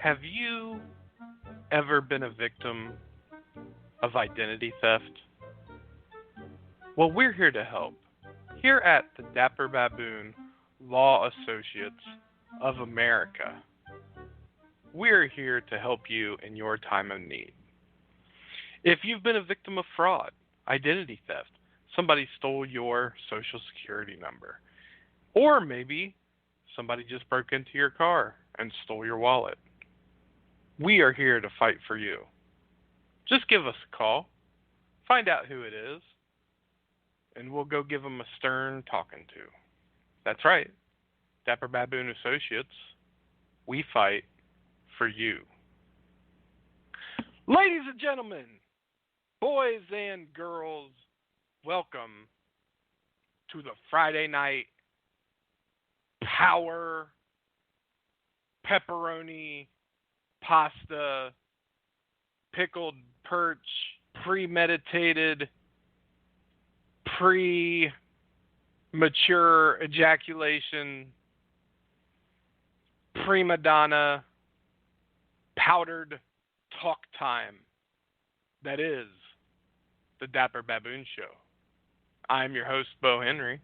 Have you ever been a victim of identity theft? Well, we're here to help. Here at the Dapper Baboon Law Associates of America, we're here to help you in your time of need. If you've been a victim of fraud, identity theft, somebody stole your social security number, or maybe somebody just broke into your car and stole your wallet, we are here to fight for you. Just give us a call, find out who it is, and we'll go give them a stern talking to. That's right, Dapper Baboon Associates, we fight for you. Ladies and gentlemen, boys and girls, welcome to the Friday night power pepperoni pasta pickled perch premeditated premature ejaculation prima donna powdered talk time that is the Dapper Baboon Show. I'm your host, Bo Henry,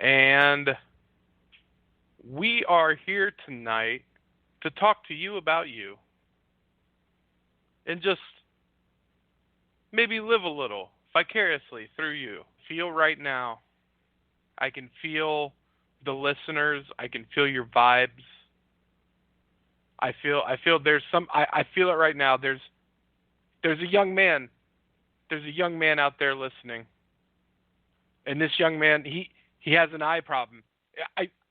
and we are here tonight to talk to you about you and just maybe live a little vicariously through you. Feel right now. I can feel the listeners. I can feel your vibes. I feel there's some I feel it right now. There's a young man. There's a young man out there listening. And this young man, he has an eye problem.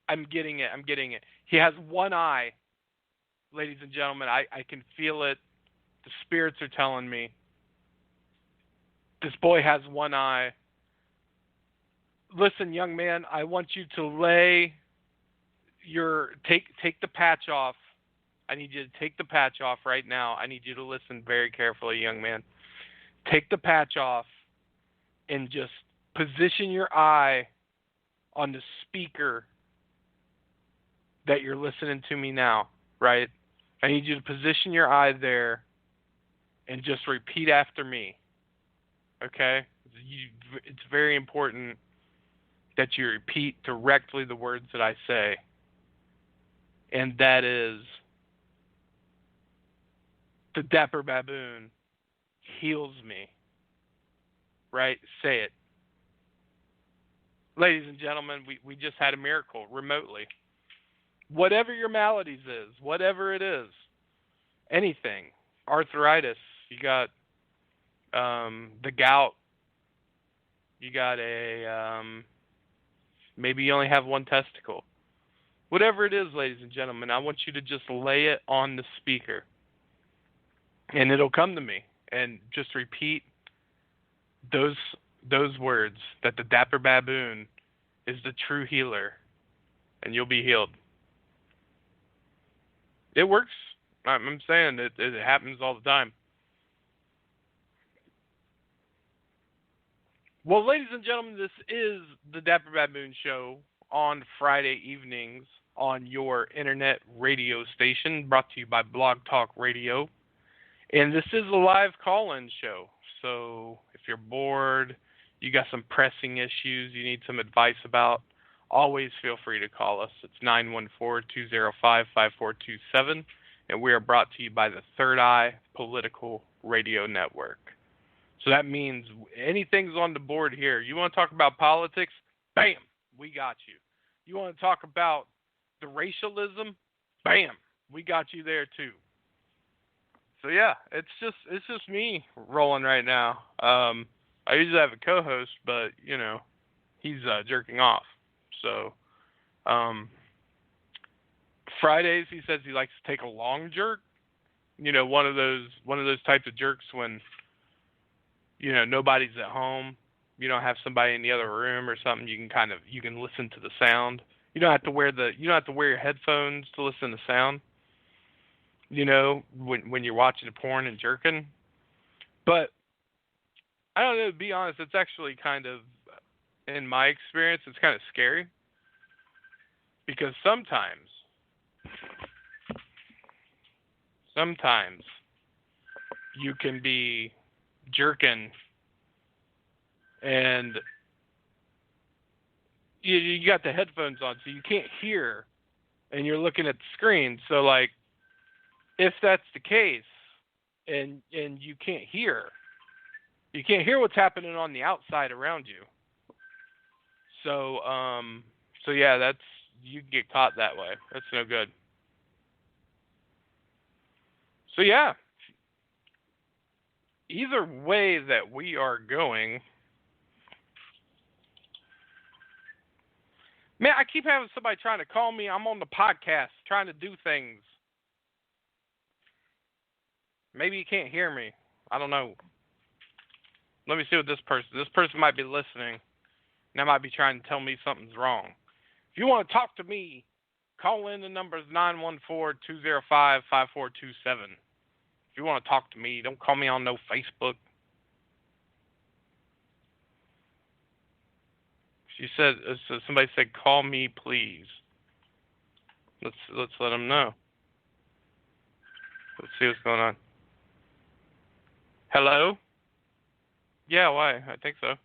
I'm getting it. He has one eye. Ladies and gentlemen, I can feel it. The spirits are telling me. This boy has one eye. Listen, young man, I want you to lay take the patch off. I need you to take the patch off right now. I need you to listen very carefully, young man. Take the patch off and just position your eye on the speaker that you're listening to me now, right? I need you to position your eye there and just repeat after me, okay? It's very important that you repeat directly the words that I say, and that is, the Dapper Baboon heals me, right? Say it. Ladies and gentlemen, we just had a miracle remotely. Whatever your maladies is, whatever it is, anything, arthritis, you got the gout, you got maybe you only have one testicle. Whatever it is, ladies and gentlemen, I want you to just lay it on the speaker, and it'll come to me. And just repeat those words, that the Dapper Baboon is the true healer, and you'll be healed. It works. I'm saying it happens all the time. Well, ladies and gentlemen, this is the Dapper Baboon Show on Friday evenings on your internet radio station, brought to you by Blog Talk Radio. And this is a live call-in show. So if you're bored, you got some pressing issues you need some advice about, always feel free to call us. It's 914-205-5427. And we are brought to you by the Third Eye Political Radio Network. So that means anything's on the board here. You want to talk about politics? Bam, we got you. You want to talk about the racialism? Bam, we got you there too. So yeah, it's just me rolling right now. I usually have a co-host, but he's jerking off. So Fridays he says he likes to take a long jerk. One of those types of jerks when nobody's at home. You don't have somebody in the other room or something. You can listen to the sound. You don't have to wear your headphones to listen to sound. When you're watching a porn and jerking. But I don't know, to be honest, it's actually kind of, in my experience, it's kind of scary. Because sometimes sometimes you can be jerking and you got the headphones on, so you can't hear, and you're looking at the screen. So, like, if that's the case, and you can't hear what's happening on the outside around you. So, yeah, that's, you get caught that way. That's no good. So yeah, either way that we are going, man, I keep having somebody trying to call me. I'm on the podcast trying to do things. Maybe you can't hear me. I don't know. Let me see what this person might be listening. And they might be trying to tell me something's wrong. If you want to talk to me, call in. The number is 914-205-5427. If you want to talk to me, don't call me on no Facebook. Somebody said, call me, please. Let's let them know. Let's see what's going on. Hello? Yeah, why? I think so.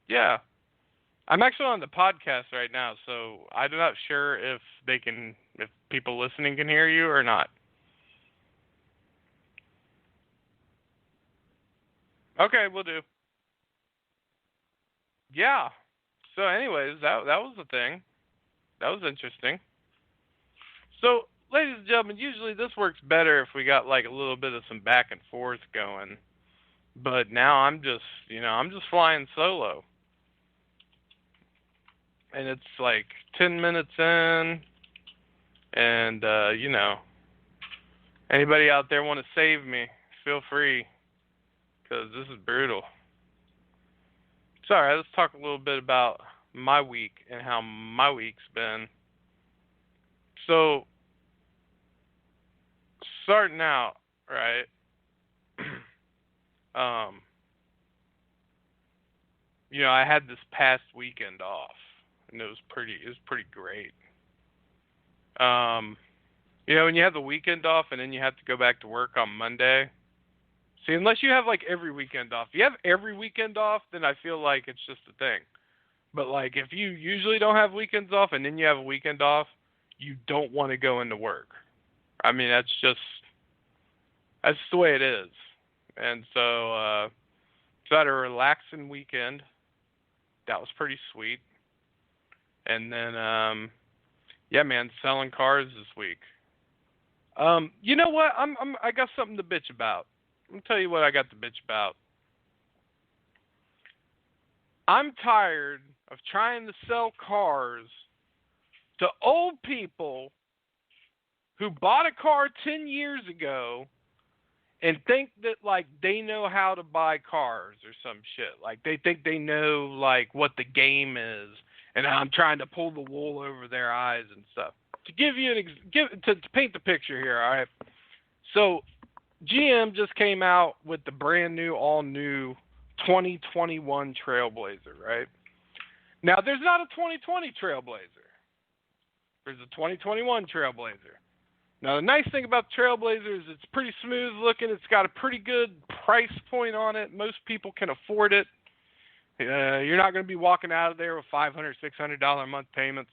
Yeah. I'm actually on the podcast right now, so I'm not sure if people listening can hear you or not. Okay, we'll do. Yeah. So anyways, that was the thing. That was interesting. So, ladies and gentlemen, usually this works better if we got like a little bit of some back and forth going. But now I'm just flying solo. And it's like 10 minutes in, and, anybody out there want to save me, feel free, because this is brutal. So, all right, let's talk a little bit about my week and how my week's been. So, starting out, right, I had this past weekend off. And it was pretty great. When you have the weekend off and then you have to go back to work on Monday. See, unless you have like every weekend off. If you have every weekend off, then I feel like it's just a thing. But like if you usually don't have weekends off and then you have a weekend off, you don't want to go into work. I mean, that's the way it is. And so I had a relaxing weekend. That was pretty sweet. And then, yeah, man, selling cars this week. You know what? I got something to bitch about. I'm gonna tell you what I got to bitch about. I'm tired of trying to sell cars to old people who bought a car 10 years ago and think that like they know how to buy cars or some shit. Like they think they know like what the game is. And I'm trying to pull the wool over their eyes and stuff. To give you to paint the picture here, all right. So, GM just came out with the brand new, all new 2021 Trailblazer, right? Now, there's not a 2020 Trailblazer. There's a 2021 Trailblazer. Now, the nice thing about the Trailblazer is it's pretty smooth looking. It's got a pretty good price point on it. Most people can afford it. You're not going to be walking out of there with $500, $600 a month payments.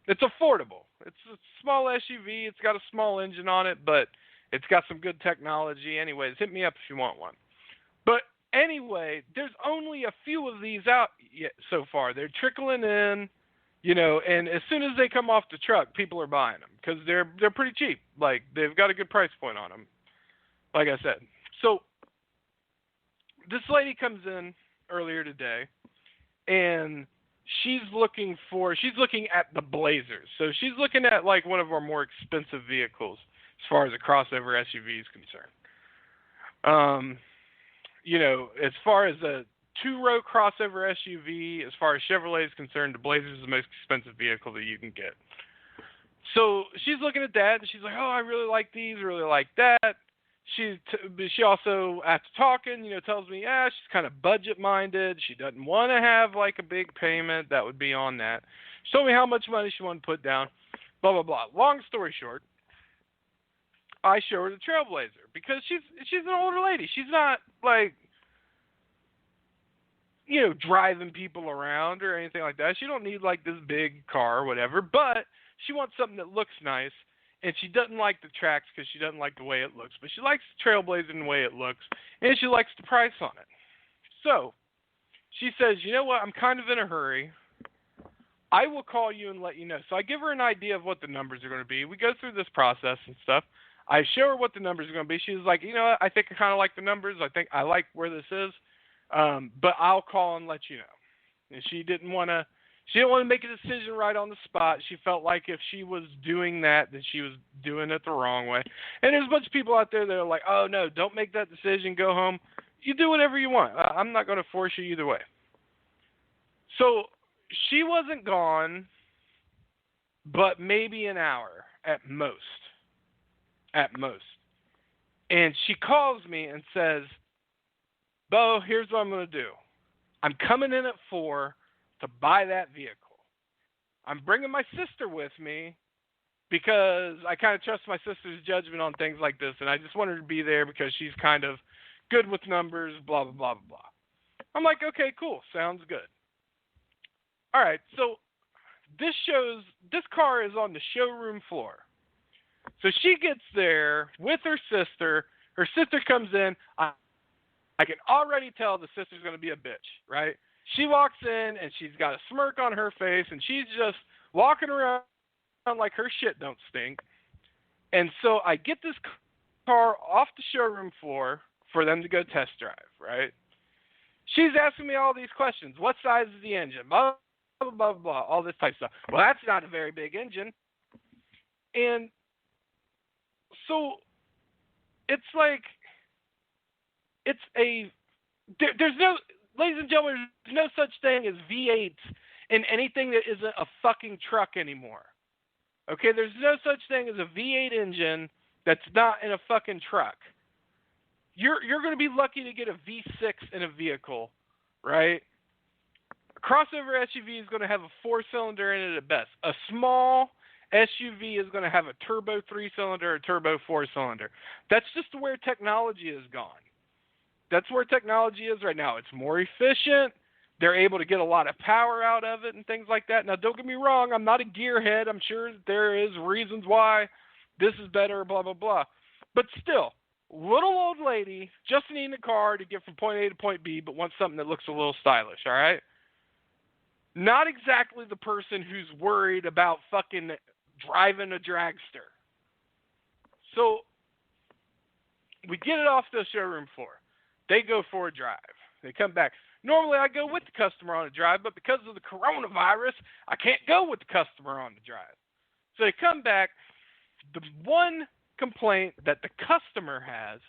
It's affordable. It's a small SUV. It's got a small engine on it, but it's got some good technology. Anyways, hit me up if you want one. But anyway, there's only a few of these out yet so far. They're trickling in, and as soon as they come off the truck, people are buying them because they're pretty cheap. Like, they've got a good price point on them, like I said. So this lady comes in earlier today, and she's looking at the Blazers. So she's looking at like one of our more expensive vehicles as far as a crossover SUV is concerned. As far as a two-row crossover SUV, as far as Chevrolet is concerned, the Blazer is the most expensive vehicle that you can get. So she's looking at that, and she's like, oh, I really like these, really like that. she also, after talking, tells me, she's kind of budget-minded. She doesn't want to have, like, a big payment that would be on that. She told me how much money she wanted to put down, blah, blah, blah. Long story short, I show her the Trailblazer because she's an older lady. She's not, like, driving people around or anything like that. She don't need, like, this big car or whatever, but she wants something that looks nice, and she doesn't like the tracks because she doesn't like the way it looks, but she likes the Trailblazer and the way it looks, and she likes the price on it. So she says, you know what, I'm kind of in a hurry. I will call you and let you know. So I give her an idea of what the numbers are going to be. We go through this process and stuff. I show her what the numbers are going to be. She's like, you know what, I think I kind of like the numbers. I think I like where this is. But I'll call and let you know. And she didn't want to make a decision right on the spot. She felt like if she was doing that, then she was doing it the wrong way. And there's a bunch of people out there that are like, oh, no, don't make that decision. Go home. You do whatever you want. I'm not going to force you either way. So she wasn't gone, but maybe an hour at most. At most. And she calls me and says, Bo, here's what I'm going to do. I'm coming in at 4 to buy that vehicle. I'm bringing my sister with me because I kind of trust my sister's judgment on things like this, and I just want her to be there because she's kind of good with numbers, blah, blah, blah, blah, blah. I'm like, okay, cool. Sounds good. All right, so this car is on the showroom floor. So she gets there with her sister. Her sister comes in. I can already tell the sister's going to be a bitch, right? She walks in, and she's got a smirk on her face, and she's just walking around like her shit don't stink. And so I get this car off the showroom floor for them to go test drive, right? She's asking me all these questions. What size is the engine? Blah, blah, blah, blah, all this type of stuff. Well, that's not a very big engine. And so it's like, there's no, ladies and gentlemen, there's no such thing as V8s in anything that isn't a fucking truck anymore. Okay, there's no such thing as a V8 engine that's not in a fucking truck. You're going to be lucky to get a V6 in a vehicle, right? A crossover SUV is going to have a 4-cylinder in it at best. A small SUV is going to have a turbo 3-cylinder or turbo 4-cylinder. That's just where technology has gone. That's where technology is right now. It's more efficient. They're able to get a lot of power out of it and things like that. Now, don't get me wrong. I'm not a gearhead. I'm sure there is reasons why this is better, blah, blah, blah. But still, little old lady just needing a car to get from point A to point B, but wants something that looks a little stylish, all right? Not exactly the person who's worried about fucking driving a dragster. So we get it off the showroom floor. They go for a drive. They come back. Normally I go with the customer on a drive, but because of the coronavirus, I can't go with the customer on the drive. So they come back. The one complaint that the customer has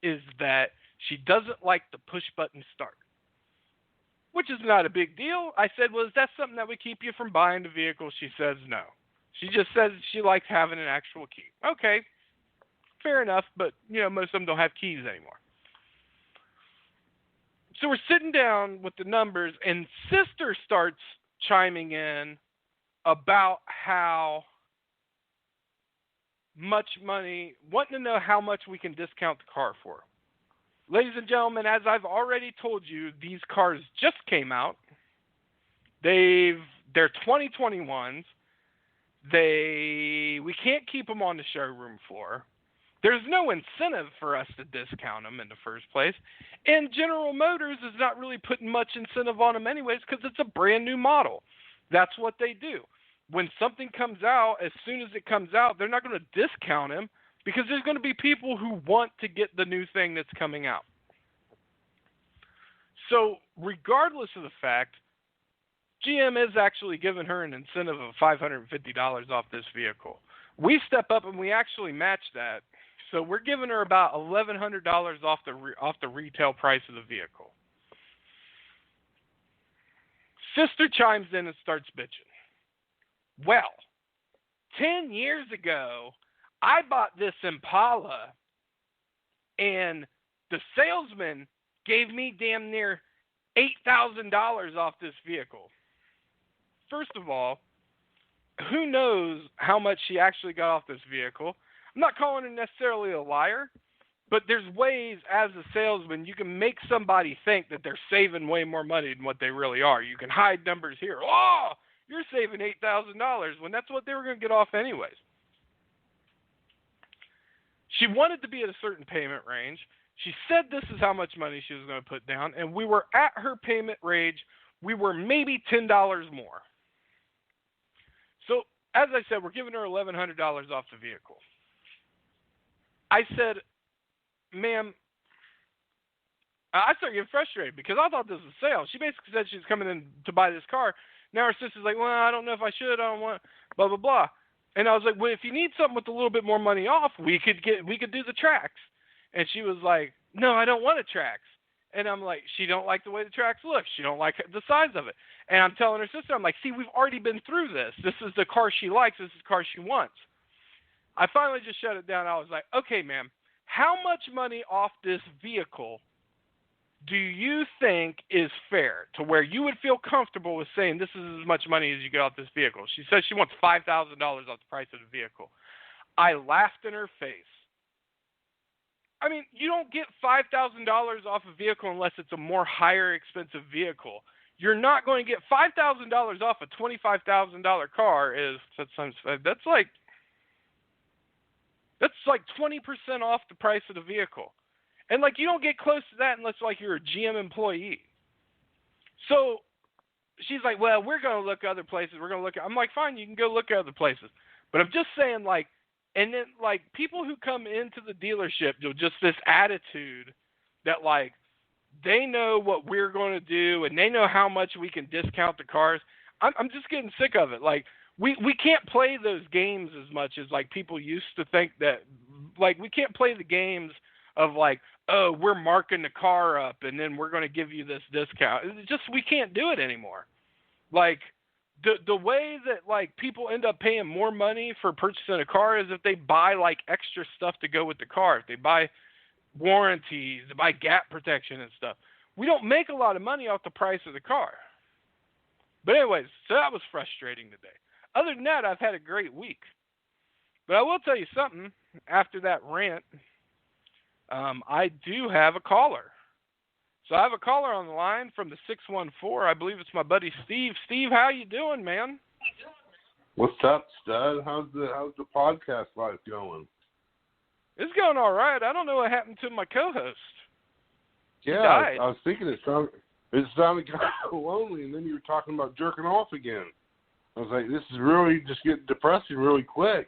is that she doesn't like the push-button start, which is not a big deal. I said, well, is that something that would keep you from buying the vehicle? She says no. She just says she likes having an actual key. Okay, fair enough, but, most of them don't have keys anymore. So we're sitting down with the numbers, and sister starts chiming in about how much money, wanting to know how much we can discount the car for. Ladies and gentlemen, as I've already told you, these cars just came out. They're 2021s. We can't keep them on the showroom floor. There's no incentive for us to discount them in the first place. And General Motors is not really putting much incentive on them anyways because it's a brand new model. That's what they do. When something comes out, as soon as it comes out, they're not going to discount them because there's going to be people who want to get the new thing that's coming out. So regardless of the fact, GM is actually giving her an incentive of $550 off this vehicle. We step up and we actually match that. So we're giving her about $1,100 off the retail price of the vehicle. Sister chimes in and starts bitching. Well, 10 years ago, I bought this Impala And the salesman gave me damn near $8,000 off this vehicle. First of all, who knows how much she actually got off this vehicle? I'm not calling her necessarily a liar, but there's ways as a salesman you can make somebody think that they're saving way more money than what they really are. You can hide numbers here. Oh, you're saving $8,000 when that's what they were going to get off anyways. She wanted to be at a certain payment range. She said this is how much money she was going to put down, and we were at her payment range. We were maybe $10 more. So, as I said, we're giving her $1,100 off the vehicle. I said, ma'am, I started getting frustrated because I thought this was a sale. She basically said she was coming in to buy this car. Now her sister's like, well, I don't know if I should. I don't want, blah, blah, blah. And I was like, well, if you need something with a little bit more money off, we could do the tracks. And she was like, no, I don't want a tracks. And I'm like, she don't like the way the tracks look. She don't like the size of it. And I'm telling her sister, I'm like, see, we've already been through this. This is the car she likes. This is the car she wants. I finally just shut it down. I was like, okay, ma'am, how much money off this vehicle do you think is fair to where you would feel comfortable with saying this is as much money as you get off this vehicle? She says she wants $5,000 off the price of the vehicle. I laughed in her face. I mean, you don't get $5,000 off a vehicle unless it's a more higher expensive vehicle. You're not going to get $5,000 off a $25,000 car. That's like 20% off the price of the vehicle. And like you don't get close to that unless like you're a GM employee. So she's like, well, we're going to look at other places. I'm like, fine, you can go look at other places. But I'm just saying, like, and then like people who come into the dealership, just this attitude that like they know what we're going to do and they know how much we can discount the cars. I'm just getting sick of it. Like we can't play those games as much as like people used to think that. Like we can't play the games of like, oh, we're marking the car up and then we're going to give you this discount. It's just we can't do it anymore. Like the way that like people end up paying more money for purchasing a car is if they buy like extra stuff to go with the car. If they buy warranties, they buy gap protection and stuff. We don't make a lot of money off the price of the car. But anyways, so that was frustrating today. Other than that, I've had a great week. But I will tell you something. After that rant, I do have a caller. So I have a caller on the line from the 614. I believe it's my buddy Steve. Steve, how you doing, man? What's up, stud? How's the podcast life going? It's going all right. I don't know what happened to my co-host. Yeah, I was thinking it sounded kind of lonely, and then you were talking about jerking off again. I was like, this is really just getting depressing really quick.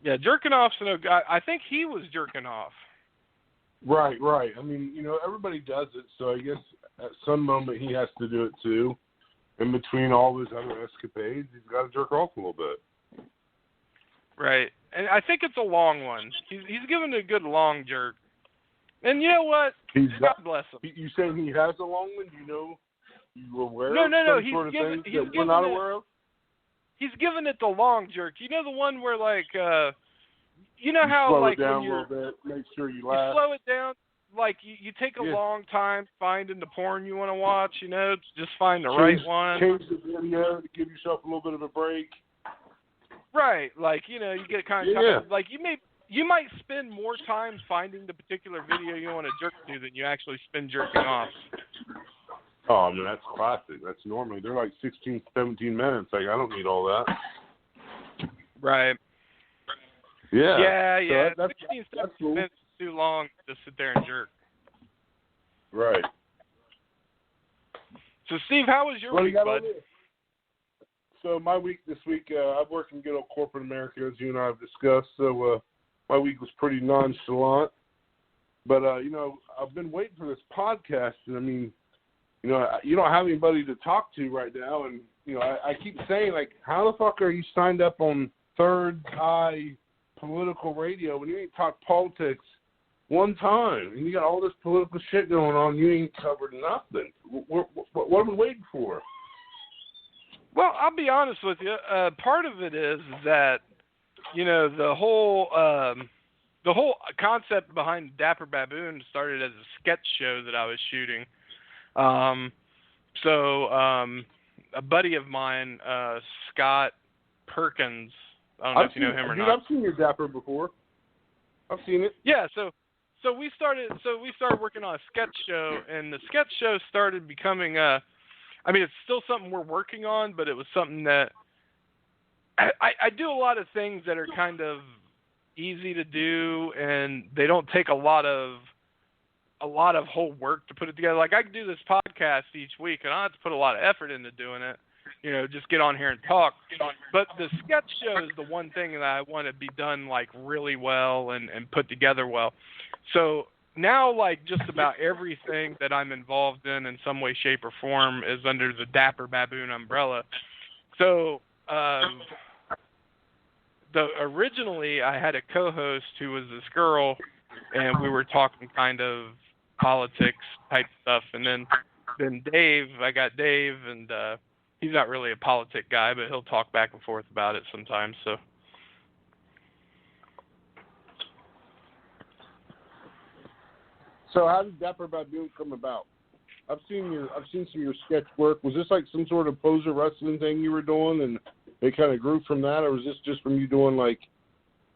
Yeah, jerking off's no guy. I think he was jerking off. Right. I mean, everybody does it, so I guess at some moment he has to do it too. In between all his other escapades, he's got to jerk off a little bit. Right, and I think it's a long one. He's giving it a good long jerk. And you know what? God bless him. You saying he has a long one? You were aware of some sort of things that we're not aware of? He's giving it the long jerk. You know the one where like, how slow like it down when you're a little bit, make sure you laugh. You slow it down. Like you take a long time finding the porn you want to watch. Just find the right one. Change the video to give yourself a little bit of a break. Right, like you get kind of like you might spend more time finding the particular video you want to jerk to than you actually spend jerking off. Oh, I mean, that's classic. That's normally, they're like 16, 17 minutes. Like, I don't need all that. Right. Yeah. Yeah. So 16, 17 minutes is too long to sit there and jerk. Right. So, Steve, how was your week, bud? So, my week this week, I've worked in good old corporate America, as you and I have discussed. So, my week was pretty nonchalant. But, I've been waiting for this podcast, and I mean, you don't have anybody to talk to right now, and I keep saying, like, how the fuck are you signed up on Third Eye Political Radio when you ain't talked politics one time, and you got all this political shit going on, you ain't covered nothing. What are we waiting for? Well, I'll be honest with you. Part of it is that the whole the whole concept behind Dapper Baboon started as a sketch show that I was shooting. A buddy of mine, Scott Perkins, I don't know if you know him or not. I've seen your Dapper before. I've seen it. Yeah, so we started working on a sketch show, and the sketch show started becoming it's still something we're working on, but it was something that I do a lot of things that are kind of easy to do, and they don't take a lot of whole work to put it together. Like, I can do this podcast each week, and I don't have to put a lot of effort into doing it. You know, just get on here and talk. But the sketch show is the one thing that I want to be done, like, really well and put together well. So now, like, just about everything that I'm involved in some way, shape, or form is under the Dapper Baboon umbrella. So originally I had a co-host who was this girl, and we were talking kind of politics type stuff, and then Dave, I got Dave, and he's not really a politic guy, but he'll talk back and forth about it sometimes. So how did Dapper Baboon come about? I've seen some of your sketch work. Was this like some sort of poser wrestling thing you were doing, and it kind of grew from that, or was this just from you doing like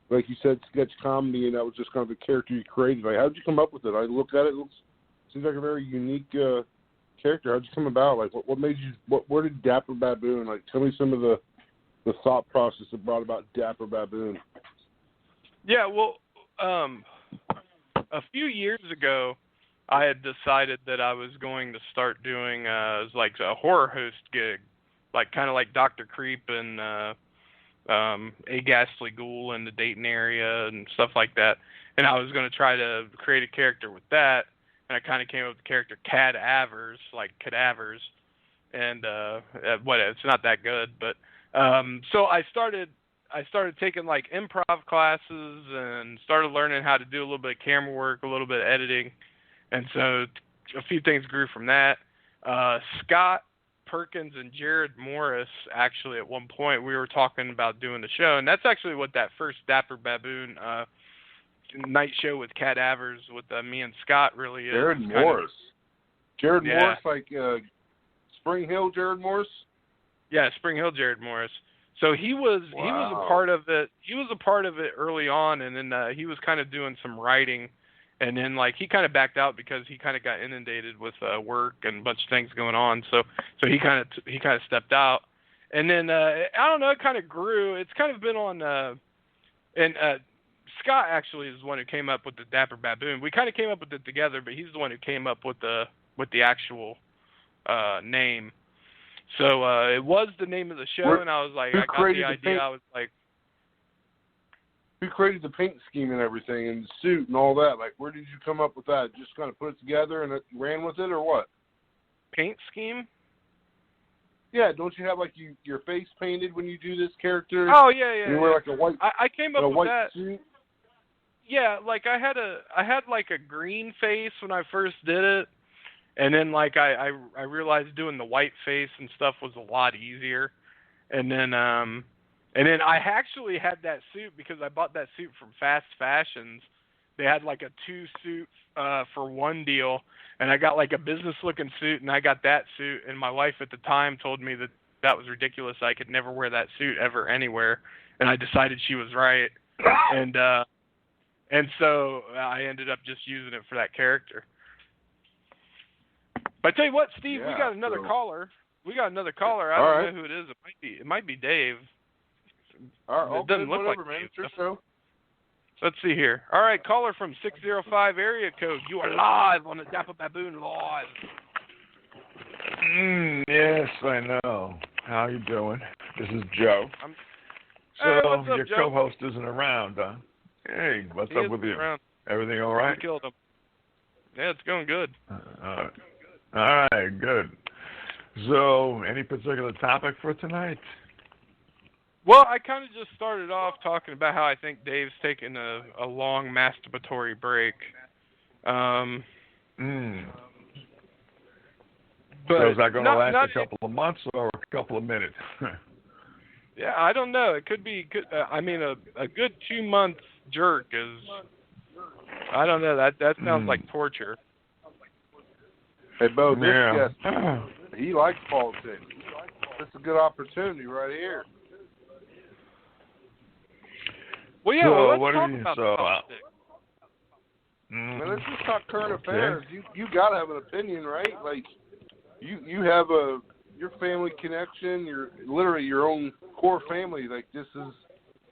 you said, sketch comedy, and that was just kind of a character you created? Like, how did you come up with it? I looked at it. It seems like a very unique character. How did you come about? Like, what made you? Where did Dapper Baboon? Like, tell me some of the thought process that brought about Dapper Baboon. Yeah, well, a few years ago, I had decided that I was going to start doing like a horror host gig, like kind of like Dr. Creep and A Ghastly Ghoul in the Dayton area and stuff like that. And I was going to try to create a character with that, and I kind of came up with the character Cadavers, like cadavers, and it's not that good, but so I started taking like improv classes and started learning how to do a little bit of camera work, a little bit of editing. And so a few things grew from that. Scott Perkins and Jared Morris, actually, at one point, we were talking about doing the show. And that's actually what that first Dapper Baboon night show with Cadavers with me and Scott really is. Jared Morris, like Spring Hill Jared Morris? Yeah, Spring Hill Jared Morris. So he was a part of it. He was a part of it early on, and then he was kind of doing some writing, and then like he kind of backed out because he kind of got inundated with work and a bunch of things going on. So he kind of stepped out, and then I don't know, it kind of grew. It's kind of been on, and Scott actually is the one who came up with the Dapper Baboon. We kind of came up with it together, but he's the one who came up with the actual name. So it was the name of the show, and I was like, I got the idea. I was like, who created the paint scheme and everything, and the suit and all that? Like, where did you come up with that? Just kind of put it together and ran with it, or what? Paint scheme? Yeah, don't you have like your face painted when you do this character? Oh yeah. You wear like a white. I came up with that. Suit? Yeah, like I had like a green face when I first did it. And then, like, I realized doing the white face and stuff was a lot easier. And then I actually had that suit because I bought that suit from Fast Fashions. They had, like, a 2-suit for one deal. And I got, like, a business-looking suit, and I got that suit. And my wife at the time told me that was ridiculous. I could never wear that suit ever anywhere. And I decided she was right. And so I ended up just using it for that character. But I tell you what, Steve, we got another caller. I don't know who it is. It might be Dave. All right, it doesn't look like man. Dave. So. Let's see here. All right, caller from 605 area code. You are live on the Dapper Baboon Live. Yes, I know. How you doing? This is Joe. Hey, what's up, your Joe? co-host isn't around, huh? Hey, what's up with you? Around. Everything all right? We killed him. Yeah, it's going good. All right, good. So, any particular topic for tonight? Well, I kind of just started off talking about how I think Dave's taking a long masturbatory break. But so is that going to last a couple of months or a couple of minutes? Yeah, I don't know. It could be good. I mean, a good 2 months jerk is, I don't know, that sounds like torture. Hey, Bo, this Yeah. guy, he likes politics. That's a good opportunity right here. Well, yeah, So, let's what do talk you- about so, politics. Man, let's just talk current affairs. You gotta have an opinion, right? Like, you have your family connection, literally your own core family. Like, this has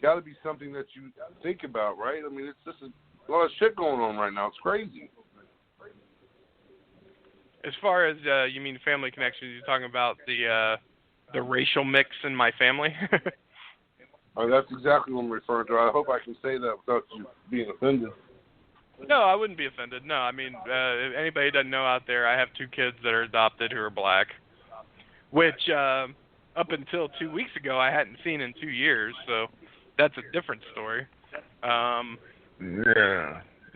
got to be something that you think about, right? I mean, it's just a lot of shit going on right now. It's crazy. As far as you mean family connections, you're talking about the racial mix in my family. That's exactly what I'm referring to. I hope I can say that without you being offended. No, I wouldn't be offended. No, I mean, if anybody doesn't know out there, I have 2 kids that are adopted who are black, which up until 2 weeks ago I hadn't seen in 2 years, so that's a different story. Yeah.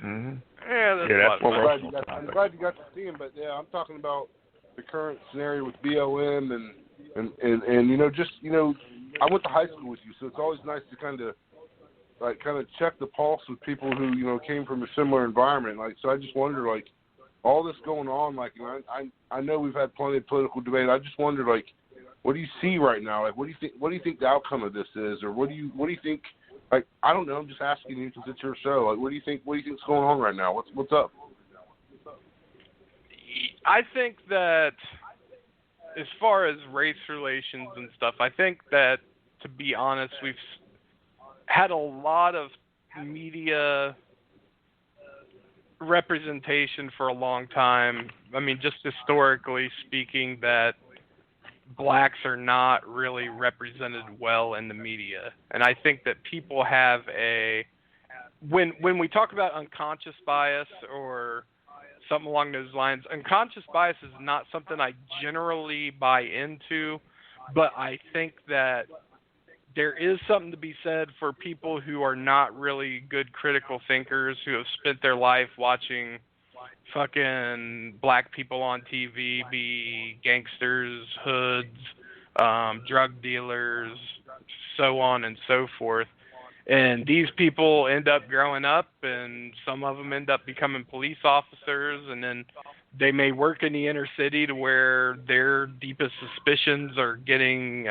Mm-hmm. Yeah, that's Yeah, a lot that's of fun. I'm glad you got to see him, but yeah, I'm talking about the current scenario with BLM and just I went to high school with you, so it's always nice to kind of check the pulse with people who came from a similar environment. Like, so I just wonder, like, all this going on, like, I know we've had plenty of political debate. I just wonder, like, what do you see right now? Like, what do you think the outcome of this is, or what do you think? Like, I don't know. I'm just asking you because it's your show. Like, what do you think's going on right now? What's up? I think that as far as race relations and stuff, I think that, to be honest, we've had a lot of media representation for a long time. I mean, just historically speaking, that blacks are not really represented well in the media. And I think that people have when we talk about unconscious bias or something along those lines, unconscious bias is not something I generally buy into, but I think that there is something to be said for people who are not really good critical thinkers, who have spent their life watching fucking black people on TV be gangsters, hoods, drug dealers, so on and so forth. And these people end up growing up, and some of them end up becoming police officers, and then they may work in the inner city to where their deepest suspicions are getting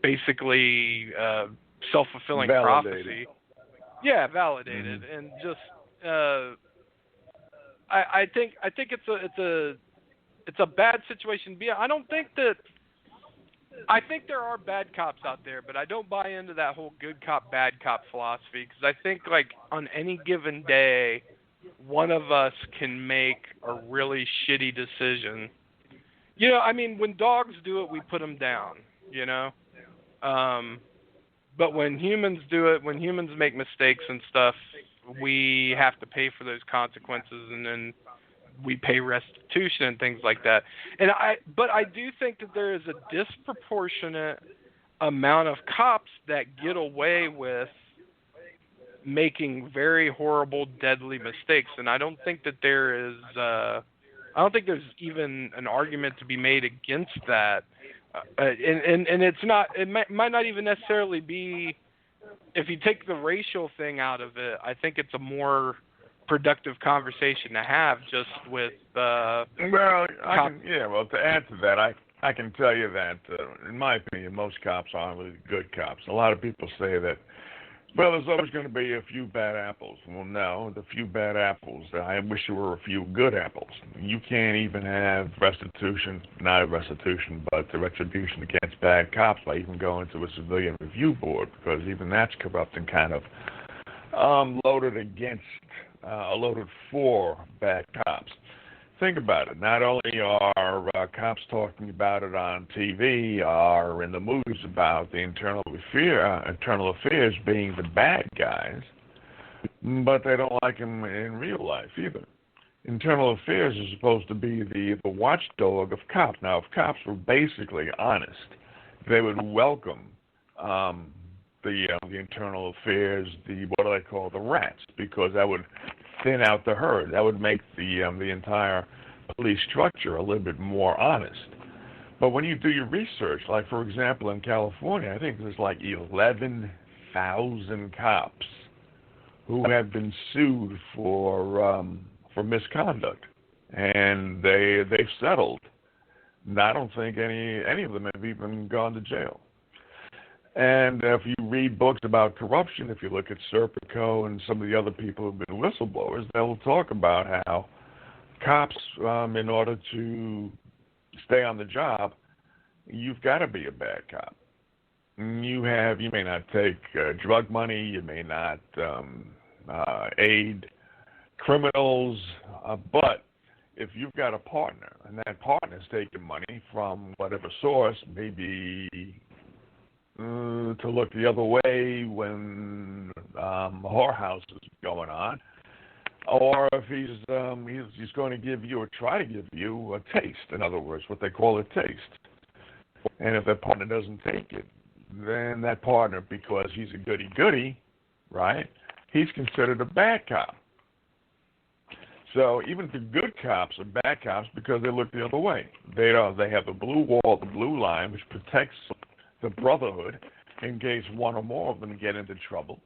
basically self-fulfilling prophecy. Yeah, validated. Mm-hmm. And just I think it's a bad situation to be in. I think there are bad cops out there, but I don't buy into that whole good cop, bad cop philosophy, because I think, like, on any given day, one of us can make a really shitty decision. I mean, when dogs do it, we put them down, but when humans do it, when humans make mistakes and stuff, we have to pay for those consequences, and then we pay restitution and things like that. But I do think that there is a disproportionate amount of cops that get away with making very horrible, deadly mistakes, and I don't think that there's even an argument to be made against that. And it's not. It might not even necessarily be. If you take the racial thing out of it, I think it's a more productive conversation to have just with. Well, to add to that, I can tell you that in my opinion, most cops aren't really good cops. A lot of people say that. Well, there's always going to be a few bad apples. Well, no, the few bad apples. I wish there were a few good apples. You can't even have restitution, not restitution, but the retribution against bad cops by even going to a civilian review board, because even that's corrupt and kind of loaded for bad cops. Think about it. Not only are cops talking about it on TV or in the movies about the internal affairs being the bad guys, but they don't like them in real life either. Internal affairs is supposed to be the watchdog of cops. Now, if cops were basically honest, they would welcome the internal affairs, what do they call, the rats, because that would thin out the herd. That would make the entire police structure a little bit more honest. But when you do your research, like, for example, in California, I think there's like 11 1,000 cops who have been sued for misconduct, and they've settled. And I don't think any of them have even gone to jail. And if you read books about corruption, if you look at Serpico and some of the other people who've been whistleblowers, they'll talk about how cops, in order to stay on the job, you've got to be a bad cop. You may not take drug money, you may not aid criminals, but if you've got a partner and that partner's taking money from whatever source, maybe to look the other way when a whorehouse is going on, or if he's going to give you or try to give you a taste, in other words, what they call a taste. And if that partner doesn't take it, then that partner, because he's a goody-goody, right, he's considered a bad cop. So even the good cops are bad cops because they look the other way. They have the blue wall, the blue line, which protects the brotherhood in case one or more of them get into trouble.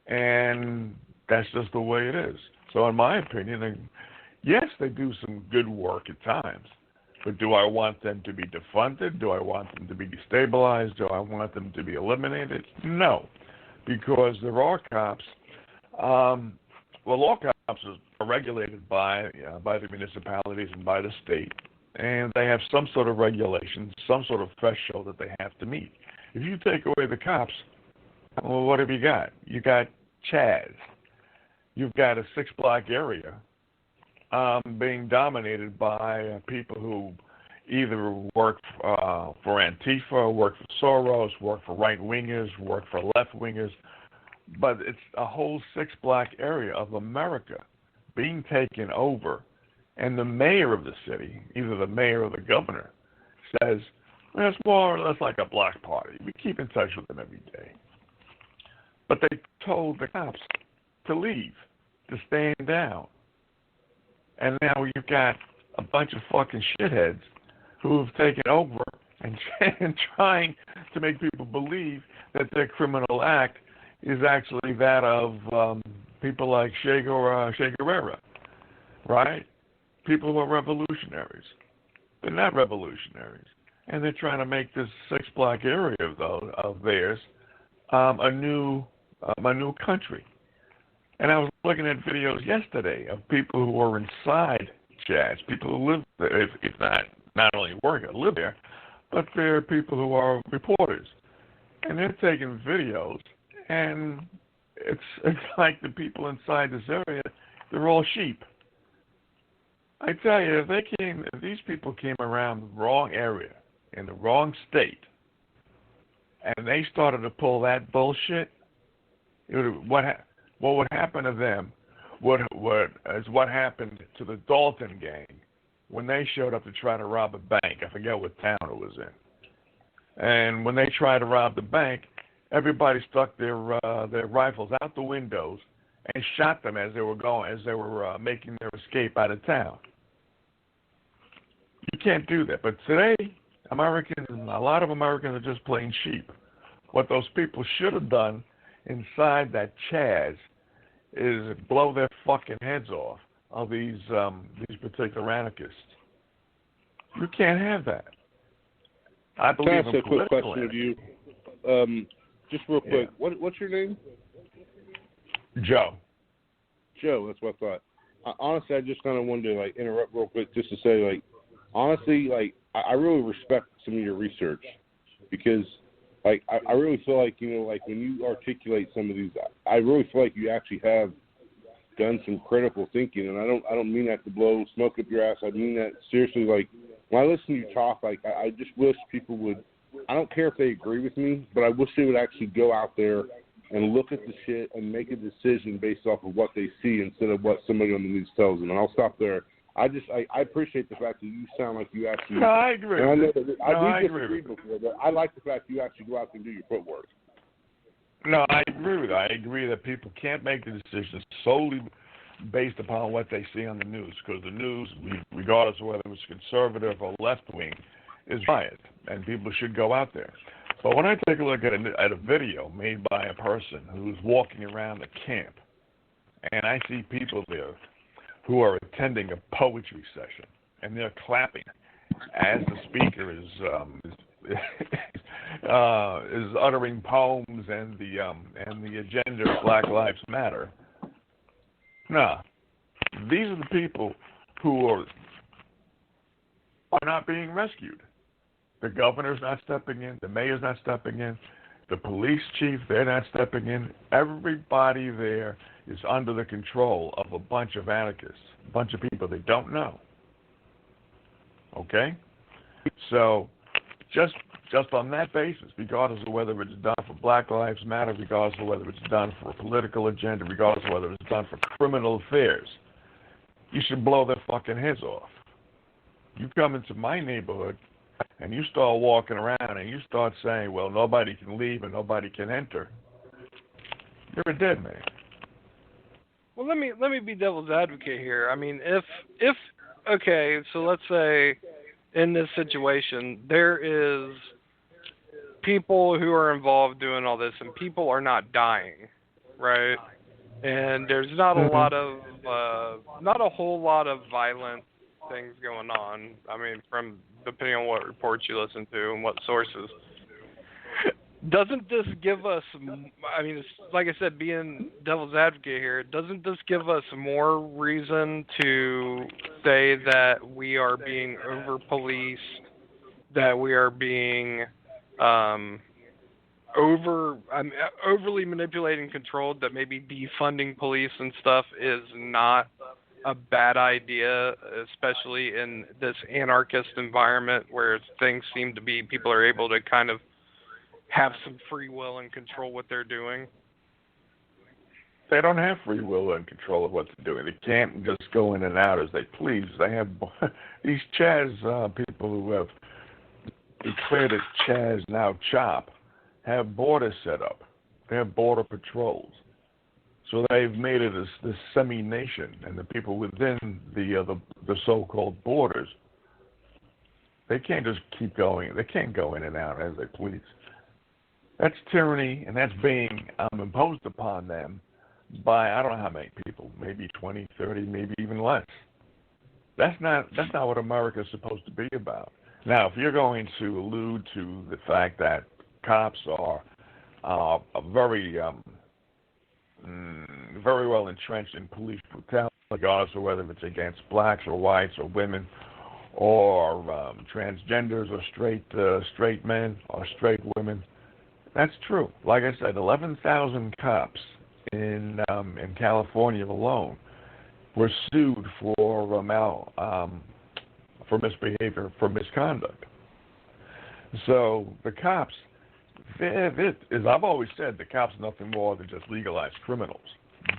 And that's just the way it is. So in my opinion, yes, they do some good work at times. But do I want them to be defunded? Do I want them to be destabilized? Do I want them to be eliminated? No, because there are cops. All cops are regulated by the municipalities and by the state, and they have some sort of regulations, some sort of threshold that they have to meet. If you take away the cops, well, what have you got? You got Chaz. You've got a 6-block area being dominated by people who either work for Antifa, work for Soros, work for right-wingers, work for left-wingers, but it's a whole 6-block area of America being taken over, and the mayor of the city, either the mayor or the governor, says, well, it's more or less like a block party. We keep in touch with them every day. But they told the cops to leave, to stand down. And now you've got a bunch of fucking shitheads who have taken over and trying to make people believe that their criminal act is actually that of people like Che Guevara, right? People who are revolutionaries. They're not revolutionaries. And they're trying to make this 6-block area of theirs a new country. And I was looking at videos yesterday of people who are inside Chaz, people who live there, if not only work, live there, but they're people who are reporters. And they're taking videos, and it's like the people inside this area, they're all sheep. I tell you, if these people came around the wrong area, in the wrong state, and they started to pull that bullshit, what would happen to them is what happened to the Dalton gang when they showed up to try to rob a bank. I forget what town it was in. And when they tried to rob the bank, everybody stuck their rifles out the windows and shot them as they were making their escape out of town. You can't do that. But today, a lot of Americans are just plain sheep. What those people should have done inside that Chaz is blow their fucking heads off of these particular anarchists. You can't have that. I believe Can I ask a quick question of you? Just real quick, Yeah. What's your name? Joe. Joe, that's what I thought. Honestly, I just kind of wanted to interrupt real quick just to say honestly, I really respect some of your research because I really feel like when you articulate some of these, I really feel like you actually have done some critical thinking, and I don't mean that to blow smoke up your ass. I mean that seriously. When I listen to you talk, I just wish people would. I don't care if they agree with me, but I wish they would actually go out there and look at the shit and make a decision based off of what they see instead of what somebody on the news tells them. And I'll stop there. I appreciate the fact that you sound like you actually. No, I agree. And I know that I agree before, but I like the fact you actually go out and do your footwork. No, I agree with that. I agree that people can't make the decisions solely based upon what they see on the news, because the news, regardless of whether it's conservative or left-wing, is biased, and people should go out there. But when I take a look at a video made by a person who's walking around the camp, and I see people there who are attending a poetry session, and they're clapping as the speaker is uttering poems and the agenda of Black Lives Matter. Nah, these are the people who are not being rescued. The governor's not stepping in. The mayor's not stepping in. The police chief, they're not stepping in. Everybody there is under the control of a bunch of anarchists, a bunch of people they don't know. Okay? So just on that basis, regardless of whether it's done for Black Lives Matter, regardless of whether it's done for a political agenda, regardless of whether it's done for criminal affairs, you should blow their fucking heads off. You come into my neighborhood and you start walking around and you start saying, well, nobody can leave and nobody can enter, you're a dead man. Well, let me be devil's advocate here. I mean, if okay, so let's say in this situation there is people who are involved doing all this and people are not dying, right? And there's not a lot of not a whole lot of violent things going on. I mean, from depending on what reports you listen to and what sources. Doesn't this give us, I mean, it's, like I said, being devil's advocate here, doesn't this give us more reason to say that we are being over-policed, that we are being overly manipulated and controlled, that maybe defunding police and stuff is not a bad idea, especially in this anarchist environment where things seem to be, people are able to kind of have some free will and control what they're doing? They don't have free will and control of what they're doing. They can't just go in and out as they please. They have these Chaz people who have declared it Chaz now CHOP have borders set up. They have border patrols. So they've made it this semi-nation, and the people within the so-called borders, they can't just keep going. They can't go in and out as they please. That's tyranny, and that's being imposed upon them by I don't know how many people, maybe 20, 30, maybe even less. That's not what America's supposed to be about. Now, if you're going to allude to the fact that cops are very well entrenched in police brutality, regardless of whether it's against blacks or whites or women or transgenders or straight men or straight women. That's true. Like I said, 11,000 cops in California alone were sued for misbehavior, for misconduct. So the cops, as I've always said, the cops are nothing more than just legalized criminals.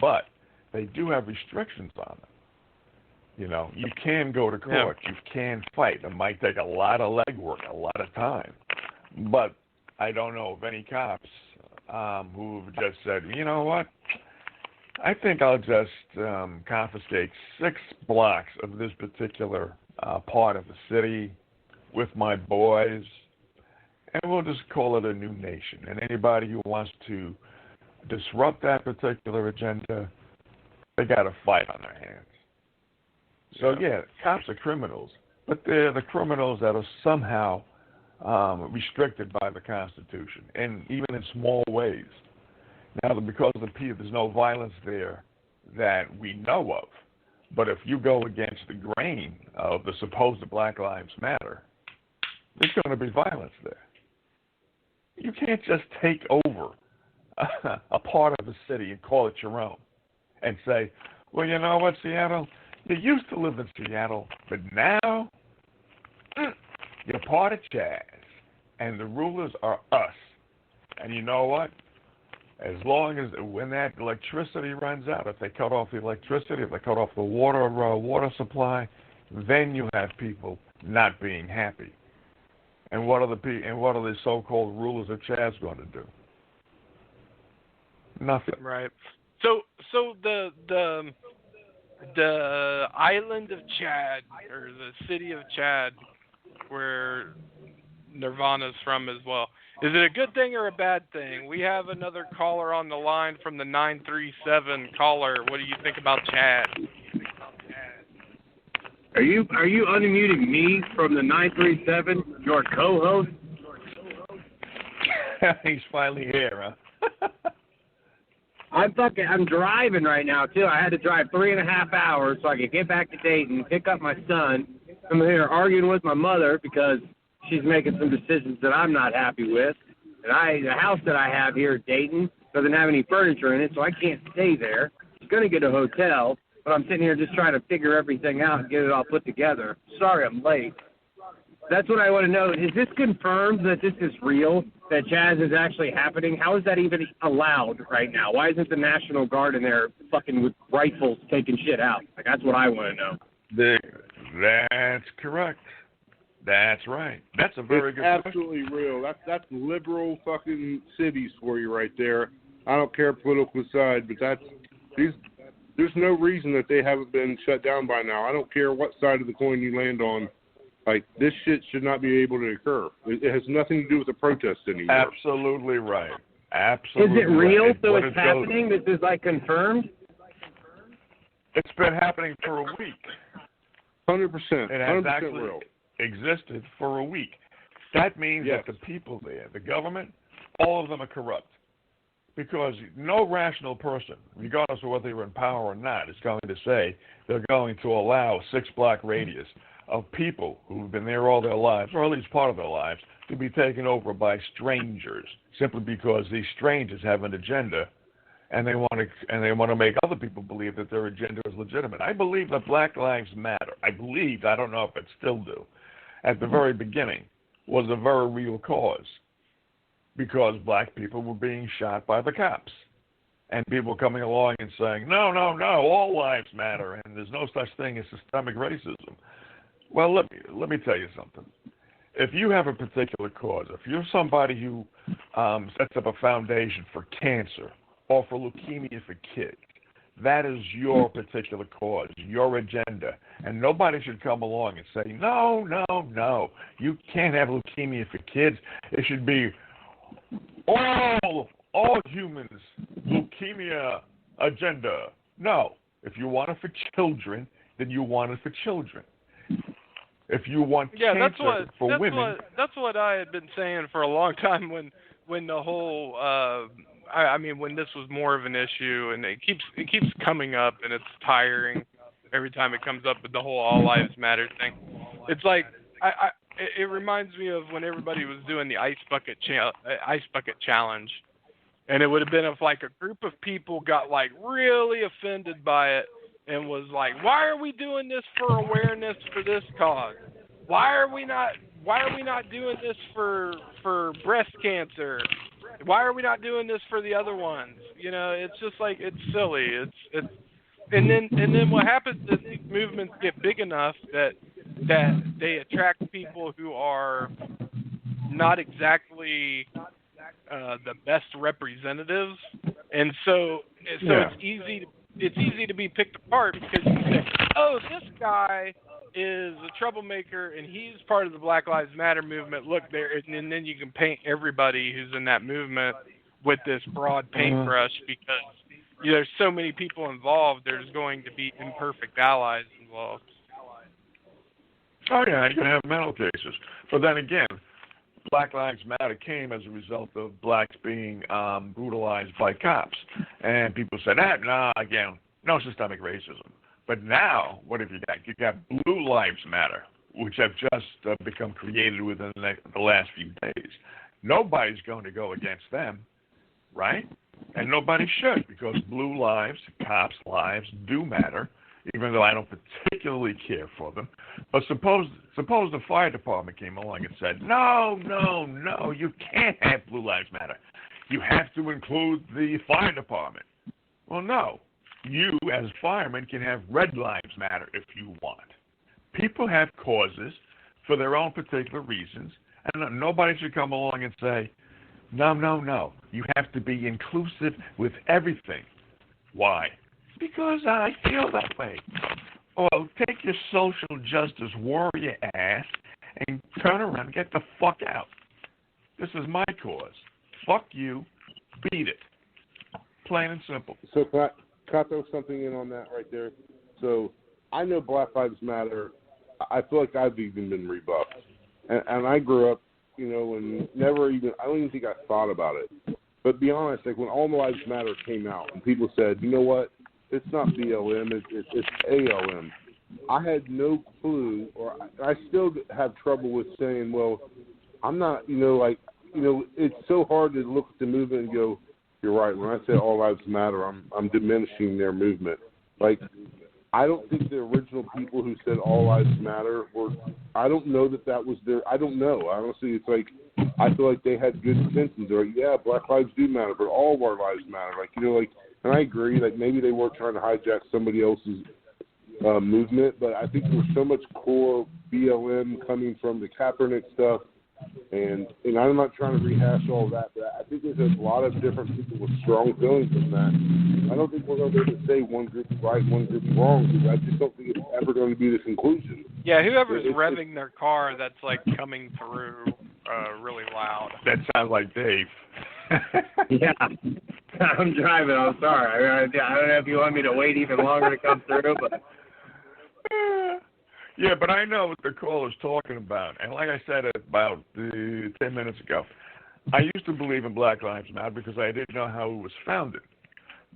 But they do have restrictions on them. You know, you can go to court. Yeah. You can fight. It might take a lot of legwork, a lot of time. But I don't know of any cops who've just said, you know what, I think I'll just confiscate 6 blocks of this particular part of the city with my boys, and we'll just call it a new nation. And anybody who wants to disrupt that particular agenda, they got a fight on their hands. So, yeah, cops are criminals, but they're the criminals that are somehow restricted by the Constitution, and even in small ways. Now, because of there's no violence there that we know of, but if you go against the grain of the supposed Black Lives Matter, there's going to be violence there. You can't just take over a part of the city and call it your own and say, well, you know what, Seattle, you used to live in Seattle, but now you're part of Chaz, and the rulers are us. And you know what? As long as when that electricity runs out, if they cut off the electricity, if they cut off the water supply, then you have people not being happy. And what are the so-called rulers of Chaz going to do? Nothing. Right. So the island of Chad, or the city of Chad, where Nirvana's from as well. Is it a good thing or a bad thing? We have another caller on the line from the 937 caller. What do you think about Chad? Are you unmuting me from the 937, your co-host? He's finally here, huh? I'm driving right now too. I had to drive 3.5 hours so I could get back to Dayton, pick up my son. I'm here arguing with my mother because she's making some decisions that I'm not happy with. And the house that I have here at Dayton doesn't have any furniture in it, so I can't stay there. I'm going to get a hotel, but I'm sitting here just trying to figure everything out and get it all put together. Sorry I'm late. That's what I want to know. Is this confirmed that this is real, that jazz is actually happening? How is that even allowed right now? Why isn't the National Guard in there fucking with rifles taking shit out? Like, that's what I want to know. That's correct. That's right. That's a very good question. Absolutely real. That's liberal fucking cities for you right there. I don't care political side, but there's no reason that they haven't been shut down by now. I don't care what side of the coin you land on. Like, this shit should not be able to occur. It has nothing to do with the protest anymore. Absolutely right. Absolutely. Is it real? Right. So it's happening? This is, like, confirmed? It's been happening for a week. 100%. It has 100% actually real. existed for a week. That means Yes. that the people there, the government, all of them are corrupt. Because no rational person, regardless of whether they're in power or not, is going to say they're going to allow a 6-block radius of people who've been there all their lives, or at least part of their lives, to be taken over by strangers, simply because these strangers have an agenda, and they want to make other people believe that their agenda is legitimate. I believe that Black Lives Matter. I don't know if it still do, at the very beginning, was a very real cause, because black people were being shot by the cops. And people coming along and saying, no, all lives matter, and there's no such thing as systemic racism. Well, let me tell you something. If you have a particular cause, if you're somebody who sets up a foundation for cancer or for leukemia for kids, that is your particular cause, your agenda. And nobody should come along and say, no, you can't have leukemia for kids. It should be all humans, leukemia agenda. No. If you want it for children, then you want it for children. If you want cancer for women. That's what I had been saying for a long time when the whole when this was more of an issue, and it keeps coming up, and it's tiring every time it comes up with the whole all lives matter thing. It's like it reminds me of when everybody was doing the ice bucket challenge, and it would have been if like a group of people got like really offended by it and was like, why are we doing this for awareness for this cause? Why are we not doing this for breast cancer? Why are we not doing this for the other ones? You know, it's just like, it's silly. It's and then what happens is these movements get big enough that they attract people who are not exactly the best representatives, and so it's easy to be picked apart, because you say, oh, this guy is a troublemaker and he's part of the Black Lives Matter movement. Look there, and then you can paint everybody who's in that movement with this broad paintbrush, because there's so many people involved. There's going to be imperfect allies involved. Oh yeah, you can have mental cases, but then again, Black Lives Matter came as a result of blacks being brutalized by cops. And people said, no systemic racism. But now, what have you got? You got Blue Lives Matter, which have just become created within the last few days. Nobody's going to go against them, right? And nobody should, because blue lives, cops' lives do matter, even though I don't particularly care for them. But suppose the fire department came along and said, no, you can't have Blue Lives Matter. You have to include the fire department. Well, no. You, as firemen, can have Red Lives Matter if you want. People have causes for their own particular reasons, and nobody should come along and say, no. You have to be inclusive with everything. Why? Because I feel that way. Well, take your social justice warrior ass and turn around and get the fuck out. This is my cause. Fuck you. Beat it. Plain and simple. So can I throw something in on that right there? So I know Black Lives Matter. I feel like I've even been rebuffed. And I grew up, you know, and I don't even think I thought about it. But be honest, like when All Lives Matter came out and people said, you know what, it's not BLM, it's ALM. I had no clue, or I still have trouble with saying, well, I'm not, you know, like, you know, it's so hard to look at the movement and go, you're right. When I say All Lives Matter, I'm diminishing their movement. Like, I don't think the original people who said All Lives Matter were, I don't know that was their, I don't know. Honestly, it's like, I feel like they had good intentions. They're like, yeah, Black lives do matter, but all of our lives matter. Like, you know, like, and I agree, like, maybe they weren't trying to hijack somebody else's movement, but I think there was so much core BLM coming from the Kaepernick stuff, and I'm not trying to rehash all that, but I think there's a lot of different people with strong feelings in that. I don't think we're going to be able to say one group's right, one group's wrong, because I just don't think it's ever going to be the conclusion. Yeah, whoever's revving their car that's, like, coming through really loud. That sounds like Dave. Yeah, I'm driving. I'm sorry. I don't know if you want me to wait even longer to come through, but... Yeah, but I know what the caller's talking about. And like I said about 10 minutes ago, I used to believe in Black Lives Matter because I didn't know how it was founded.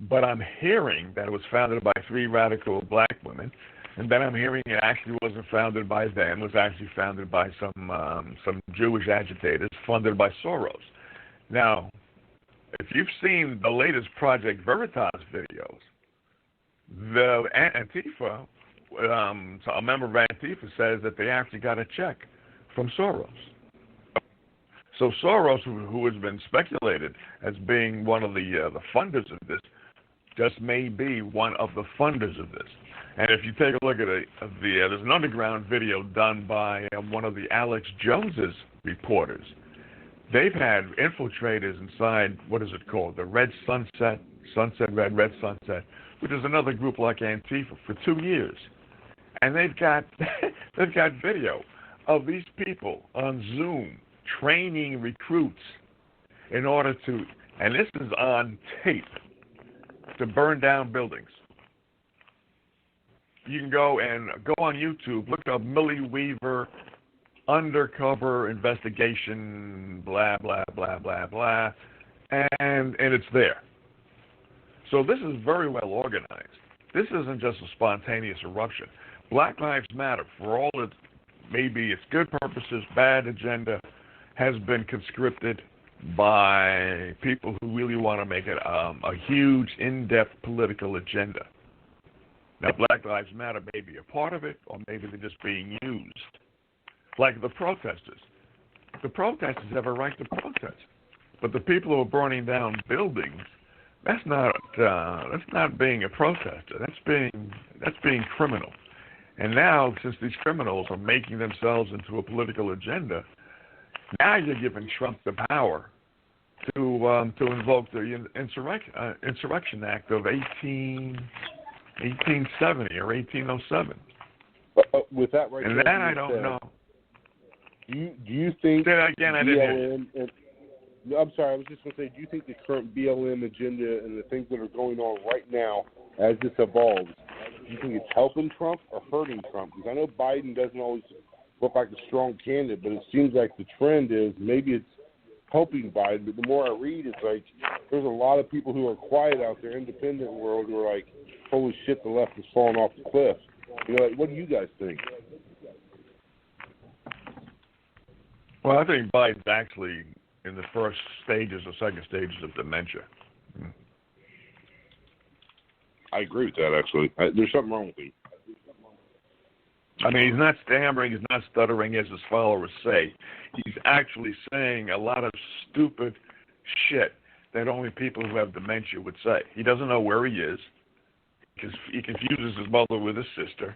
But I'm hearing that it was founded by 3 radical black women, and then I'm hearing it actually wasn't founded by them. It was actually founded by some Jewish agitators funded by Soros. Now, if you've seen the latest Project Veritas videos, the Antifa, so a member of Antifa says that they actually got a check from Soros. So Soros, who has been speculated as being one of the funders of this, just may be one of the funders of this. And if you take a look at there's an underground video done by one of the Alex Jones's reporters. They've had infiltrators inside, what is it called, the Red Sunset, Red Sunset, which is another group like Antifa, for 2 years. And they've got video of these people on Zoom training recruits in order to, and this is on tape, to burn down buildings. You can go on YouTube, look up Millie Weaver undercover investigation, blah, blah, blah, blah, blah, and it's there. So this is very well organized. This isn't just a spontaneous eruption. Black Lives Matter, for all its, maybe its good purposes, bad agenda, has been conscripted by people who really want to make it a huge, in-depth political agenda. Now, Black Lives Matter may be a part of it, or maybe they're just being used. Like the protesters. The protesters have a right to protest. But the people who are burning down buildings, that's not being a protester. That's being criminal. And now, since these criminals are making themselves into a political agenda, now you're giving Trump the power to invoke the Insurrection Act of 1870 or 1807. With that right and there, that I don't know. Do you think Say that again, I didn't hear you. I'm sorry, I was just going to say, do you think the current BLM agenda and the things that are going on right now as this evolves, do you think it's helping Trump or hurting Trump? Because I know Biden doesn't always look like a strong candidate, but it seems like the trend is maybe it's helping Biden. But the more I read, it's like there's a lot of people who are quiet out there, independent world, who are like, holy shit, the left is falling off the cliff. You know, like, what do you guys think? Well, I think Biden's actually in the first stages or second stages of dementia. I agree with that, actually. There's something wrong with him. I mean, he's not stammering, he's not stuttering, as his followers say. He's actually saying a lot of stupid shit that only people who have dementia would say. He doesn't know where he is. He confuses his mother with his sister.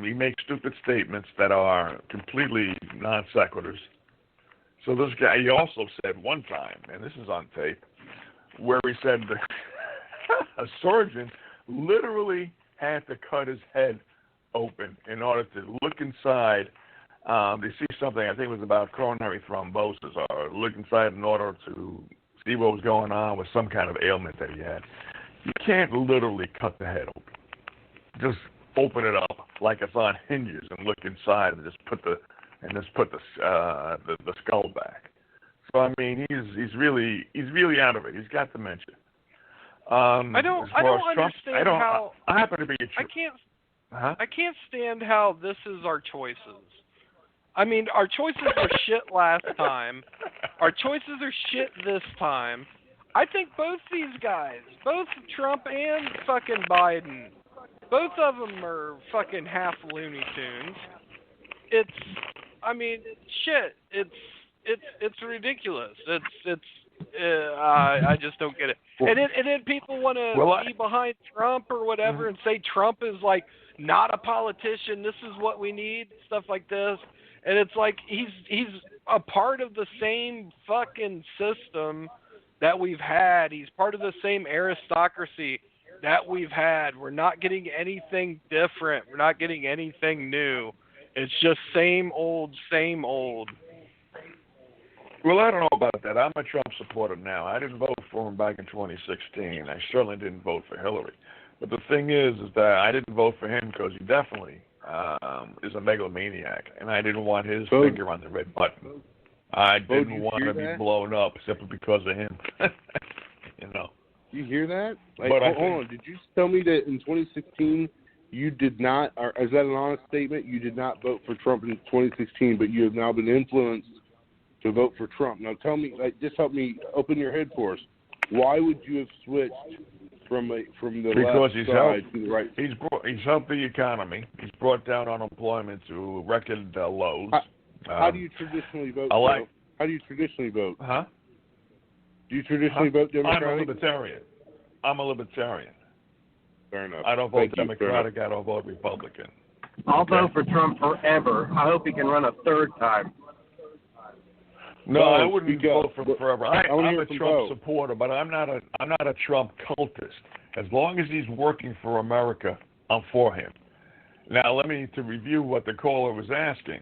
He makes stupid statements that are completely non sequiturs. So this guy, he also said one time, and this is on tape, where he said a surgeon literally had to cut his head open in order to look inside they see something, I think it was about coronary thrombosis, or look inside in order to see what was going on with some kind of ailment that he had. You can't literally cut the head open. Just open it up like it's on hinges and look inside and just put the skull back. So I mean, he's really out of it. He's got dementia. I don't understand how. I happen to be a I can't stand how this is our choices. I mean, our choices were shit last time. Our choices are shit this time. I think both these guys, both Trump and fucking Biden, both of them are fucking half Looney Tunes. It's ridiculous. I just don't get it. And then people want to be behind Trump or whatever and say Trump is like not a politician. This is what we need, stuff like this. And it's like he's a part of the same fucking system that we've had. He's part of the same aristocracy that we've had. We're not getting anything different. We're not getting anything new. It's just same old, same old. Well, I don't know about that. I'm a Trump supporter now. I didn't vote for him back in 2016. I certainly didn't vote for Hillary. But the thing is that I didn't vote for him because he definitely is a megalomaniac, and I didn't want his finger on the red button. I didn't want to be blown up simply because of him. You know. You hear that? Like, but hold on. Did you tell me that in 2016 you did not, or is that an honest statement? You did not vote for Trump in 2016, but you have now been influenced to vote for Trump. Now tell me, just help me open your head for us. Why would you have switched from the left side to the right? He's helped the economy. He's brought down unemployment to record lows. How do you traditionally vote? How do you traditionally vote? Huh? Do you traditionally vote Democratic? I'm a libertarian. Fair enough. I don't vote Democratic. I don't vote Republican. I'll vote for Trump forever. I hope he can run a third time. No, I wouldn't vote for him forever. I'm a Trump supporter, but I'm not a Trump cultist. As long as he's working for America, I'm for him. Now, to review what the caller was asking.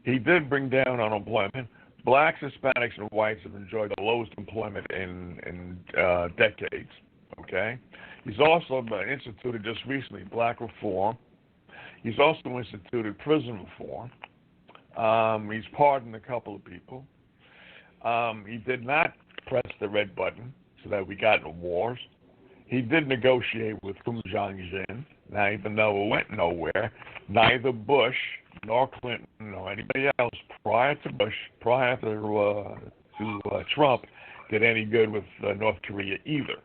He did bring down unemployment. Blacks, Hispanics, and whites have enjoyed the lowest employment in decades. Okay? He's also instituted just recently black reform. He's also instituted prison reform. He's pardoned a couple of people. He did not press the red button so that we got into wars. He did negotiate with Kim Jong-un. Now, even though it went nowhere, neither Bush nor Clinton nor anybody else prior to Trump did any good with North Korea either.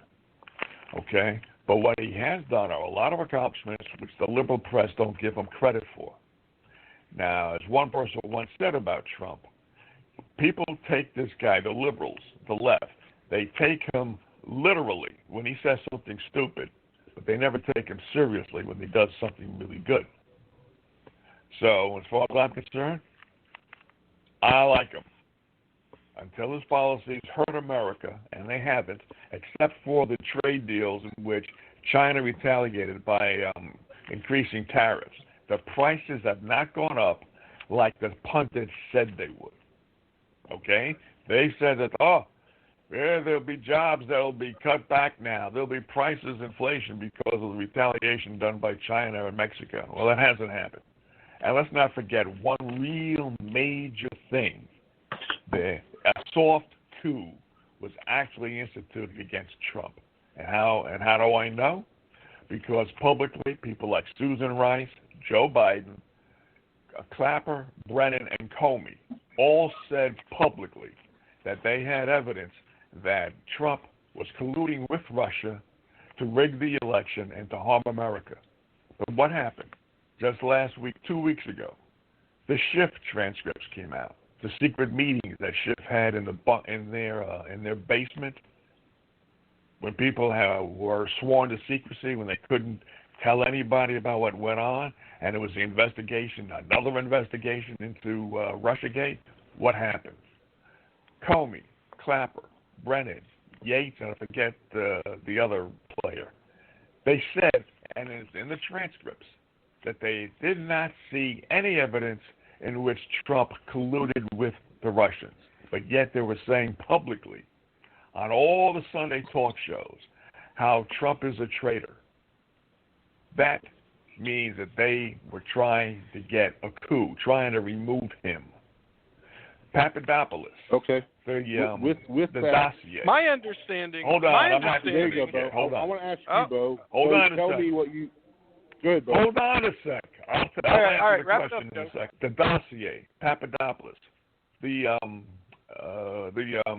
Okay? But what he has done are a lot of accomplishments which the liberal press don't give him credit for. Now, as one person once said about Trump, people take this guy, the liberals, the left, they take him literally when he says something stupid, but they never take him seriously when he does something really good. So, as far as I'm concerned, I like him. Until his policies hurt America, and they haven't, except for the trade deals in which China retaliated by increasing tariffs. The prices have not gone up like the pundits said they would. Okay? They said that, there'll be jobs that'll be cut back now. There'll be prices inflation because of the retaliation done by China and Mexico. Well, that hasn't happened. And let's not forget one real major thing. A soft coup was actually instituted against Trump. And how do I know? Because publicly, people like Susan Rice, Joe Biden, Clapper, Brennan, and Comey all said publicly that they had evidence that Trump was colluding with Russia to rig the election and to harm America. But what happened? Just last week, 2 weeks ago, the Schiff transcripts came out. The secret meetings that Schiff had in their basement, when people were sworn to secrecy, when they couldn't tell anybody about what went on, and it was the investigation, another investigation into Russiagate. What happened? Comey, Clapper, Brennan, Yates, and I forget the other player. They said, and it's in the transcripts, that they did not see any evidence in which Trump colluded with the Russians, but yet they were saying publicly on all the Sunday talk shows how Trump is a traitor. That means that they were trying to get a coup, trying to remove him. Papadopoulos. Okay. With the that, dossier. My understanding. Hold on, I'm not there you finished go, yet. Bo. Hold on. I want to ask you, Bo. Hold Bo, on a tell second. me what you. Go ahead, Bo. Hold on a sec. I'll All right, answer the wrap it question up, in a Joe. sec. The dossier, Papadopoulos, the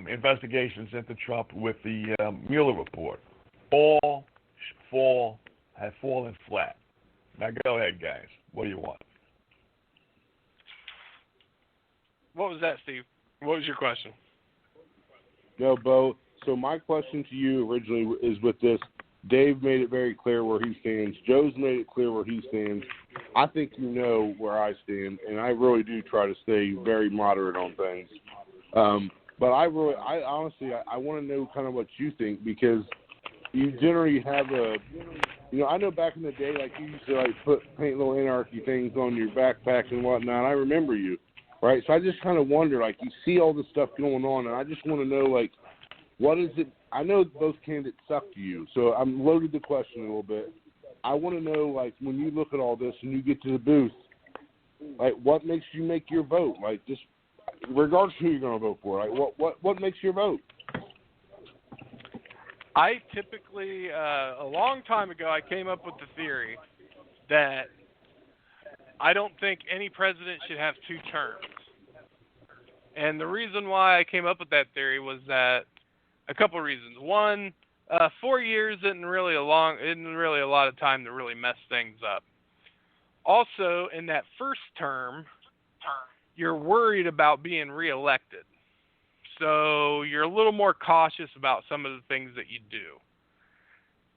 investigations into Trump with the Mueller report, have fallen flat. Now go ahead, guys. What do you want? What was that, Steve? What was your question? No, Bo. So my question to you originally is with this. Dave made it very clear where he stands. Joe's made it clear where he stands. I think you know where I stand, and I really do try to stay very moderate on things. But I honestly want to know kind of what you think, because you generally have I know back in the day, like, you used to paint little anarchy things on your backpack and whatnot. I remember you, right? So I just kind of wonder, like, you see all this stuff going on, and I just want to know, like, what is it? I know those candidates suck to you, so I'm loaded the question a little bit. I want to know, like, when you look at all this and you get to the booth, like, what makes you make your vote? Like, just regardless of who you're going to vote for, like, what makes your vote? I typically, a long time ago, I came up with the theory that I don't think any president should have 2 terms. And the reason why I came up with that theory was that a couple of reasons. One, 4 years isn't really a lot of time to really mess things up. Also, in that first term, you're worried about being reelected. So you're a little more cautious about some of the things that you do.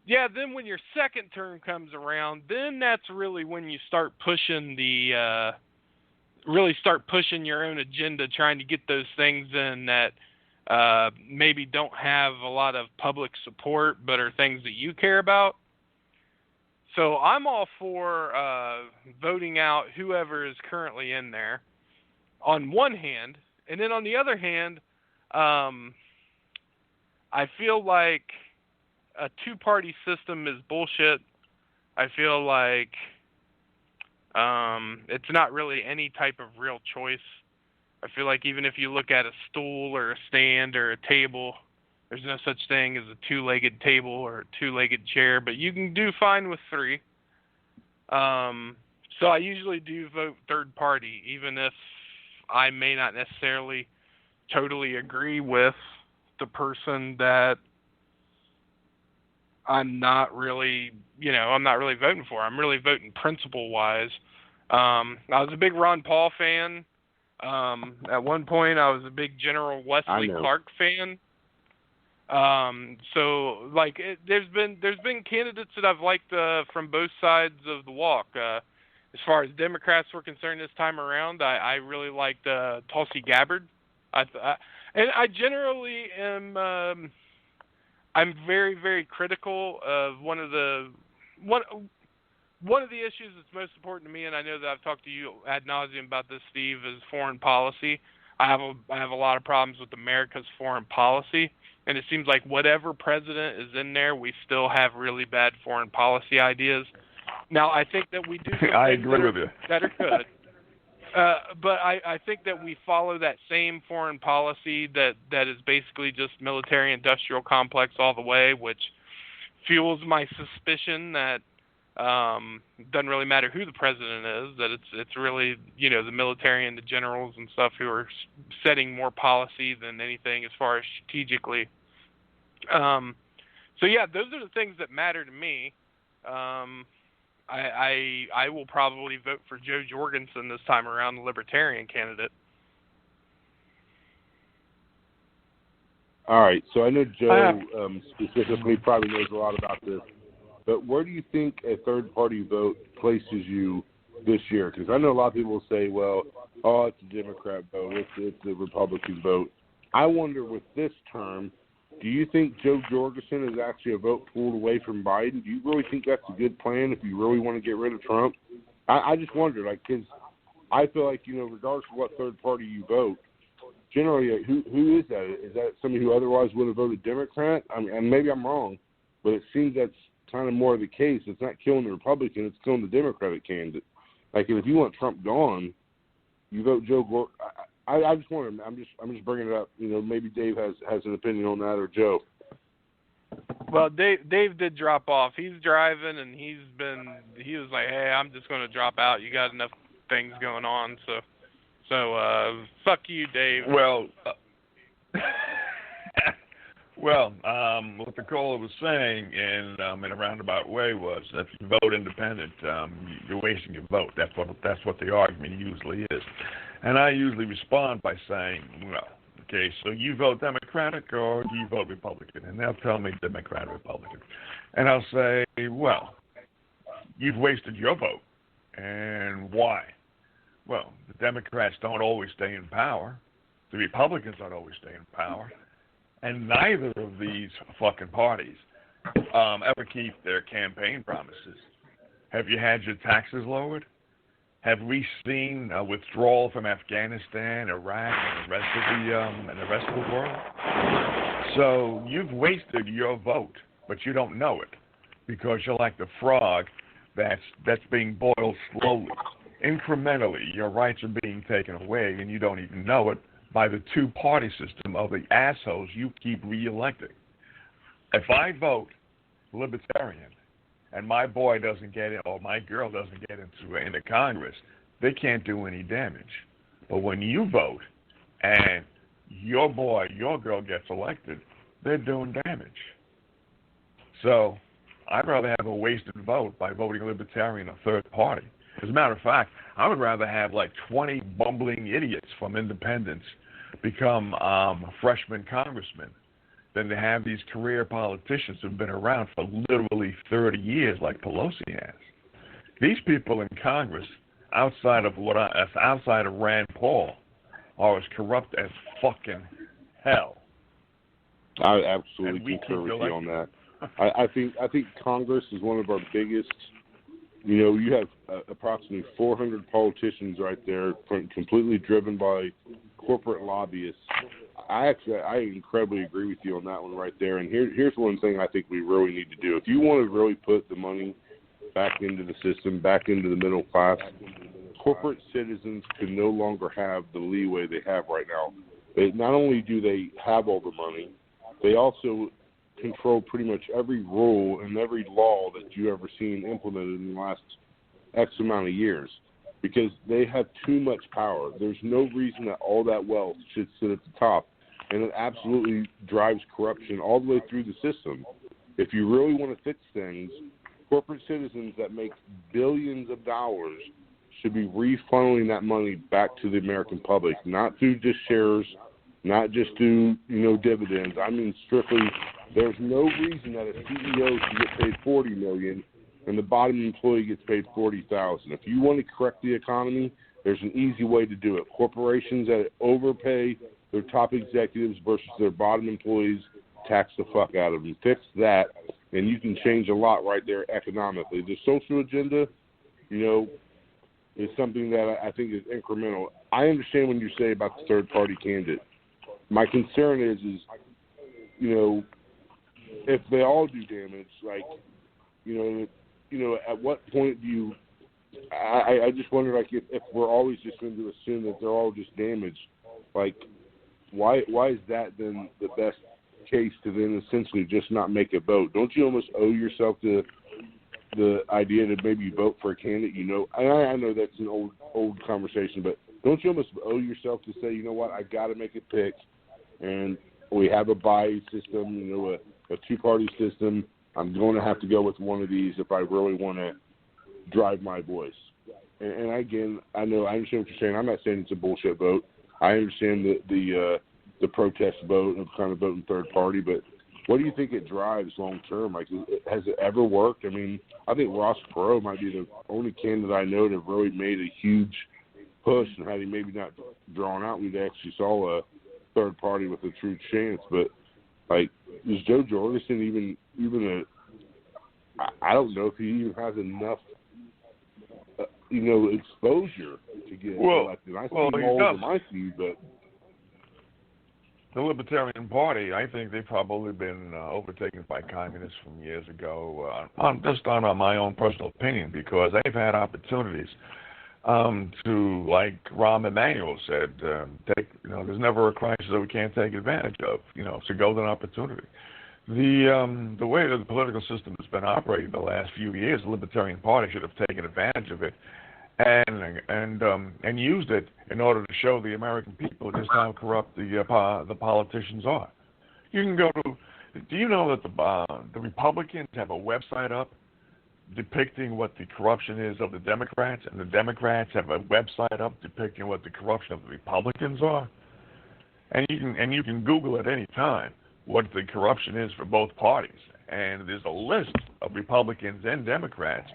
Yeah, then when your second term comes around, then that's really when you start pushing your own agenda, trying to get those things in that maybe don't have a lot of public support, but are things that you care about. So I'm all for voting out whoever is currently in there on one hand, and then on the other hand, I feel like a 2-party system is bullshit. I feel like it's not really any type of real choice. I feel like even if you look at a stool or a stand or a table, there's no such thing as a 2-legged table or a 2-legged chair, but you can do fine with 3. So I usually do vote third party, even if I may not necessarily totally agree with the person that I'm not really voting for. I'm really voting principle-wise. I was a big Ron Paul fan. At one point, I was a big General Wesley Clark fan. So like, there's been candidates that I've liked from both sides of the walk. As far as Democrats were concerned this time around, I really liked Tulsi Gabbard. And I generally am. I'm very, very critical of one of the issues that's most important to me, and I know that I've talked to you ad nauseum about this, Steve, is foreign policy. I have a lot of problems with America's foreign policy, and it seems like whatever president is in there, we still have really bad foreign policy ideas. Now, I think that we do some I things agree with you. that are good. But I think that we follow that same foreign policy that is basically just military-industrial complex all the way, which fuels my suspicion that it doesn't really matter who the president is, that it's really, the military and the generals and stuff who are setting more policy than anything as far as strategically. So yeah, those are the things that matter to me. I will probably vote for Joe Jorgensen this time around, the Libertarian candidate. All right, so I know Joe specifically probably knows a lot about this, but where do you think a third-party vote places you this year? Because I know a lot of people will say, well, it's a Democrat vote, it's a Republican vote. I wonder with this term, do you think Joe Jorgensen is actually a vote pulled away from Biden? Do you really think that's a good plan if you really want to get rid of Trump? I just wonder, like, because I feel like, regardless of what third party you vote, generally, who is that? Is that somebody who otherwise would have voted Democrat? I mean, and maybe I'm wrong, but it seems that's kind of more of the case. It's not killing the Republican; it's killing the Democratic candidate. Like, if you want Trump gone, you vote Joe Gore. I just wonder. I'm just bringing it up. Maybe Dave has an opinion on that, or Joe. Well, Dave did drop off. He's driving, and he was like, "Hey, I'm just going to drop out. You got enough things going on, so fuck you, Dave." Well, what the caller was saying in a roundabout way was that if you vote independent, you're wasting your vote. That's what the argument usually is. And I usually respond by saying, well, okay, so you vote Democratic or do you vote Republican? And they'll tell me Democrat or Republican. And I'll say, well, you've wasted your vote. And why? Well, the Democrats don't always stay in power. The Republicans don't always stay in power. And neither of these fucking parties ever keep their campaign promises. Have you had your taxes lowered? Have we seen a withdrawal from Afghanistan, Iraq, and the rest of the world? So you've wasted your vote, but you don't know it because you're like the frog that's being boiled slowly. Incrementally, your rights are being taken away, and you don't even know it by the two-party system of the assholes you keep re-electing. If I vote Libertarian, and my boy doesn't get in, or my girl doesn't get into Congress, they can't do any damage. But when you vote and your boy, your girl gets elected, they're doing damage. So I'd rather have a wasted vote by voting Libertarian or third party. As a matter of fact, I would rather have like 20 bumbling idiots from independents become freshman congressmen than to have these career politicians who've been around for literally 30 years like Pelosi has. These people in Congress, outside of Rand Paul, are as corrupt as fucking hell. I absolutely concur with you on that. I think Congress is one of our biggest. You have approximately 400 politicians right there, completely driven by corporate lobbyists. I incredibly agree with you on that one right there. And here's one thing I think we really need to do. If you want to really put the money back into the system, back into the middle class, corporate citizens can no longer have the leeway they have right now. Not only do they have all the money, they also control pretty much every rule and every law that you ever seen implemented in the last X amount of years because they have too much power. There's no reason that all that wealth should sit at the top, and it absolutely drives corruption all the way through the system. If you really want to fix things, corporate citizens that make billions of dollars should be refunneling that money back to the American public, not through just shares, not just through dividends. I mean strictly. There's no reason that a CEO should get paid $40 million and the bottom employee gets paid $40,000. If you want to correct the economy, there's an easy way to do it. Corporations that overpay their top executives versus their bottom employees, tax the fuck out of them. Fix that, and you can change a lot right there economically. The social agenda, is something that I think is incremental. I understand when you say about the third-party candidate. My concern is if they all do damage, at what point do you? I just wonder, if we're always just going to assume that they're all just damaged, why is that then the best case to then essentially just not make a vote? Don't you almost owe yourself to the idea that maybe you vote for a candidate? I know that's an old conversation, but don't you almost owe yourself to say, you know what, I got to make a pick, and we have a buy system, a two-party system. I'm going to have to go with one of these if I really want to drive my voice. And again, I understand what you're saying. I'm not saying it's a bullshit vote. I understand the protest vote of kind of voting third party, but what do you think it drives long term? Has it ever worked? I mean, I think Ross Perot might be the only candidate I know that have really made a huge push, and had he maybe not drawn out, we'd actually saw a third party with a true chance. But is Joe Jorgensen even I don't know if he even has enough exposure to get elected. I see he moles does. in my seed, but the Libertarian Party, I think they've probably been overtaken by communists from years ago, just on my own personal opinion, because they've had opportunities to, like Rahm Emanuel said, there's never a crisis that we can't take advantage of. It's a golden opportunity. The way that the political system has been operating the last few years, the Libertarian Party should have taken advantage of it and used it in order to show the American people just how corrupt the politicians are. You can go to. Do you know that the Republicans have a website up depicting what the corruption is of the Democrats, and the Democrats have a website up depicting what the corruption of the Republicans are? And you can Google at any time what the corruption is for both parties. And there's a list of Republicans and Democrats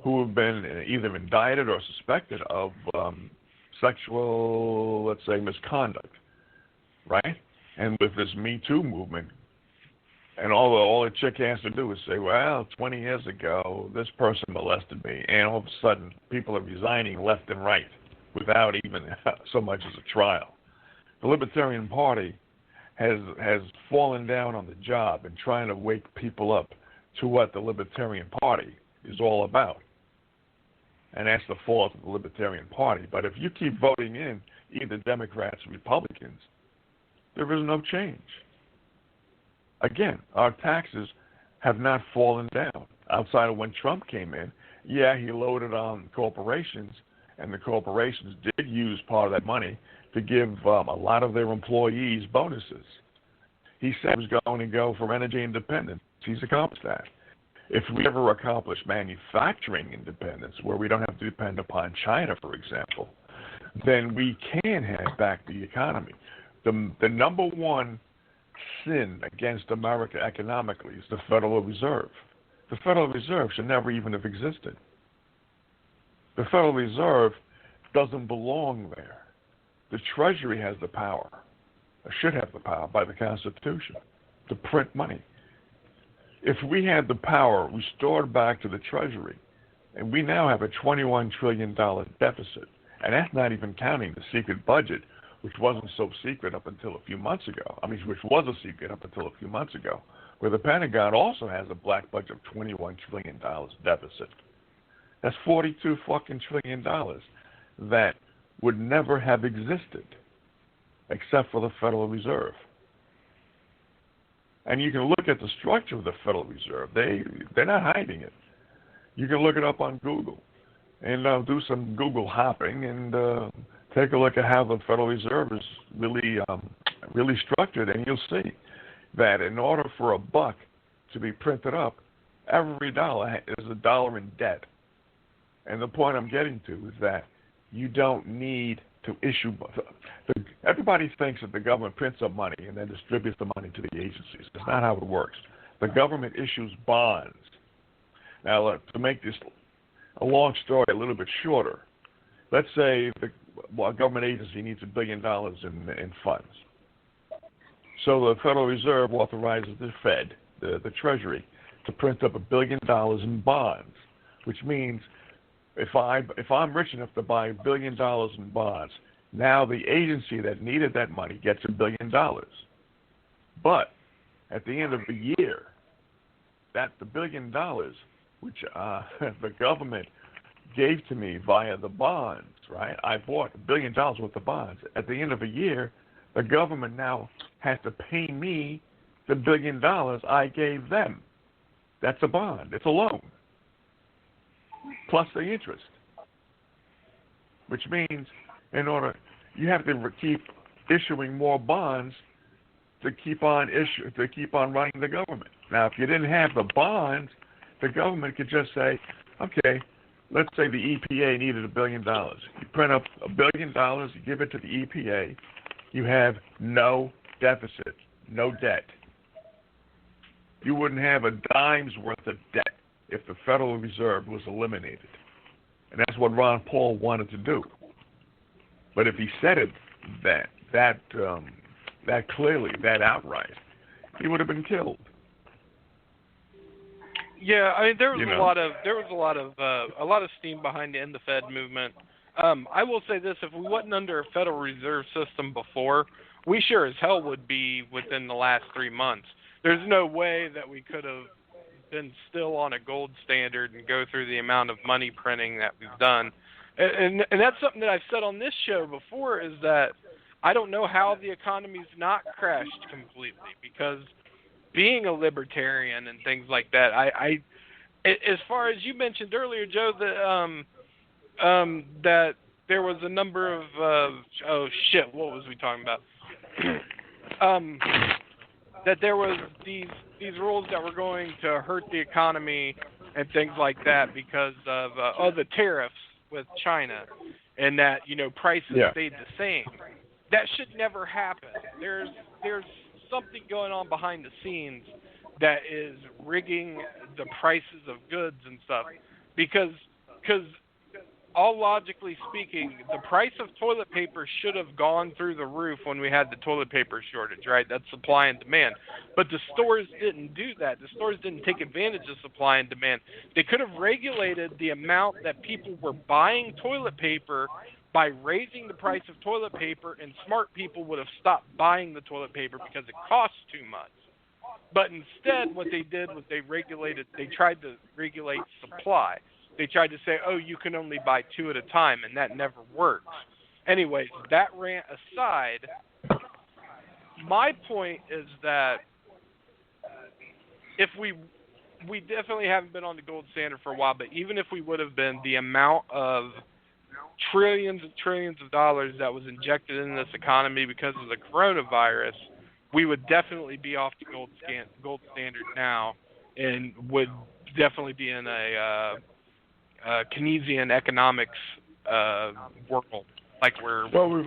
who have been either indicted or suspected of sexual, let's say, misconduct, right? And with this Me Too movement, and all the chick has to do is say, well, 20 years ago, this person molested me, and all of a sudden, people are resigning left and right without even so much as a trial. The Libertarian Party has fallen down on the job in trying to wake people up to what the Libertarian Party is all about. And that's the fault of the Libertarian Party. But if you keep voting in either Democrats or Republicans, there is no change. Again, our taxes have not fallen down. Outside of when Trump came in, yeah, he loaded on corporations, and the corporations did use part of that money to give a lot of their employees bonuses. He said he was going to go for energy independence. He's accomplished that. If we ever accomplish manufacturing independence, where we don't have to depend upon China, for example, then we can have back the economy. The number one sin against America economically is the Federal Reserve. The Federal Reserve should never even have existed. The Federal Reserve doesn't belong there. The Treasury has the power, or should have the power by the Constitution, to print money. If we had the power restored back to the Treasury, and we now have a $21 trillion deficit, and that's not even counting the secret budget, which wasn't so secret up until a few months ago. Which was a secret up until a few months ago, where the Pentagon also has a black budget of $21 trillion deficit. That's $42 fucking trillion that would never have existed except for the Federal Reserve. And you can look at the structure of the Federal Reserve. They're not hiding it. You can look it up on Google and do some Google hopping and take a look at how the Federal Reserve is really structured, and you'll see that in order for a buck to be printed up, every dollar is a dollar in debt. And the point I'm getting to is that you don't need to issue. Everybody thinks that the government prints up money and then distributes the money to the agencies. That's not how it works. The government issues bonds. Now, to make this a long story a little bit shorter, let's say a government agency needs $1 billion in funds. So the Federal Reserve authorizes the Fed, the Treasury, to print up $1 billion in bonds, which means if I'm rich enough to buy $1 billion in bonds, now the agency that needed that money gets $1 billion. But at the end of the year, that the $1 billion, which the government gave to me via the bonds, right? I bought $1 billion worth of bonds. At the end of a year, the government now has to pay me the $1 billion I gave them. That's a bond. It's a loan. Plus the interest. Which means you have to keep issuing more bonds to keep on running the government. Now, if you didn't have the bonds, the government could just say, okay, let's say the EPA needed $1 billion. You print up $1 billion, you give it to the EPA, you have no deficit, no debt. You wouldn't have a dime's worth of debt if the Federal Reserve was eliminated. And that's what Ron Paul wanted to do. But if he said it that clearly, that outright, he would have been killed. Yeah, I mean there was a lot of steam behind the End the Fed movement. I will say this: if we wasn't under a Federal Reserve System before, we sure as hell would be within the last 3 months. There's no way that we could have been still on a gold standard and go through the amount of money printing that we've done. And that's something that I've said on this show before, is that I don't know how the economy's not crashed completely, because being a libertarian and things like that, I as far as you mentioned earlier, Joe, that that there was a number of what was we talking about? That there was these rules that were going to hurt the economy and things like that because of the tariffs with China, and that prices stayed the same. That should never happen. There's something going on behind the scenes that is rigging the prices of goods and stuff, because all logically speaking, the price of toilet paper should have gone through the roof when we had the toilet paper shortage, right? That's supply and demand. But the stores didn't do that. The stores didn't take advantage of supply and demand. They could have regulated the amount that people were buying toilet paper by raising the price of toilet paper, and smart people would have stopped buying the toilet paper because it costs too much. But instead, what they did was they tried to regulate supply. They tried to say, you can only buy 2 at a time, and that never works. Anyways, that rant aside, my point is that if we definitely haven't been on the gold standard for a while, but even if we would have been, the amount of trillions and trillions of dollars that was injected in this economy because of the coronavirus, we would definitely be off the gold standard now, and would definitely be in a Keynesian economics world, like we've always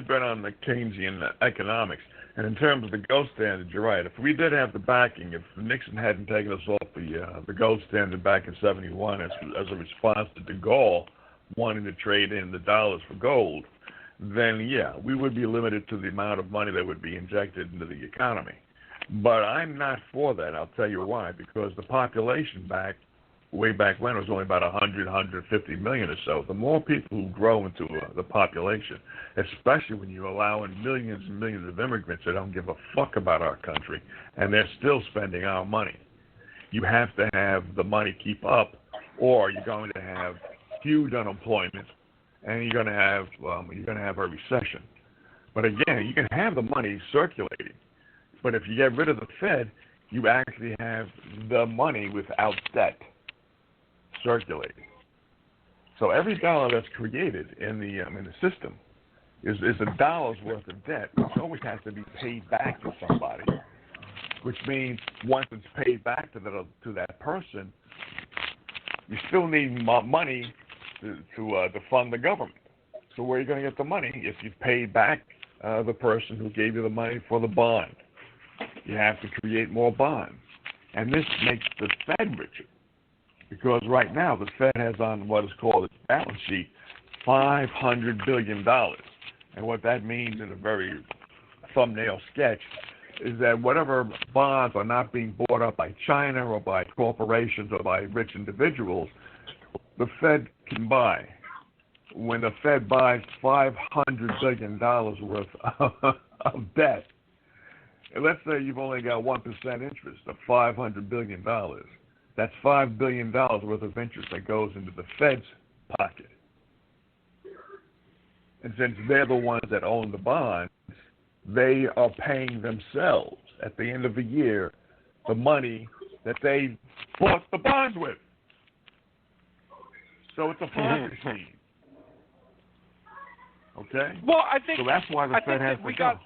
been on the Keynesian economics. And in terms of the gold standard, you're right. If we did have the backing, if Nixon hadn't taken us off the gold standard back in '71 as a response to de Gaulle wanting to trade in the dollars for gold, then we would be limited to the amount of money that would be injected into the economy. But I'm not for that. I'll tell you why. Because the population way back when, it was only about 150 million or so. The more people who grow into the population, especially when you allow in millions and millions of immigrants that don't give a fuck about our country, and they're still spending our money, you have to have the money keep up, or you're going to have huge unemployment, and you're going to have a recession. But again, you can have the money circulating, but if you get rid of the Fed, you actually have the money without debt circulating. So every dollar that's created in the system is a dollar's worth of debt, which always has to be paid back to somebody. Which means once it's paid back to that person, you still need money to fund the government. So where are you going to get the money if you've paid back the person who gave you the money for the bond? You have to create more bonds, and this makes the Fed richer. Because right now the Fed has on what is called its balance sheet $500 billion. And what that means in a very thumbnail sketch is that whatever bonds are not being bought up by China or by corporations or by rich individuals, the Fed can buy. When the Fed buys $500 billion worth of debt, and let's say you've only got 1% interest of $500 billion. That's $5 billion worth of interest that goes into the Fed's pocket. And since they're the ones that own the bonds, they are paying themselves at the end of the year the money that they bought the bonds with. So it's a Ponzi scheme. Okay? Well, I think so that's why the Fed has to go.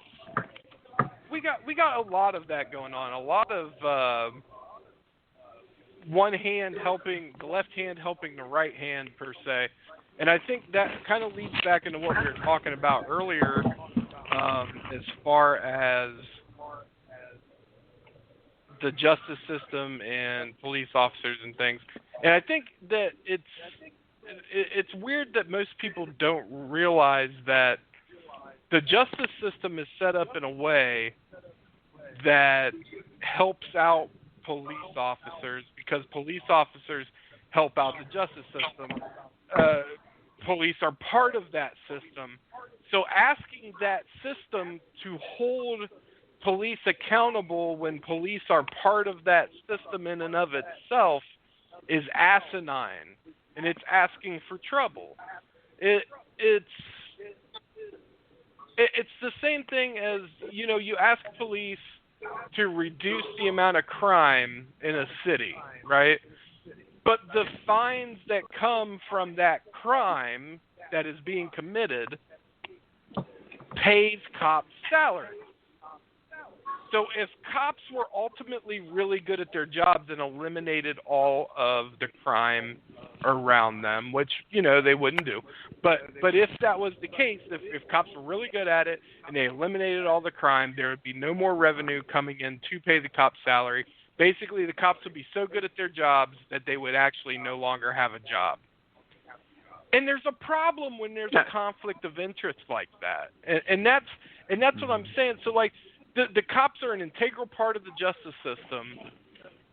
We got a lot of that going on. A lot of one hand helping, the left hand helping the right hand, per se. And I think that kind of leads back into what we were talking about earlier, as far as the justice system and police officers and things. And I think that it's weird that most people don't realize that the justice system is set up in a way that helps out police officers, because police officers help out the justice system. police are part of that system. So asking that system to hold police accountable when police are part of that system in and of itself is asinine, and it's asking for trouble. It's the same thing as, you ask police to reduce the amount of crime in a city, right? But the fines that come from that crime that is being committed pays cops' salary. So if cops were ultimately really good at their jobs and eliminated all of the crime around them, which, they wouldn't do. But if that was the case, if cops were really good at it and they eliminated all the crime, there would be no more revenue coming in to pay the cops' salary. Basically, the cops would be so good at their jobs that they would actually no longer have a job. And there's a problem when there's a conflict of interest like that. And that's what I'm saying. So, like, the cops are an integral part of the justice system.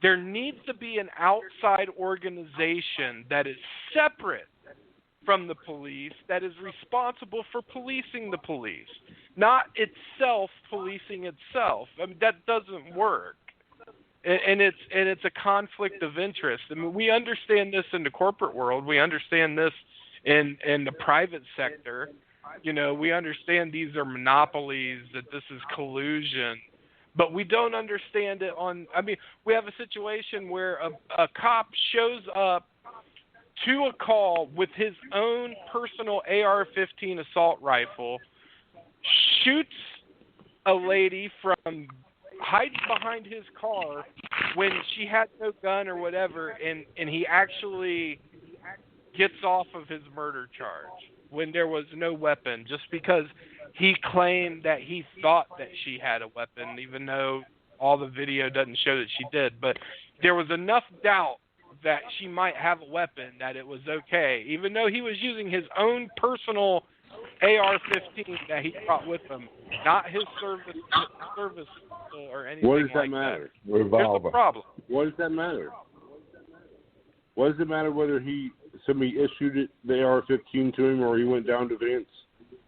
There needs to be an outside organization that is separate from the police, that is responsible for policing the police, not itself policing itself. I mean, that doesn't work. And it's a conflict of interest. I mean, we understand this in the corporate world. We understand this in the private sector. We understand these are monopolies, that this is collusion. But we don't understand it we have a situation where a cop shows up to a call with his own personal AR-15 assault rifle, shoots a lady hides behind his car when she had no gun or whatever, and he actually gets off of his murder charge when there was no weapon, just because he claimed that he thought that she had a weapon, even though all the video doesn't show that she did. But there was enough doubt that she might have a weapon that it was okay, even though he was using his own personal AR-15 that he brought with him, not his service pistol or anything like that. What does that matter? Revolver. There's a problem. What does that matter? What does it matter whether somebody issued the AR-15 to him, or he went down to Vance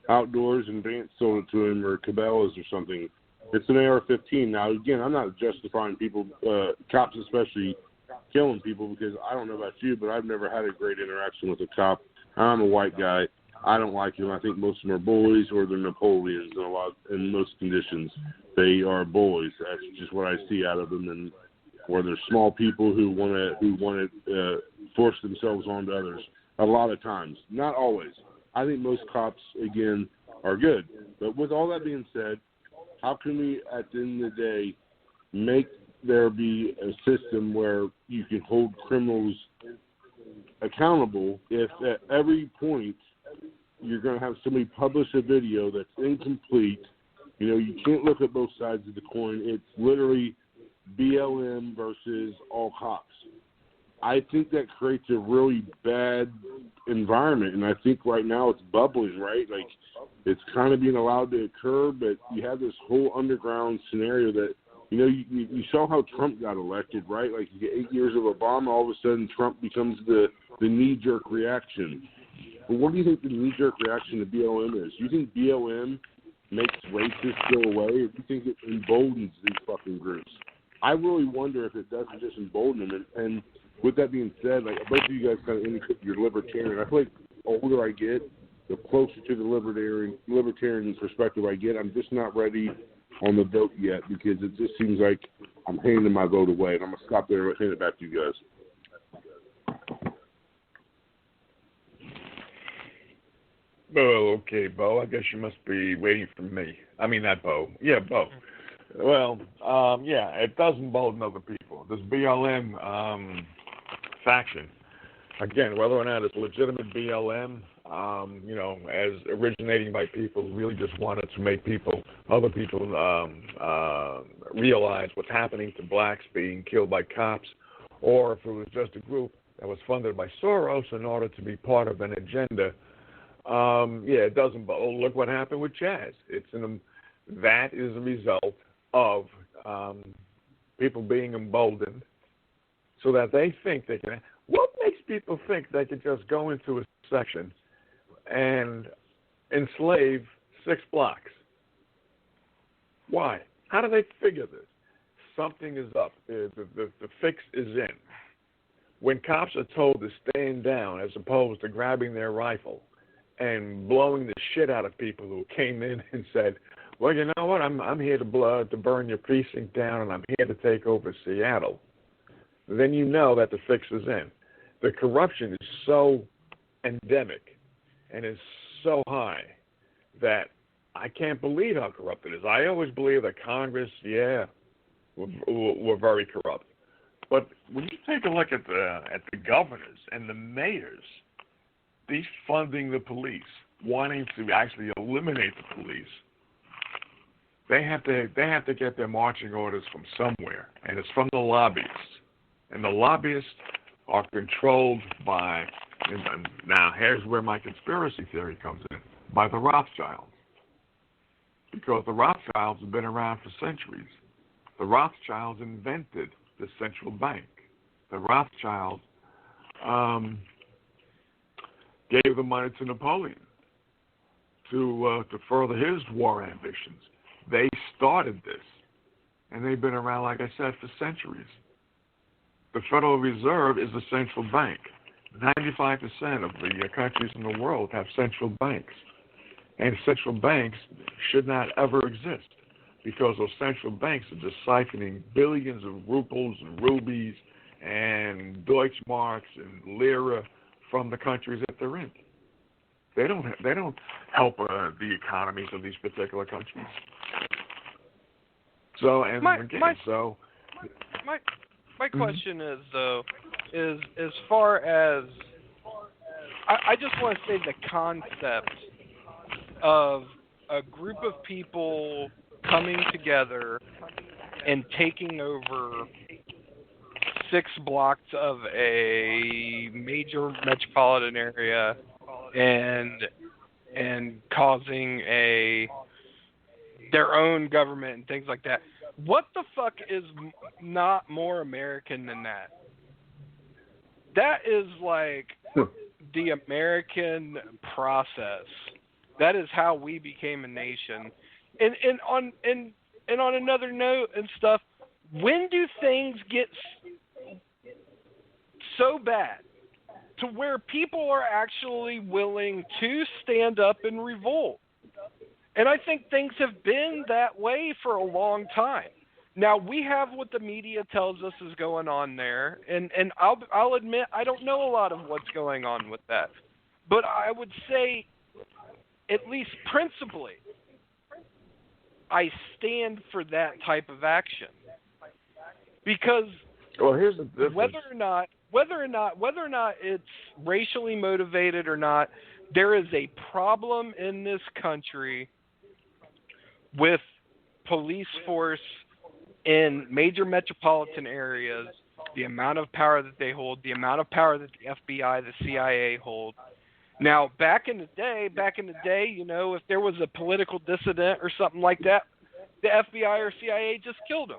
Outdoors and Vance sold it to him, or Cabela's or something? It's an AR-15. Now, again, I'm not justifying people, cops especially, killing people, because I don't know about you, but I've never had a great interaction with a cop. I'm a white guy. I don't like them. I think most of them are bullies, or they're Napoleons in most conditions. They are bullies. That's just what I see out of them, or they're small people who want to force themselves onto others. A lot of times, not always. I think most cops, again, are good. But with all that being said, how can we, at the end of the day, make there be a system where you can hold criminals accountable if at every point you're going to have somebody publish a video that's incomplete? You can't look at both sides of the coin. It's literally BLM versus all cops. I think that creates a really bad environment, and I think right now it's bubbling, right? Like, it's kind of being allowed to occur, but you have this whole underground scenario that, you saw how Trump got elected, right? Like, you get 8 years of Obama, all of a sudden Trump becomes the knee-jerk reaction. But what do you think the knee-jerk reaction to BLM is? Do you think BLM makes racists go away, or do you think it emboldens these fucking groups? I really wonder if it doesn't just embolden them. And with that being said, like, both of you guys kind of indicate you're libertarian. I feel like the older I get, the closer to the libertarian perspective I get. I'm just not ready on the vote yet, because it just seems like I'm handing my vote away. And I'm going to stop there and hand it back to you guys. Well, okay, Bo. I guess you must be waiting for me. I mean, not Bo. Yeah, Bo. Well, it does embolden other people. This BLM faction, again, whether or not it's legitimate BLM, as originating by people who really just wanted to make other people realize what's happening to blacks being killed by cops, or if it was just a group that was funded by Soros in order to be part of an agenda. It doesn't. Look what happened with Chaz. That is a result of people being emboldened, so that they think they can. What makes people think they can just go into a section and enslave 6 blocks. Why? How do they figure this? Something is up. The fix is in. When cops are told to stand down as opposed to grabbing their rifle and blowing the shit out of people who came in and said, well, you know what, I'm here to burn your precinct down and I'm here to take over Seattle, then you know that the fix is in. The corruption is so endemic and is so high that I can't believe how corrupt it is. I always believe that Congress, we're very corrupt. But when you take a look at the governors and the mayors, defunding the police, wanting to actually eliminate the police, they have to get their marching orders from somewhere, and it's from the lobbyists. And the lobbyists are controlled by, and now here's where my conspiracy theory comes in, by the Rothschilds. Because the Rothschilds have been around for centuries. The Rothschilds invented the central bank. The Rothschilds gave the money to Napoleon to further his war ambitions. They started this, and they've been around, like I said, for centuries. The Federal Reserve is the central bank. 95% of the countries in the world have central banks. And central banks should not ever exist because those central banks are just siphoning billions of rubles and rubies and Deutschmarks and lira from the countries that they're in. They don't help the economies of these particular countries. So my question is though, is as far as I just want to say the concept of a group of people coming together and taking over 6 blocks of a major metropolitan area and causing their own government and things like that. What the fuck is not more American than that? That is like the American process. That is how we became a nation. And on another note and stuff, when do things get so bad to where people are actually willing to stand up and revolt? And I think things have been that way for a long time. Now, we have what the media tells us is going on there, and I'll admit I don't know a lot of what's going on with that. But I would say, at least principally, I stand for that type of action. Because here's the difference. whether or not it's racially motivated or not, there is a problem in this country with police force in major metropolitan areas, the amount of power that they hold, the amount of power that the FBI, the CIA hold. Now, back in the day, you know, if there was a political dissident or something like that, the FBI or CIA just killed him.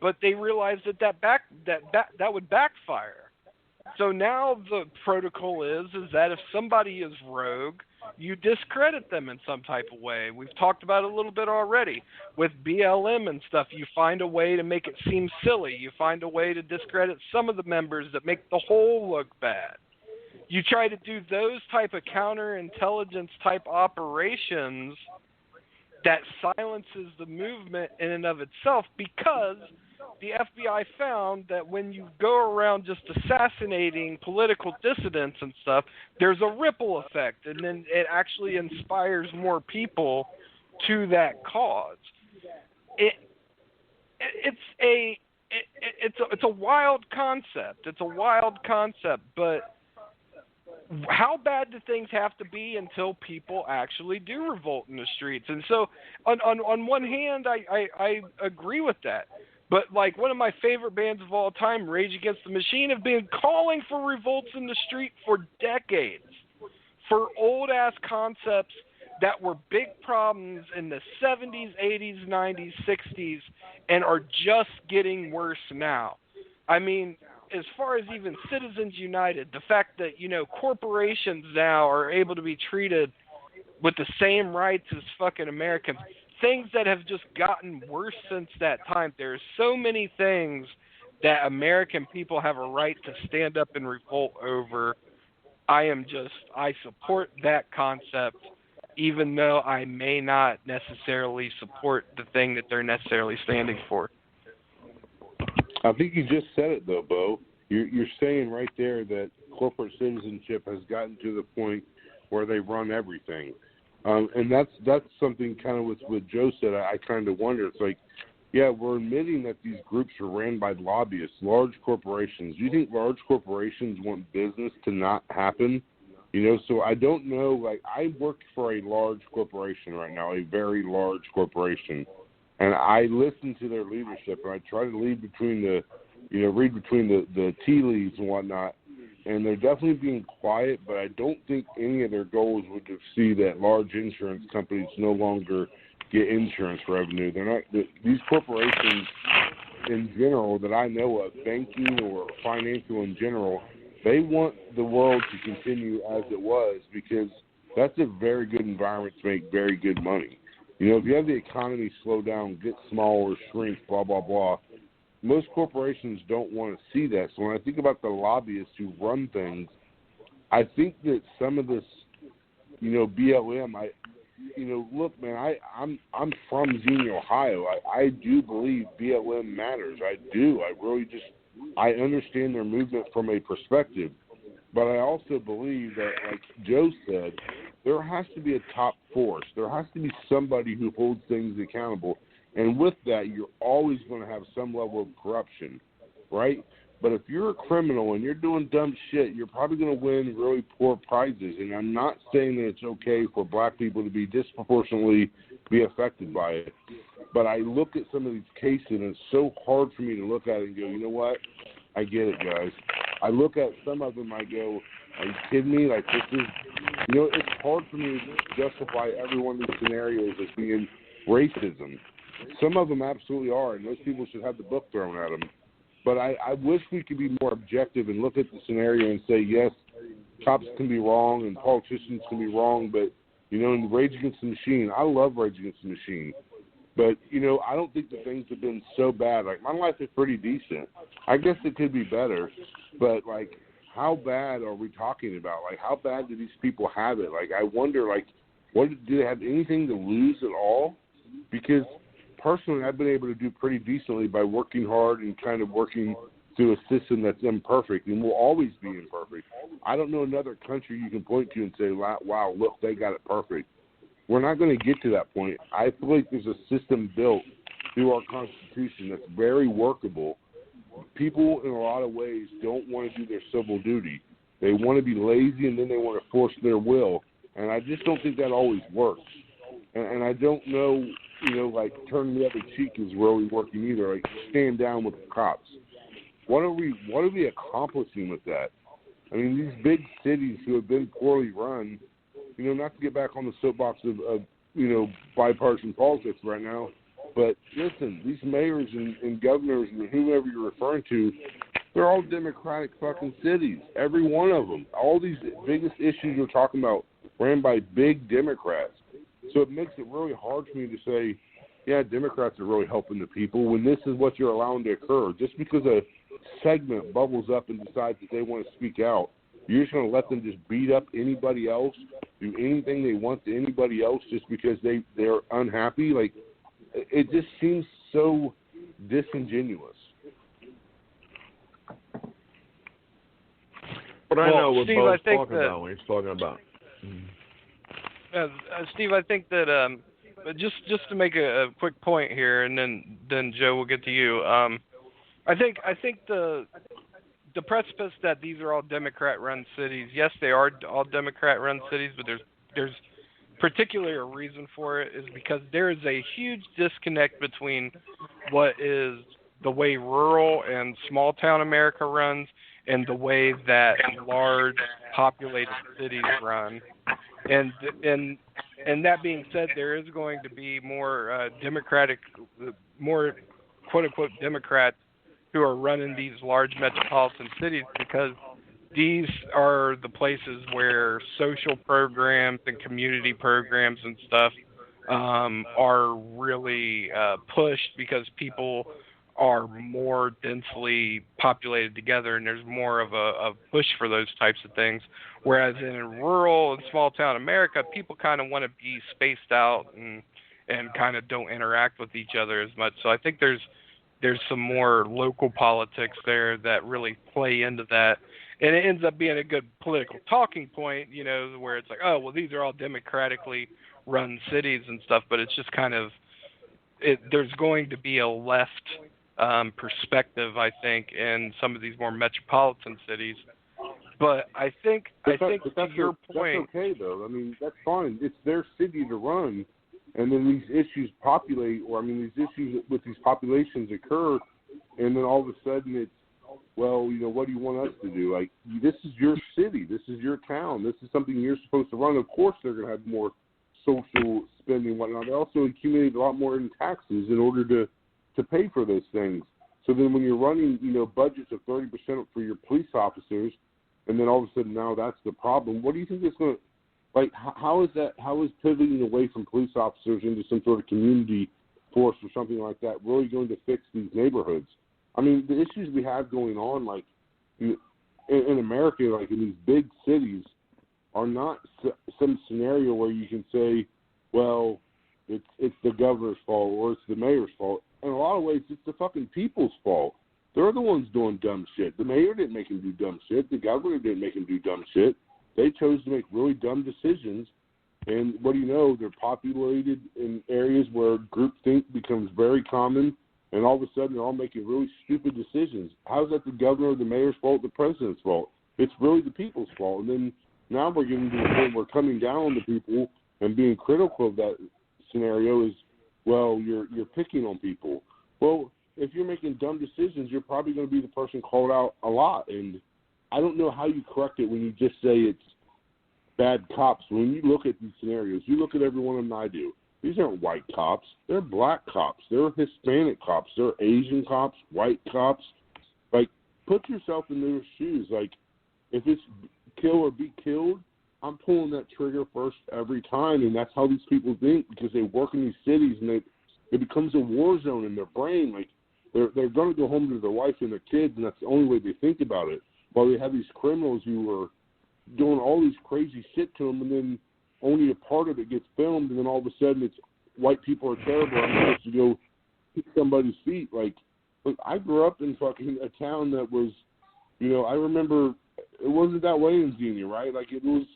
But they realized that would backfire. So now the protocol is that if somebody is rogue, you discredit them in some type of way. We've talked about it a little bit already. With BLM and stuff, you find a way to make it seem silly. You find a way to discredit some of the members that make the whole look bad. You try to do those type of counterintelligence type operations that silences the movement in and of itself, because the FBI found that when you go around just assassinating political dissidents and stuff, there's a ripple effect, and then it actually inspires more people to that cause. It's a wild concept. It's a wild concept, but how bad do things have to be until people actually do revolt in the streets? And so, on one hand, I agree with that. But, like, one of my favorite bands of all time, Rage Against the Machine, have been calling for revolts in the street for decades, for old-ass concepts that were big problems in the 70s, 80s, 90s, 60s, and are just getting worse now. I mean, as far as even Citizens United, the fact that, corporations now are able to be treated with the same rights as fucking Americans, things that have just gotten worse since that time. There's so many things that American people have a right to stand up and revolt over. I support that concept, even though I may not necessarily support the thing that they're necessarily standing for. I think you just said it, though, Bo. You're saying right there that corporate citizenship has gotten to the point where they run everything. And that's something kind of with what Joe said. I kind of wonder. It's like, yeah, we're admitting that these groups are ran by lobbyists, large corporations. Do you think large corporations want business to not happen? So I don't know. Like, I work for a large corporation right now, a very large corporation. And I listen to their leadership, and I try to read between the tea leaves and whatnot. And they're definitely being quiet, but I don't think any of their goals would to see that large insurance companies no longer get insurance revenue. They're not. These corporations, in general, that I know of, banking or financial in general, they want the world to continue as it was because that's a very good environment to make very good money. If you have the economy slow down, get smaller, shrink, blah, blah, blah, most corporations don't want to see that. So when I think about the lobbyists who run things, I think that some of this, BLM, look, man, I'm from Xenia, Ohio. I do believe BLM matters. I do. I understand their movement from a perspective. But I also believe that, like Joe said, there has to be a top force. There has to be somebody who holds things accountable. And with that, you're always going to have some level of corruption, right? But if you're a criminal and you're doing dumb shit, you're probably going to win really poor prizes. And I'm not saying that it's okay for black people to be disproportionately be affected by it. But I look at some of these cases, and it's so hard for me to look at it and go, you know what? I get it, guys. I look at some of them, I go, are you kidding me? Like, this is, it's hard for me to justify every one of these scenarios as being racism. Some of them absolutely are, and those people should have the book thrown at them. But I wish we could be more objective and look at the scenario and say, yes, cops can be wrong and politicians can be wrong, but, in Rage Against the Machine, I love Rage Against the Machine. But, I don't think the things have been so bad. Like, my life is pretty decent. I guess it could be better, but, like, how bad are we talking about? Like, how bad do these people have it? Like, I wonder, like, do they have anything to lose at all? Because personally, I've been able to do pretty decently by working hard and kind of working through a system that's imperfect and will always be imperfect. I don't know another country you can point to and say, wow, look, they got it perfect. We're not going to get to that point. I feel like there's a system built through our Constitution that's very workable. People, in a lot of ways, don't want to do their civil duty. They want to be lazy, and then they want to force their will. And I just don't think that always works. And I don't know, like, turning the other cheek is really working either. Like, stand down with the cops. What are we accomplishing with that? I mean, these big cities who have been poorly run, not to get back on the soapbox of bipartisan politics right now, but listen, these mayors and governors and whoever you're referring to, they're all Democratic fucking cities, every one of them. All these biggest issues you're talking about ran by big Democrats. So it makes it really hard for me to say, yeah, Democrats are really helping the people when this is what you're allowing to occur. Just because a segment bubbles up and decides that they want to speak out, you're just going to let them just beat up anybody else, do anything they want to anybody else just because they're unhappy? Like, it just seems so disingenuous. But I know what Steve, Bo's talking about when he's talking about. Steve, I think that just to make a quick point here, and then Joe will get to you. I think the precipice that these are all Democrat-run cities. Yes, they are all Democrat-run cities, but there's particularly a reason for it is because there is a huge disconnect between what is the way rural and small-town America runs and the way that large populated cities run. And that being said, there is going to be more Democratic, more quote-unquote Democrats who are running these large metropolitan cities, because these are the places where social programs and community programs and stuff are really pushed, because people are more densely populated together, and there's more of a push for those types of things. Whereas in rural and small town America, people kind of want to be spaced out and kind of don't interact with each other as much. So I think there's some more local politics there that really play into that. And it ends up being a good political talking point, you know, where it's like, oh, well, these are all democratically run cities and stuff, but it's just kind of, there's going to be a left perspective, I think, in some of these more metropolitan cities. But I think to your point, that's okay though. I mean, that's fine. It's their city to run, and then these issues populate, or I mean, these issues with these populations occur, and then all of a sudden it's, well, you know, what do you want us to do? Like, this is your city, this is your town, this is something you're supposed to run. Of course, they're going to have more social spending and whatnot. They also accumulate a lot more in taxes in order to pay for those things. So then when you're running, you know, budgets of 30% for your police officers, and then all of a sudden now that's the problem, what do you think is going to, like, how is pivoting away from police officers into some sort of community force or something like that really going to fix these neighborhoods? I mean, the issues we have going on, like, in America, like in these big cities, are not some scenario where you can say, well, it's the governor's fault or it's the mayor's fault. In a lot of ways, it's the fucking people's fault. They're the ones doing dumb shit. The mayor didn't make him do dumb shit. The governor didn't make him do dumb shit. They chose to make really dumb decisions. And what do you know? They're populated in areas where groupthink becomes very common, and all of a sudden they're all making really stupid decisions. How is that the governor, the mayor's fault, the president's fault? It's really the people's fault. And then now we're getting to the point where coming down on the people and being critical of that scenario is, well, you're picking on people. Well, if you're making dumb decisions, you're probably going to be the person called out a lot. And I don't know how you correct it when you just say it's bad cops. When you look at these scenarios, you look at every one of them I do. These aren't white cops. They're black cops. They're Hispanic cops. They're Asian cops, white cops. Like, put yourself in their shoes. Like, if it's kill or be killed, I'm pulling that trigger first every time, and that's how these people think, because they work in these cities, and it becomes a war zone in their brain. Like, they're going to go home to their wife and their kids, and that's the only way they think about it. While they have these criminals who are doing all these crazy shit to them, and then only a part of it gets filmed, and then all of a sudden it's white people are terrible. I'm supposed to go kick somebody's feet. Like, look, I grew up in fucking a town that was, you know, I remember it wasn't that way in Xenia, right? Like, it was.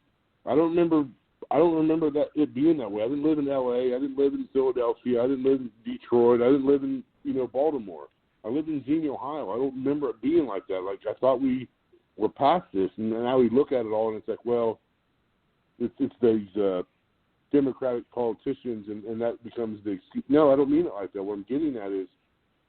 I don't remember that it being that way. I didn't live in L.A. I didn't live in Philadelphia. I didn't live in Detroit. I didn't live in, you know, Baltimore. I lived in Xenia, Ohio. I don't remember it being like that. Like, I thought we were past this, and now we look at it all, and it's like, well, it's these Democratic politicians, and that becomes the excuse. No, I don't mean it like that. What I'm getting at is,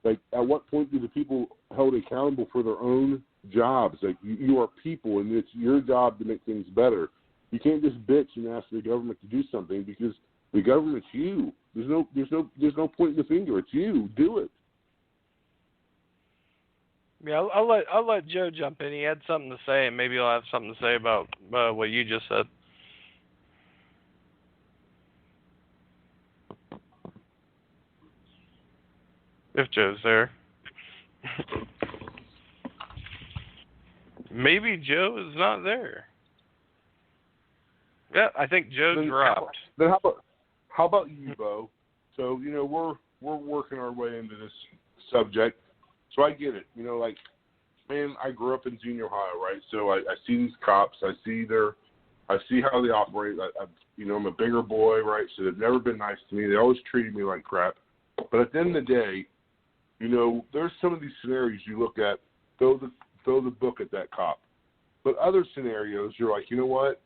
like, at what point do the people held accountable for their own jobs? Like, you are people, and it's your job to make things better. You can't just bitch and ask the government to do something, because the government's you. There's no pointing the finger. It's you. Do it. Yeah, I'll let Joe jump in. He had something to say, and maybe he'll have something to say about what you just said. If Joe's there. Maybe Joe is not there. Yeah, I think Joe dropped. Then how about you, Bo? So, you know, we're working our way into this subject, so I get it. You know, like, man, I grew up in Xenia, Ohio, right? So I see these cops. I see how they operate. You know, I'm a bigger boy, right? So they've never been nice to me. They always treated me like crap. But at the end of the day, you know, there's some of these scenarios you look at, throw the book at that cop. But other scenarios, you're like, you know what?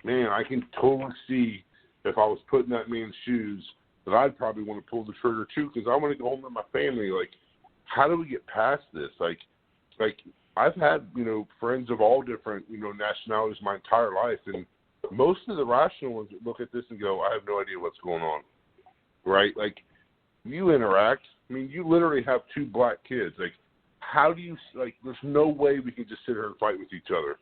Man, I can totally see if I was put in that man's shoes that I'd probably want to pull the trigger too, because I want to go home to my family. Like, how do we get past this? Like I've had, you know, friends of all different, you know, nationalities my entire life, and most of the rational ones look at this and go, I have no idea what's going on, right? Like, you interact. I mean, you literally have two black kids. Like, how do you, like, there's no way we can just sit here and fight with each other.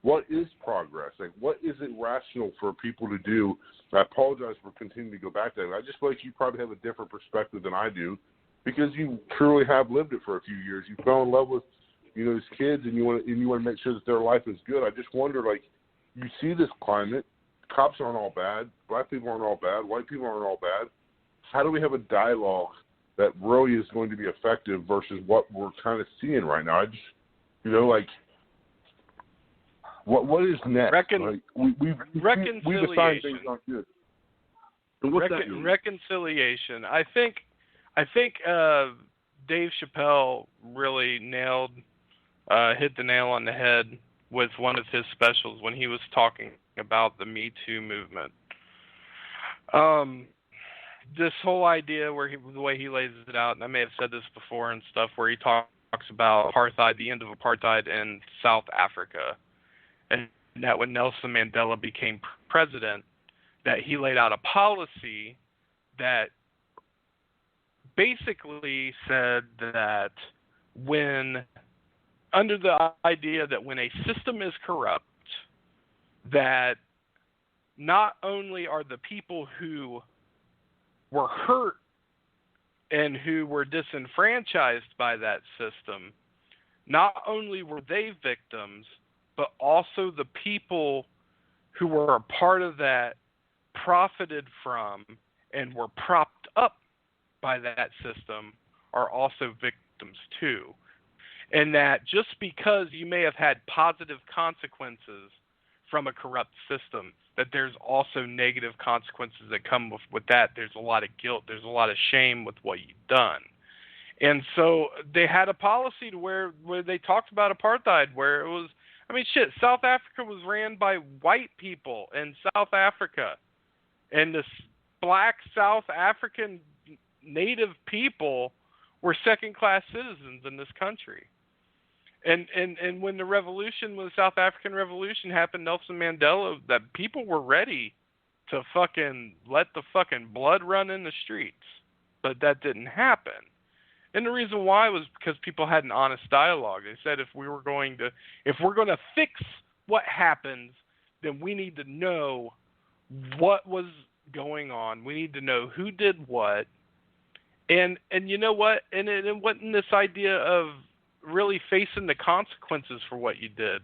What is progress? Like, what is it rational for people to do? I apologize for continuing to go back to that. I just feel like you probably have a different perspective than I do because you truly have lived it for a few years. You fell in love with, these kids, and you want to make sure that their life is good. I just wonder, like, you see this climate. Cops aren't all bad. Black people aren't all bad. White people aren't all bad. How do we have a dialogue that really is going to be effective versus what we're kind of seeing right now? I just, what is next? We've assigned things not good. And what's that mean? Reconciliation. I think Dave Chappelle really hit the nail on the head with one of his specials when he was talking about the Me Too movement. This whole idea the way he lays it out, and I may have said this before and stuff, where he talks about apartheid, the end of apartheid in South Africa, and that when Nelson Mandela became president, that he laid out a policy that basically said that under the idea that when a system is corrupt, that not only are the people who were hurt and who were disenfranchised by that system, not only were they victims, but also the people who were a part of that profited from and were propped up by that system are also victims too. And that just because you may have had positive consequences from a corrupt system, that there's also negative consequences that come with that. There's a lot of guilt. There's a lot of shame with what you've done. And so they had a policy to where they talked about apartheid, where it was, South Africa was ran by white people in South Africa. And the black South African native people were second-class citizens in this country. And when the South African Revolution happened, Nelson Mandela, that people were ready to fucking let the fucking blood run in the streets. But that didn't happen. And the reason why was because people had an honest dialogue. They said if we're going to fix what happens, then we need to know what was going on. We need to know who did what. And you know what? And it wasn't this idea of really facing the consequences for what you did.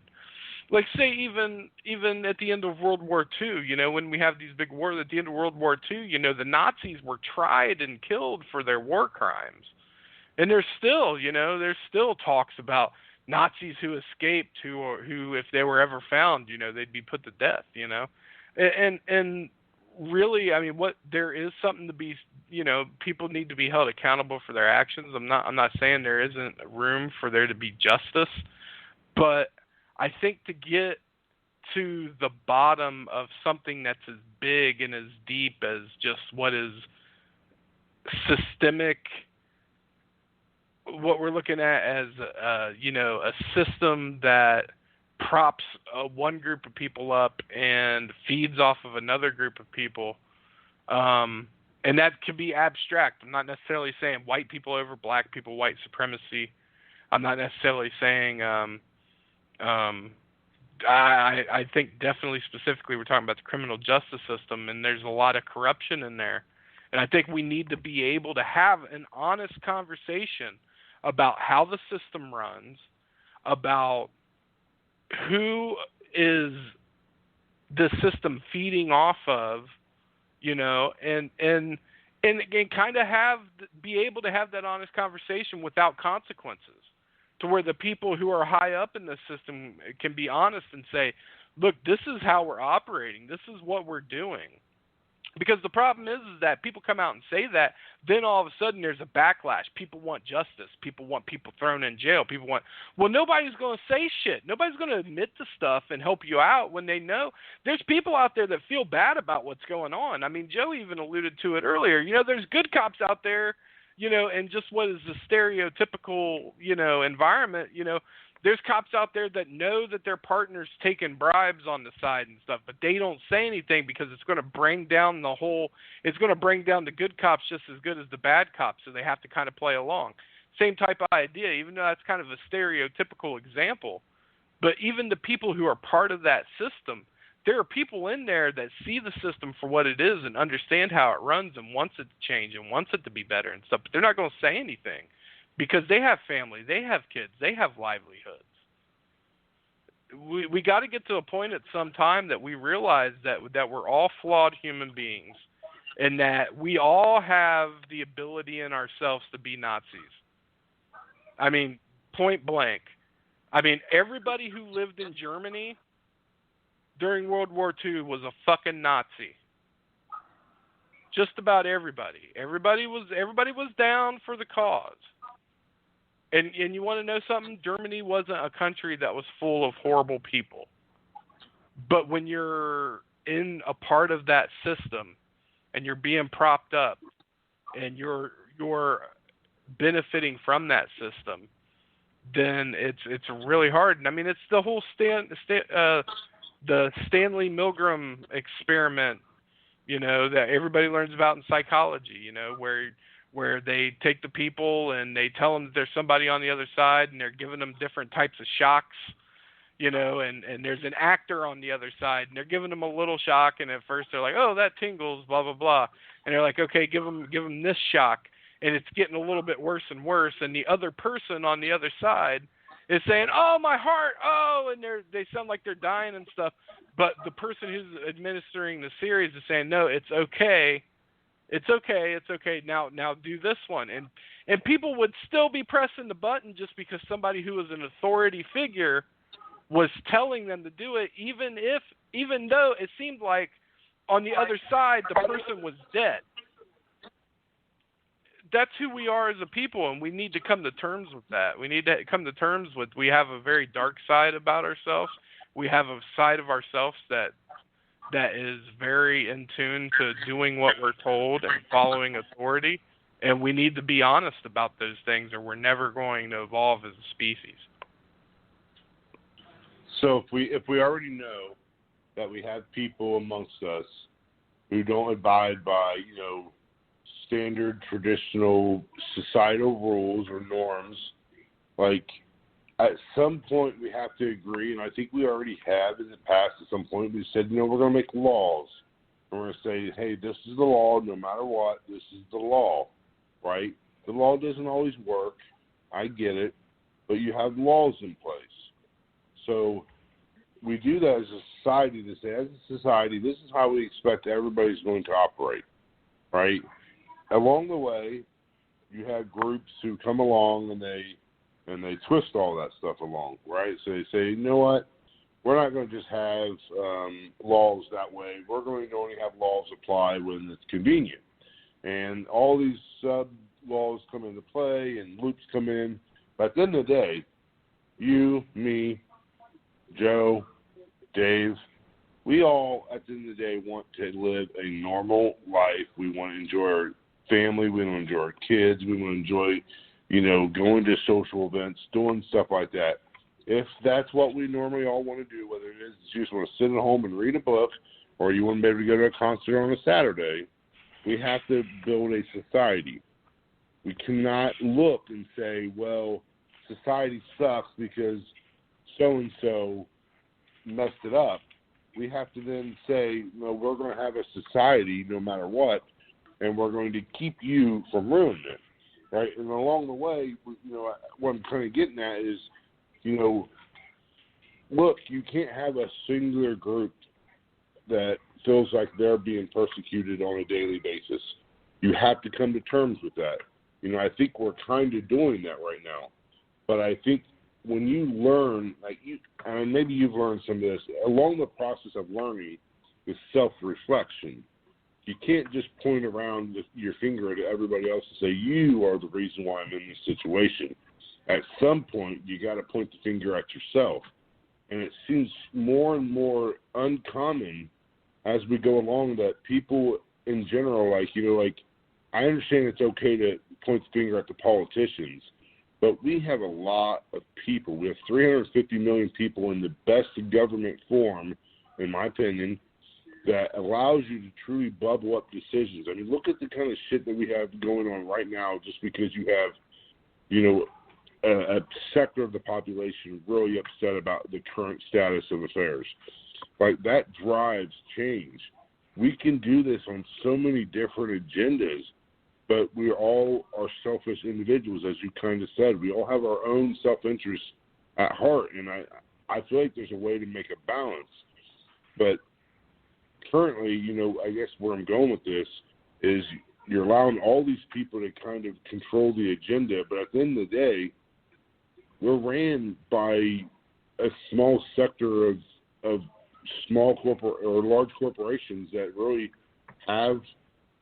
Like, say, even at the end of World War II, when we have these big wars, at the end of World War II, the Nazis were tried and killed for their war crimes. And there's still talks about Nazis who escaped, who if they were ever found, they'd be put to death, And really, there is something to be, people need to be held accountable for their actions. I'm not saying there isn't room for there to be justice, but I think to get to the bottom of something that's as big and as deep as just what is systemic, what we're looking at as, a system that props one group of people up and feeds off of another group of people. And that could be abstract. I'm not necessarily saying white people over black people, white supremacy. I'm not necessarily saying, I think definitely specifically we're talking about the criminal justice system, and there's a lot of corruption in there. And I think we need to be able to have an honest conversation about how the system runs, about who is the system feeding off of, and kind of be able to have that honest conversation without consequences, to where the people who are high up in the system can be honest and say, look, this is how we're operating. This is what we're doing. Because the problem is that people come out and say that, then all of a sudden there's a backlash. People want justice. People want people thrown in jail. Nobody's going to say shit. Nobody's going to admit to stuff and help you out when they know. There's people out there that feel bad about what's going on. Joe even alluded to it earlier. There's good cops out there, and just what is the stereotypical, environment, there's cops out there that know that their partner's taking bribes on the side and stuff, but they don't say anything because it's going to bring down the good cops just as good as the bad cops, so they have to kind of play along. same type of idea, even though that's kind of a stereotypical example. But even the people who are part of that system, there are people in there that see the system for what it is and understand how it runs and wants it to change and wants it to be better and stuff. But they're not going to say anything because they have family, they have kids, they have livelihoods. We got to get to a point at some time that we realize that we're all flawed human beings and that we all have the ability in ourselves to be Nazis. I mean, point blank. I mean, everybody who lived in Germany during World War II was a fucking Nazi. Just about everybody. Everybody was down for the cause. And you want to know something? Germany wasn't a country that was full of horrible people. But when you're in a part of that system and you're being propped up and you're benefiting from that system, then it's really hard. And I mean, it's the whole the Stanley Milgram experiment, you know, that everybody learns about in psychology, you know, where they take the people and they tell them that there's somebody on the other side and they're giving them different types of shocks, you know, and there's an actor on the other side and they're giving them a little shock, and at first they're like, oh, that tingles, blah, blah, blah. And they're like, okay, give them this shock. And it's getting a little bit worse and worse. And the other person on the other side is saying, oh, my heart, oh, and they sound like they're dying and stuff. But the person who's administering the series is saying, no, it's okay. It's okay. It's okay. Now do this one. And people would still be pressing the button just because somebody who was an authority figure was telling them to do it, even though it seemed like on the other side the person was dead. That's who we are as a people, and we need to come to terms with that. We need to come to terms with we have a very dark side about ourselves. We have a side of ourselves that is very in tune to doing what we're told and following authority, and we need to be honest about those things, or we're never going to evolve as a species. So if we already know that we have people amongst us who don't abide by, you know, standard traditional societal rules or norms, like at some point we have to agree, and I think we already have in the past at some point, we said, you know, we're going to make laws. And we're going to say, hey, this is the law, no matter what, this is the law, right? The law doesn't always work, I get it, but you have laws in place. So we do that as a society to say, as a society, this is how we expect everybody's going to operate, right? Along the way, you have groups who come along and they twist all that stuff along, right? So they say, you know what, we're not going to just have laws that way. We're going to only have laws apply when it's convenient. And all these sub-laws come into play and loops come in. But at the end of the day, you, me, Joe, Dave, we all, at the end of the day, want to live a normal life. We want to enjoy our family. We want to enjoy our kids. We want to enjoy, you know, going to social events, doing stuff like that. If that's what we normally all want to do, whether it is you just want to sit at home and read a book or you want to be able to go to a concert on a Saturday, we have to build a society. We cannot look and say, well, society sucks because so-and-so messed it up. We have to then say, no, we're going to have a society no matter what, and we're going to keep you from ruining it, right? And along the way, you know, what I'm kind of getting at is, you know, look, you can't have a singular group that feels like they're being persecuted on a daily basis. You have to come to terms with that. You know, I think we're kind of doing that right now. But I think when you learn, like you, and maybe you've learned some of this, along the process of learning is self-reflection. You can't just point around with your finger at everybody else and say, you are the reason why I'm in this situation. At some point, you got to point the finger at yourself. And it seems more and more uncommon as we go along that people in general, like, you know, like, I understand it's okay to point the finger at the politicians, but we have a lot of people. We have 350 million people in the best government form, in my opinion, that allows you to truly bubble up decisions. I mean, look at the kind of shit that we have going on right now just because you have a sector of the population really upset about the current status of affairs. Like, that drives change. We can do this on so many different agendas, but we all are selfish individuals, as you kind of said. We all have our own self-interest at heart, and I feel like there's a way to make a balance. But currently, I guess where I'm going with this is you're allowing all these people to kind of control the agenda, but at the end of the day, we're ran by a small sector of small or large corporations that really have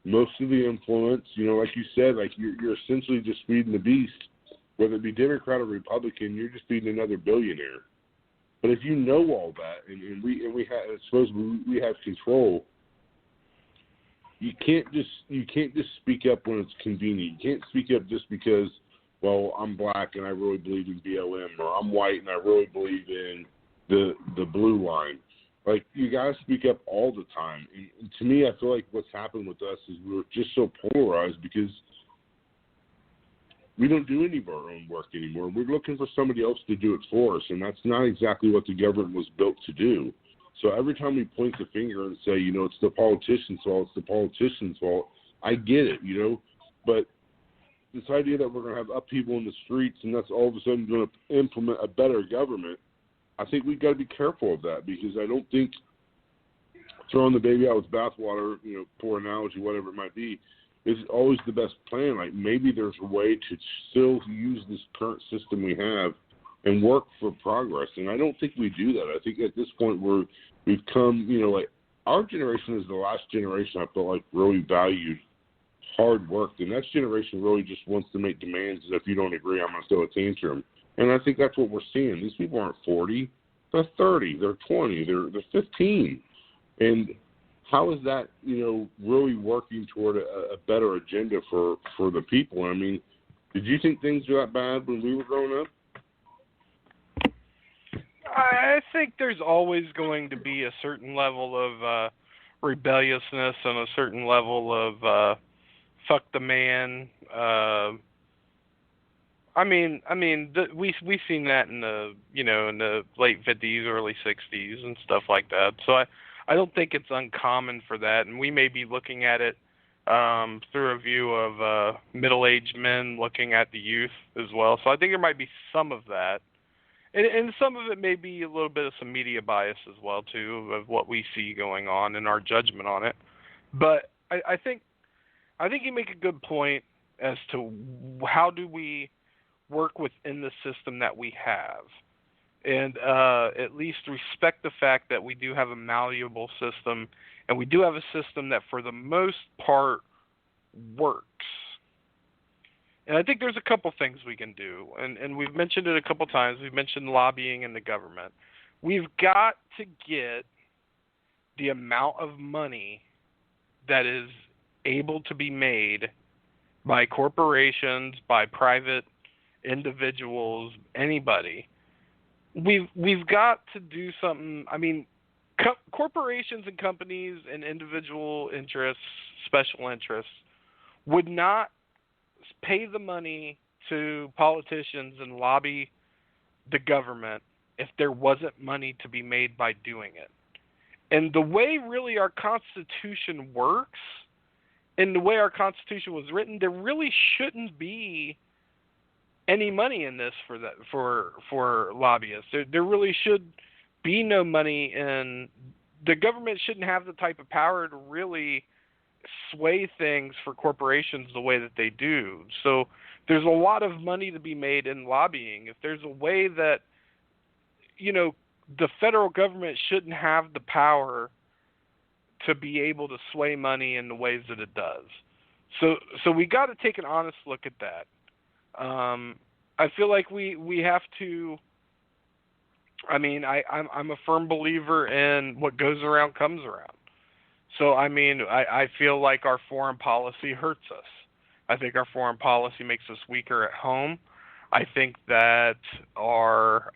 most of the influence. Like you said, like you're essentially just feeding the beast. Whether it be Democrat or Republican, you're just feeding another billionaire. But if you know all that, and we have, suppose we have control, you can't just speak up when it's convenient. You can't speak up just because, well, I'm black and I really believe in BLM, or I'm white and I really believe in the blue line. Like, you got to speak up all the time. And to me, I feel like what's happened with us is we're just so polarized because we don't do any of our own work anymore. We're looking for somebody else to do it for us, and that's not exactly what the government was built to do. So every time we point the finger and say, it's the politician's fault, it's the politician's fault, I get it, But this idea that we're going to have upheaval in the streets and that's all of a sudden going to implement a better government, I think we've got to be careful of that, because I don't think throwing the baby out with bathwater, poor analogy, whatever it might be, is always the best plan. Like, maybe there's a way to still use this current system we have and work for progress. And I don't think we do that. I think at this point we've come, like, our generation is the last generation I felt like really valued hard work. The next generation really just wants to make demands, and if you don't agree, I'm going to throw a tantrum. And I think that's what we're seeing. These people aren't 40, they're 30, they're 20, they're 15. And how is that, really working toward a better agenda for the people? I mean, did you think things were that bad when we were growing up? I think there's always going to be a certain level of rebelliousness and a certain level of fuck the man. We've seen that in the late 50s, early 60s and stuff like that. So I don't think it's uncommon for that, and we may be looking at it through a view of middle-aged men looking at the youth as well. So I think there might be some of that, and some of it may be a little bit of some media bias as well too, of what we see going on and our judgment on it. But I think you make a good point as to how do we work within the system that we have, and at least respect the fact that we do have a malleable system, and we do have a system that for the most part works. And I think there's a couple things we can do, and we've mentioned it a couple times. We've mentioned lobbying in the government. We've got to get the amount of money that is able to be made by corporations, by private individuals, anybody. We've got to do something. I mean, corporations and companies and individual interests, special interests, would not pay the money to politicians and lobby the government if there wasn't money to be made by doing it. And the way really our Constitution works, and the way our Constitution was written, there really shouldn't be any money in this for lobbyists. There really should be no money in. The government shouldn't have the type of power to really sway things for corporations the way that they do. So there's a lot of money to be made in lobbying. If there's a way that, the federal government shouldn't have the power to be able to sway money in the ways that it does. So we got to take an honest look at that. I feel like we have to. I'm a firm believer in what goes around comes around. So I feel like our foreign policy hurts us. I think our foreign policy makes us weaker at home. I think that our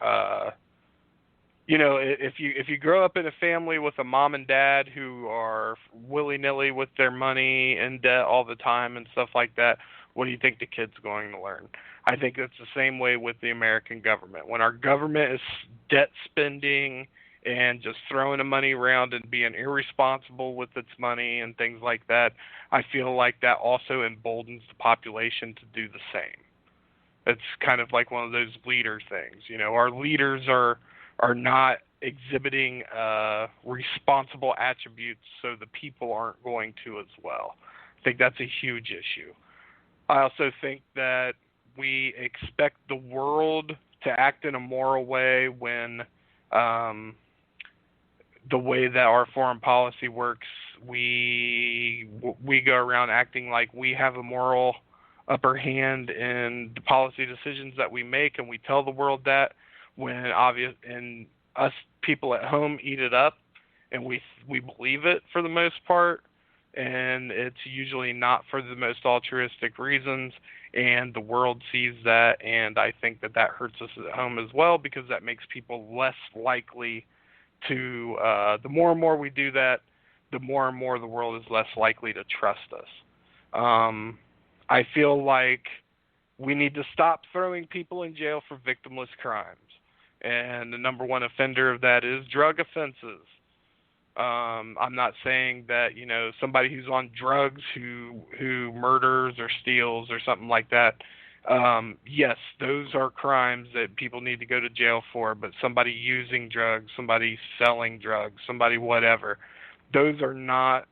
if you grow up in a family with a mom and dad who are willy-nilly with their money in debt all the time and stuff like that, what do you think the kid's going to learn? I think it's the same way with the American government. When our government is debt spending and just throwing the money around and being irresponsible with its money and things like that, I feel like that also emboldens the population to do the same. It's kind of like one of those leader things. Our leaders are not exhibiting responsible attributes, so the people aren't going to as well. I think that's a huge issue. I also think that we expect the world to act in a moral way when the way that our foreign policy works, we go around acting like we have a moral upper hand in the policy decisions that we make, and we tell the world that, when and us people at home eat it up, and we believe it for the most part, and it's usually not for the most altruistic reasons, and the world sees that, and I think that hurts us at home as well, because that makes people less likely to, the more and more we do that, the more and more the world is less likely to trust us. I feel like we need to stop throwing people in jail for victimless crimes. And the number one offender of that is drug offenses. I'm not saying that, somebody who's on drugs who murders or steals or something like that, yes, those are crimes that people need to go to jail for, but somebody using drugs, somebody selling drugs, somebody whatever, those are not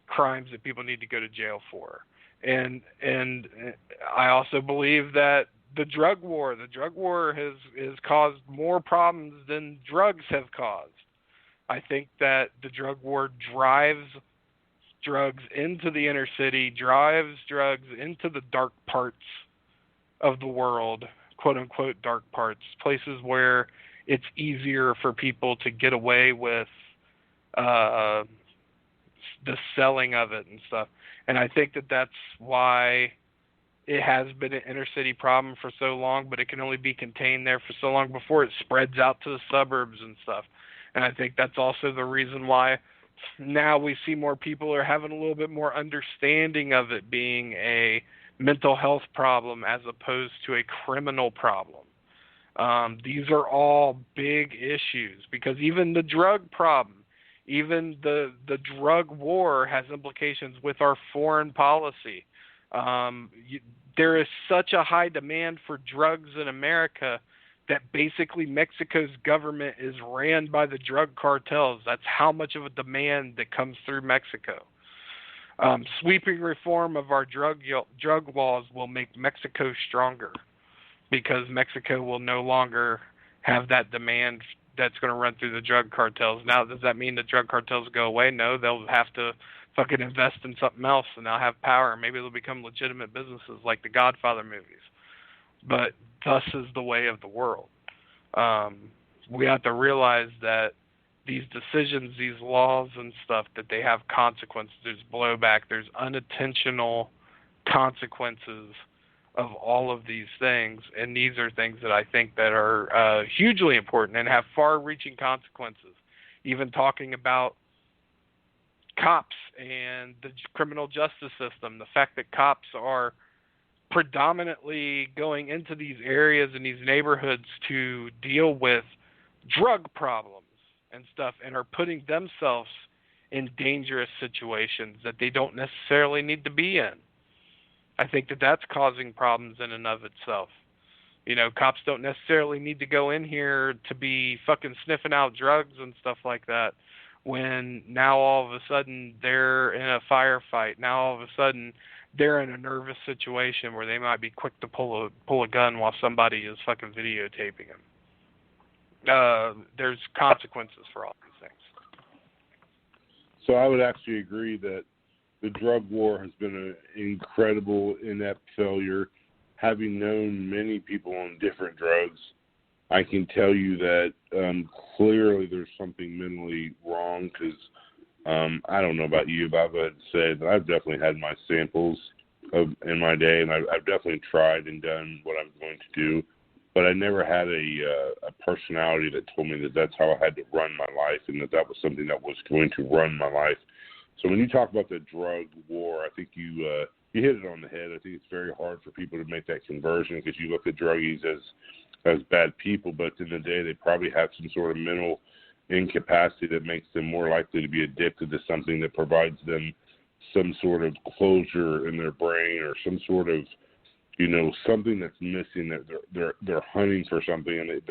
crimes that people need to go to jail for. And I also believe that the drug war has caused more problems than drugs have caused. I think that the drug war drives drugs into the inner city, drives drugs into the dark parts of the world, quote unquote dark parts, places where it's easier for people to get away with the selling of it and stuff. And I think that that's why it has been an inner city problem for so long, but it can only be contained there for so long before it spreads out to the suburbs and stuff. And I think that's also the reason why now we see more people are having a little bit more understanding of it being a mental health problem as opposed to a criminal problem. These are all big issues, because even the drug problem, even the drug war has implications with our foreign policy. There is such a high demand for drugs in America that basically Mexico's government is ran by the drug cartels. That's how much of a demand that comes through Mexico. Sweeping reform of our drug laws will make Mexico stronger, because Mexico will no longer have that demand that's going to run through the drug cartels. Now, does that mean the drug cartels go away? No, they'll have to fucking invest in something else, and they'll have power. Maybe they'll become legitimate businesses like the Godfather movies. But thus is the way of the world. We have to realize that these decisions, these laws and stuff, that they have consequences. There's blowback. There's unintentional consequences of all of these things. And these are things that I think that are hugely important and have far-reaching consequences. Even talking about cops and the criminal justice system, the fact that cops are predominantly going into these areas and these neighborhoods to deal with drug problems and stuff, and are putting themselves in dangerous situations that they don't necessarily need to be in. I think that that's causing problems in and of itself. Cops don't necessarily need to go in here to be fucking sniffing out drugs and stuff like that, when now all of a sudden they're in a firefight. Now all of a sudden they're in a nervous situation where they might be quick to pull a gun while somebody is fucking videotaping them. There's consequences for all these things. So I would actually agree that the drug war has been an incredible, inept failure. Having known many people on different drugs, I can tell you that clearly there's something mentally wrong, because I don't know about you, but I would say that I've definitely had my samples in my day, and I've definitely tried and done what I'm going to do, but I never had a personality that told me that that's how I had to run my life, and that was something that was going to run my life. So when you talk about the drug war, I think you you hit it on the head. I think it's very hard for people to make that conversion because you look at druggies as bad people, but at the end of the day, they probably have some sort of mental incapacity that makes them more likely to be addicted to something that provides them some sort of closure in their brain or some sort of, something that's missing, that they're hunting for something. And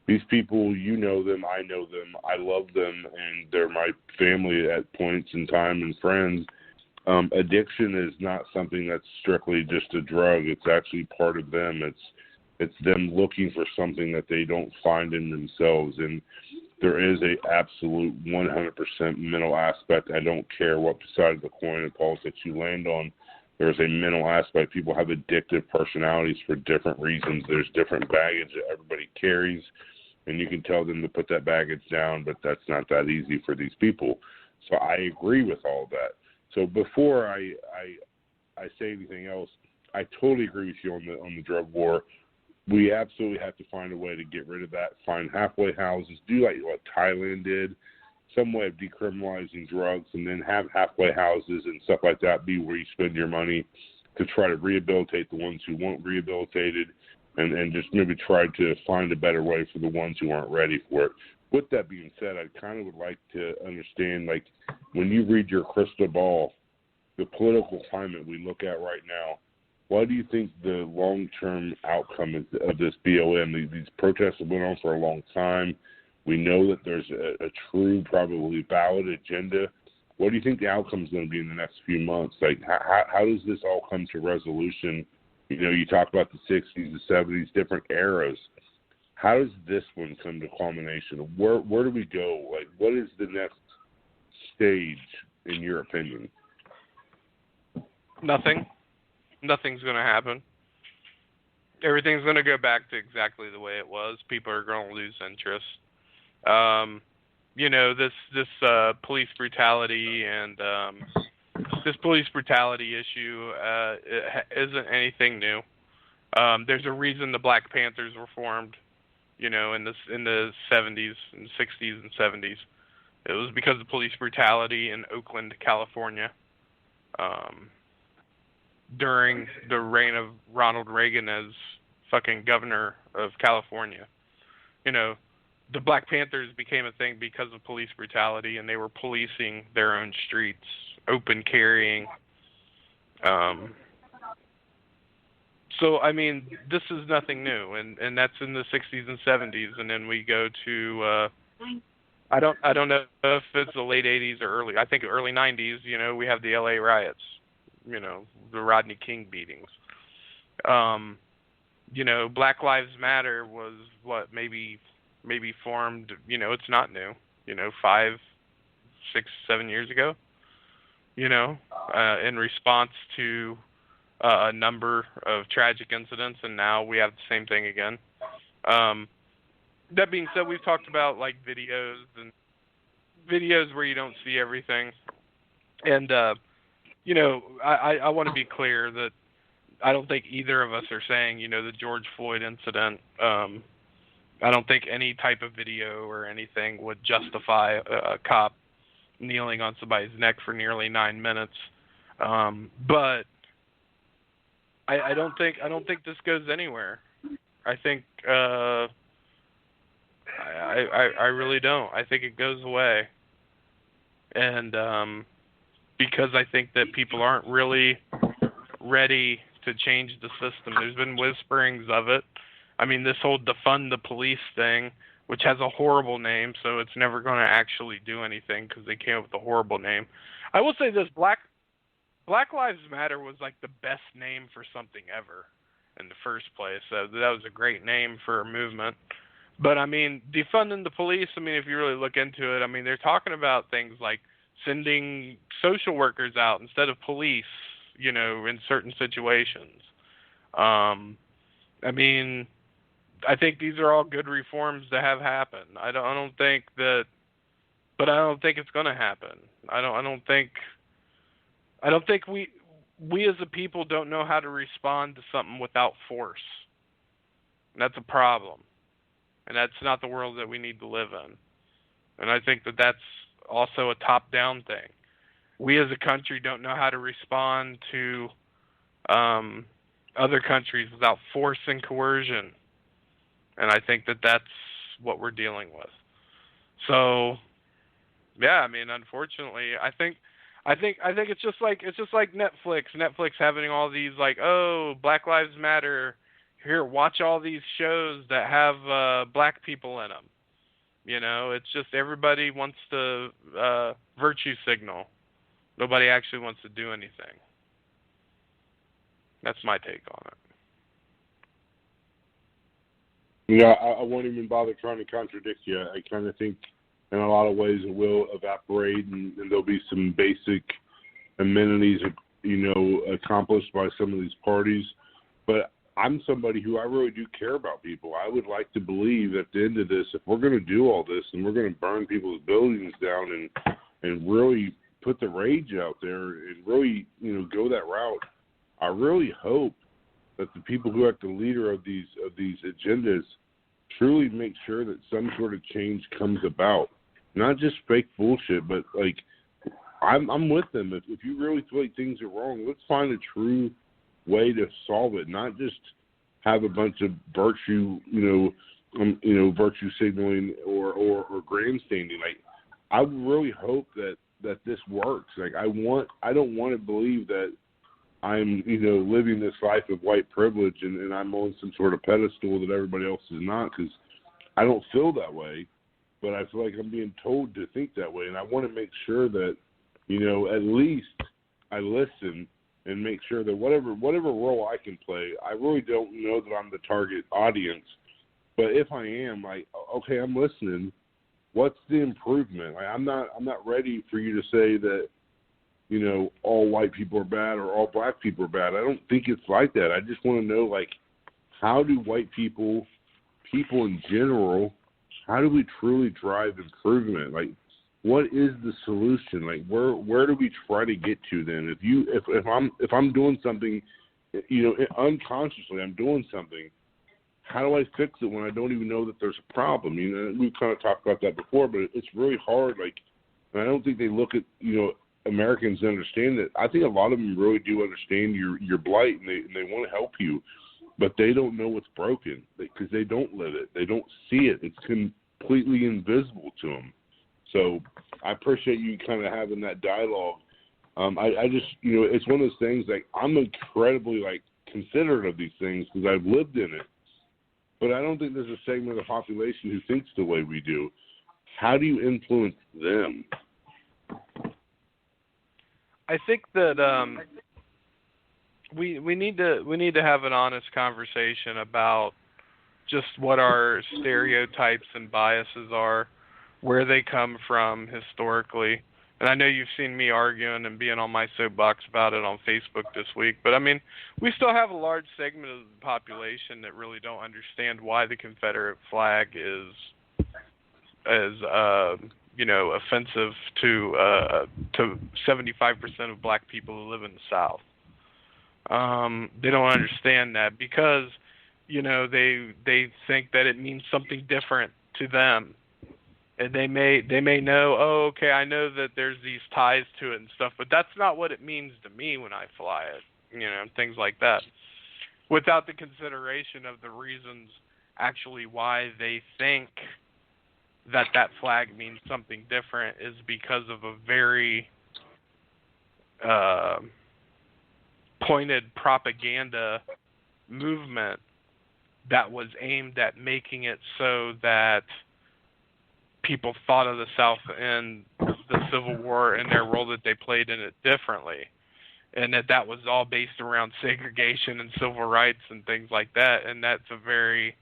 these people, you know them, I know them, I love them, and they're my family at points in time and friends. Addiction is not something that's strictly just a drug. It's actually part of them. It's them looking for something that they don't find in themselves. And there is a absolute 100% mental aspect. I don't care what side of the coin and politics you land on. There's a mental aspect. People have addictive personalities for different reasons. There's different baggage that everybody carries, and you can tell them to put that baggage down, but that's not that easy for these people. So I agree with all that. So before I say anything else, I totally agree with you on the drug war. We absolutely have to find a way to get rid of that, find halfway houses, do like what Thailand did, some way of decriminalizing drugs, and then have halfway houses and stuff like that be where you spend your money to try to rehabilitate the ones who weren't rehabilitated and just maybe try to find a better way for the ones who aren't ready for it. With that being said, I kind of would like to understand, like, when you read your crystal ball, the political climate we look at right now, what do you think the long-term outcome of this BLM? These protests have been on for a long time. We know that there's a true, probably valid agenda. What do you think the outcome is going to be in the next few months? Like, how does this all come to resolution? You talk about the 60s, the 70s, different eras. How does this one come to culmination? Where do we go? Like, what is the next stage, in your opinion? Nothing. Nothing's going to happen. Everything's going to go back to exactly the way it was. People are going to lose interest. This police brutality and this police brutality issue isn't anything new. There's a reason the Black Panthers were formed, in the 70s and 60s and 70s. It was because of police brutality in Oakland, California, during the reign of Ronald Reagan as fucking governor of California. The Black Panthers became a thing because of police brutality, and they were policing their own streets, open carrying. So, I mean, this is nothing new, and that's in the 60s and 70s, and then we go to, I don't know if it's the late 80s or early 90s, we have the LA riots, the Rodney King beatings. Black Lives Matter was maybe formed, it's not new, 5, 6, 7 years ago, in response to a number of tragic incidents, and now we have the same thing again. That being said, we've talked about like videos where you don't see everything, and I want to be clear that I don't think either of us are saying the George Floyd incident. I don't think any type of video or anything would justify a cop kneeling on somebody's neck for nearly 9 minutes. But I don't think this goes anywhere. I think I really don't. I think it goes away, and because I think that people aren't really ready to change the system. There's been whisperings of it. I mean, this whole defund the police thing, which has a horrible name, so it's never going to actually do anything because they came up with a horrible name. I will say this: Black Lives Matter was like the best name for something ever in the first place. So that was a great name for a movement. But I mean, defunding the police, I mean, if you really look into it, I mean, they're talking about things like sending social workers out instead of police, in certain situations. I mean, I think these are all good reforms to have happen. I don't think it's going to happen. I don't think we as a people don't know how to respond to something without force. And that's a problem. And that's not the world that we need to live in. And I think that that's also a top-down thing. We as a country don't know how to respond to other countries without force and coercion. And I think that that's what we're dealing with. So, yeah, I mean, unfortunately, I think it's just like Netflix. Netflix having all these like, oh, Black Lives Matter. Here, watch all these shows that have black people in them. You know, it's just everybody wants to virtue signal. Nobody actually wants to do anything. That's my take on it. Yeah, I won't even bother trying to contradict you. I kind of think in a lot of ways it will evaporate, and there'll be some basic amenities, accomplished by some of these parties. But I'm somebody who I really do care about people. I would like to believe at the end of this, if we're going to do all this and we're going to burn people's buildings down and really put the rage out there and really, go that route, I really hope that the people who are at the leader of these agendas truly make sure that some sort of change comes about. Not just fake bullshit, but like I'm with them. If you really feel like things are wrong, let's find a true way to solve it. Not just have a bunch of virtue, virtue signaling or grandstanding. Like I really hope that this works. Like I don't want to believe that I'm, living this life of white privilege and I'm on some sort of pedestal that everybody else is not, because I don't feel that way, but I feel like I'm being told to think that way. And I want to make sure that, at least I listen and make sure that whatever role I can play, I really don't know that I'm the target audience, but if I am, like, okay, I'm listening. What's the improvement? Like, I'm not ready for you to say that, all white people are bad or all black people are bad. I don't think it's like that. I just want to know, like, how do white people in general, how do we truly drive improvement? Like, what is the solution? Like, where do we try to get to then? If I'm doing something, unconsciously I'm doing something, how do I fix it when I don't even know that there's a problem? We've kind of talked about that before, but it's really hard. Like, and I don't think they look at, Americans understand that. I think a lot of them really do understand your blight, and they want to help you, but they don't know what's broken because they don't live it. They don't see it. It's completely invisible to them. So I appreciate you kind of having that dialogue. I just, it's one of those things, like, I'm incredibly, like, considerate of these things because I've lived in it, but I don't think there's a segment of the population who thinks the way we do. How do you influence them? I think that we need to have an honest conversation about just what our stereotypes and biases are, where they come from historically. And I know you've seen me arguing and being on my soapbox about it on Facebook this week, but I mean, we still have a large segment of the population that really don't understand why the Confederate flag is offensive to 75% of black people who live in the South. They don't understand that because, they think that it means something different to them. And they may know, oh, okay, I know that there's these ties to it and stuff, but that's not what it means to me when I fly it, things like that. Without the consideration of the reasons actually why they think that flag means something different is because of a very pointed propaganda movement that was aimed at making it so that people thought of the South and the Civil War and their role that they played in it differently. And that was all based around segregation and civil rights and things like that. And that's a very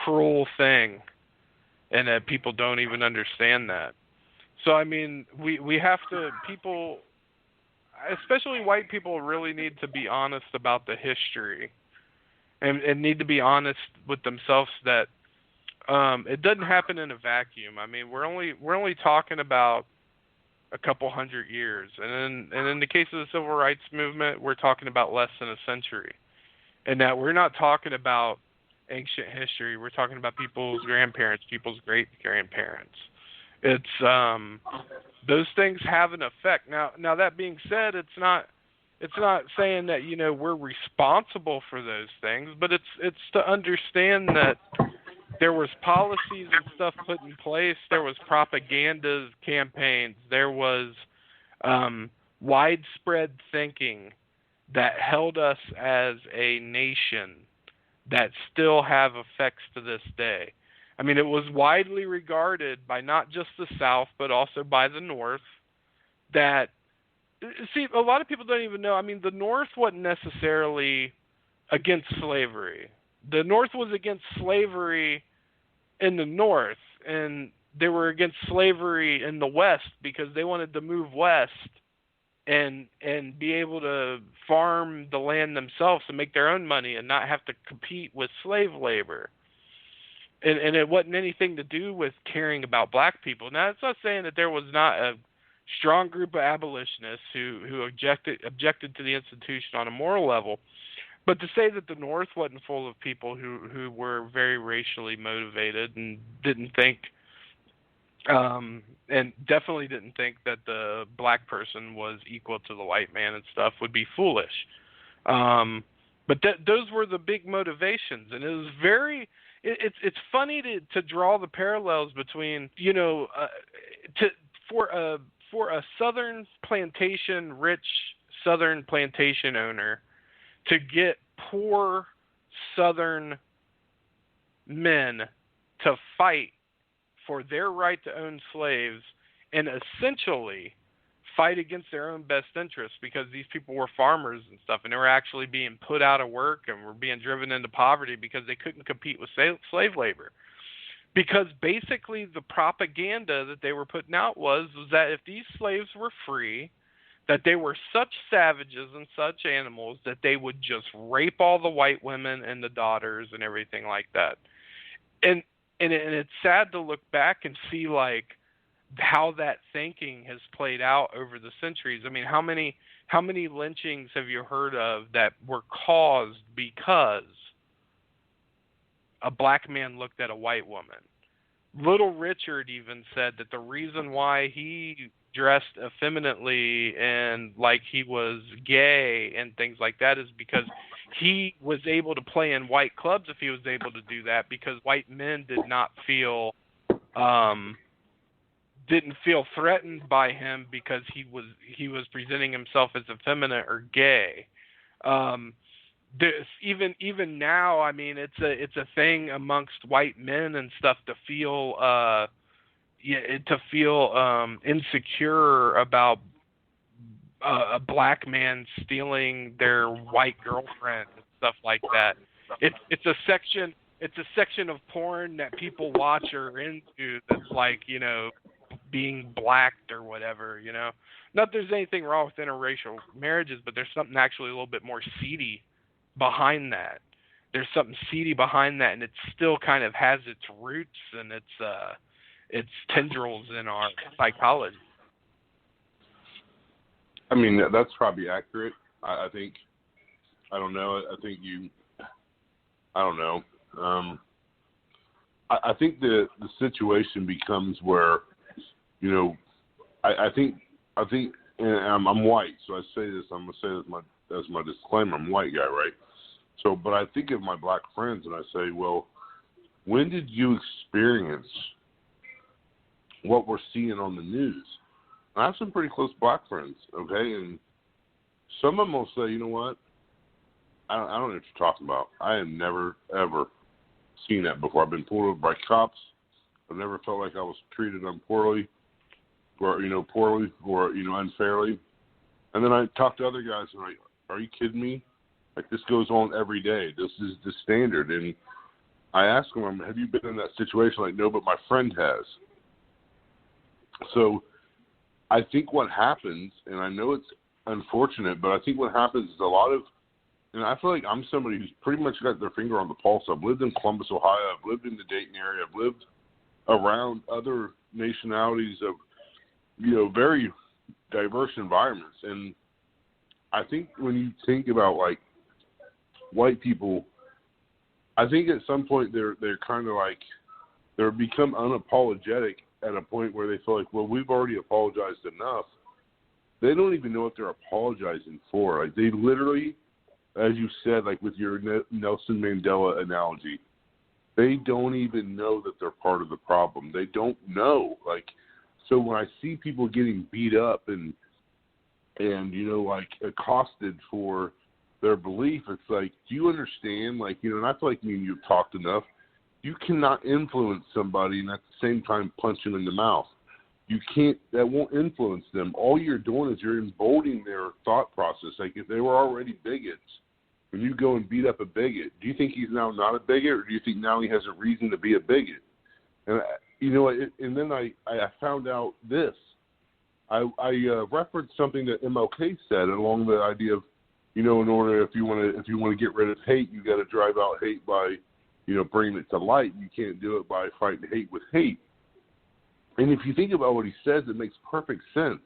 cruel thing. And that people don't even understand that. So, I mean, we have to, people, especially white people, really need to be honest about the history and need to be honest with themselves that it doesn't happen in a vacuum. I mean, we're only talking about a couple hundred years. And in the case of the Civil Rights Movement, we're talking about less than a century. And that we're not talking about ancient history. We're talking about people's grandparents, people's great-grandparents. It's those things have an effect. Now that being said, it's not It's not saying that, you know, we're responsible for those things, but it's to understand that there was policies and stuff put in place. There was propaganda campaigns. There was widespread thinking that held us as a nation that still have effects to this day. I mean, it was widely regarded by not just the South, but also by the North that, see, a lot of people don't even know. I mean, the North wasn't necessarily against slavery. The North was against slavery in the North, and they were against slavery in the West because they wanted to move west and be able to farm the land themselves and make their own money and not have to compete with slave labor. And it wasn't anything to do with caring about black people. Now, it's not saying that there was not a strong group of abolitionists who objected to the institution on a moral level, but to say that the North wasn't full of people who were very racially motivated and didn't think, and definitely didn't think that the black person was equal to the white man and stuff would be foolish. But those were the big motivations, and it was very. It's funny to draw the parallels between, you know, for a southern plantation, rich southern plantation owner to get poor southern men to fight for their right to own slaves and essentially fight against their own best interests because these people were farmers and stuff, and they were actually being put out of work and were being driven into poverty because they couldn't compete with slave labor. Because basically the propaganda that they were putting out was that if these slaves were free, that they were such savages and such animals that they would just rape all the white women and the daughters and everything like that. And it's sad to look back and see, like, how that thinking has played out over the centuries. I mean, how many lynchings have you heard of that were caused because a black man looked at a white woman? Little Richard even said that the reason why he dressed effeminately and like he was gay and things like that is because he was able to play in white clubs if he was able to do that, because white men did not feel didn't feel threatened by him because he was presenting himself as effeminate or gay. Even now, I mean, it's a thing amongst white men and stuff to feel insecure about a black man stealing their white girlfriend and stuff like that. It's a section of porn that people watch or into that's like, you know, being blacked or whatever, you know. Not that there's anything wrong with interracial marriages, but there's something actually a little bit more seedy behind that. There's something seedy behind that, and it still kind of has its roots and its tendrils in our psychology. I mean, that's probably accurate. I think. I don't know. I don't know. I think the situation becomes where, you know, I think, and I'm white, so I say this. I'm gonna say this as my disclaimer. I'm a white guy, right? So, but I think of my black friends, and I say, well, when did you experience what we're seeing on the news? I have some pretty close black friends, okay, and some of them will say, you know what? I don't know what you're talking about. I have never ever seen that before. I've been pulled over by cops. I've never felt like I was treated unfairly or unfairly. And then I talk to other guys and I'm like, are you kidding me? Like, this goes on every day. This is the standard. And I ask them, have you been in that situation? Like, no, but my friend has. So I think what happens, and I know it's unfortunate, but I think what happens is a lot of, and I feel like I'm somebody who's pretty much got their finger on the pulse. I've lived in Columbus, Ohio. I've lived in the Dayton area. I've lived around other nationalities of, you know, very diverse environments. And I think when you think about, like, white people, I think at some point they're kind of like, they're become unapologetic at a point where they feel like, well, we've already apologized enough. they don't even know what they're apologizing for. Like, they literally, as you said, like with your Nelson Mandela analogy, they don't even know that they're part of the problem. They don't know. Like, so when I see people getting beat up and you know, like accosted for their belief, it's like, do you understand? Like, you know, and I feel like me and you've talked enough. You cannot influence somebody and at the same time punch them in the mouth. You can't. That won't influence them. All you're doing is you're emboldening their thought process. Like, if they were already bigots, when you go and beat up a bigot, do you think he's now not a bigot, or do you think now he has a reason to be a bigot? And you know, and then I found out this. I referenced something that MLK said along the idea of, you know, in order, if you want to get rid of hate, you got to drive out hate by, you know, bringing it to light. You can't do it by fighting hate with hate. And if you think about what he says, it makes perfect sense.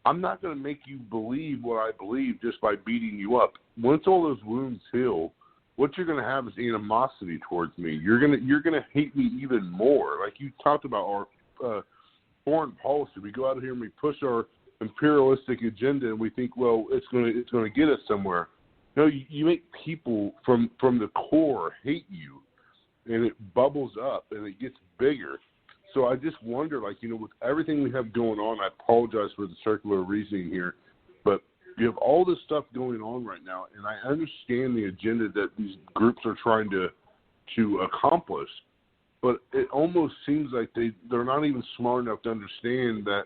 I'm not going to make you believe what I believe just by beating you up. Once all those wounds heal, what you're going to have is animosity towards me. You're going to hate me even more. Like you talked about our foreign policy. We go out here and we push our imperialistic agenda, and we think, well, it's going to get us somewhere. No, you make people from the core hate you, and it bubbles up and it gets bigger. So I just wonder, like, you know, with everything we have going on, I apologize for the circular reasoning here, but you have all this stuff going on right now, and I understand the agenda that these groups are trying to accomplish, but it almost seems like they're not even smart enough to understand that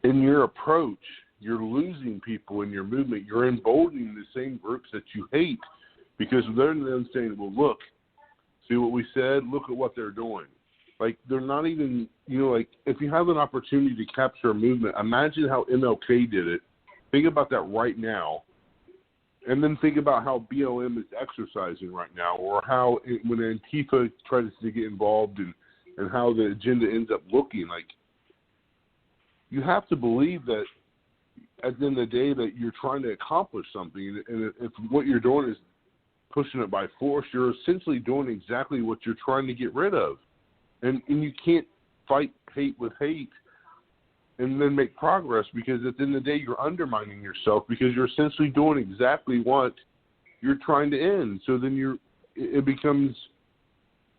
in your approach, you're losing people in your movement. You're emboldening the same groups that you hate, because they're then saying, well, look, see what we said? Look at what they're doing. Like, they're not even, you know, like, if you have an opportunity to capture a movement, imagine how MLK did it. Think about that right now. And then think about how BLM is exercising right now, or how when Antifa tries to get involved and how the agenda ends up looking. Like, you have to believe that at the end of the day that you're trying to accomplish something. And if what you're doing is pushing it by force, you're essentially doing exactly what you're trying to get rid of. And you can't fight hate with hate and then make progress, because at the end of the day, you're undermining yourself, because you're essentially doing exactly what you're trying to end. So then it becomes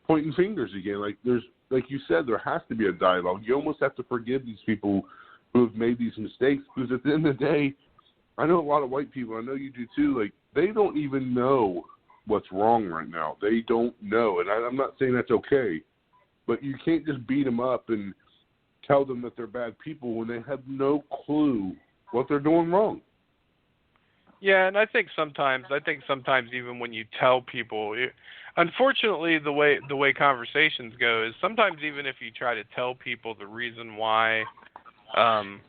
pointing fingers again. Like you said, there has to be a dialogue. You almost have to forgive these people who have made these mistakes, because at the end of the day, I know a lot of white people, I know you do too, like, they don't even know what's wrong right now. They don't know. And I'm not saying that's okay. But you can't just beat them up and tell them that they're bad people when they have no clue what they're doing wrong. Yeah, and I think sometimes even when you tell people, unfortunately, the way conversations go is sometimes even if you try to tell people the reason why the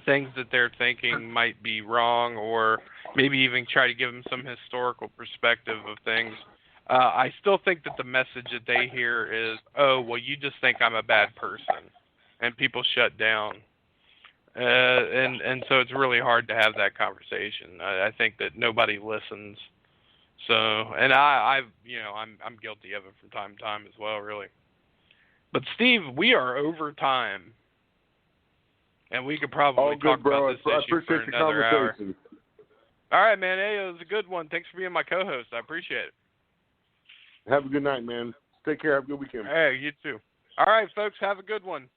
things that they're thinking might be wrong, or maybe even try to give them some historical perspective of things, I still think that the message that they hear is, oh, well, you just think I'm a bad person, and people shut down. And so it's really hard to have that conversation. I think that nobody listens. So, and I'm guilty of it from time to time as well, really. But Steve, we are over time, and we could probably talk about this issue for another hour. All right, man. Hey, it was a good one. Thanks for being my co-host. I appreciate it. Have a good night, man. Take care. Have a good weekend. Hey, you too. All right, folks. Have a good one.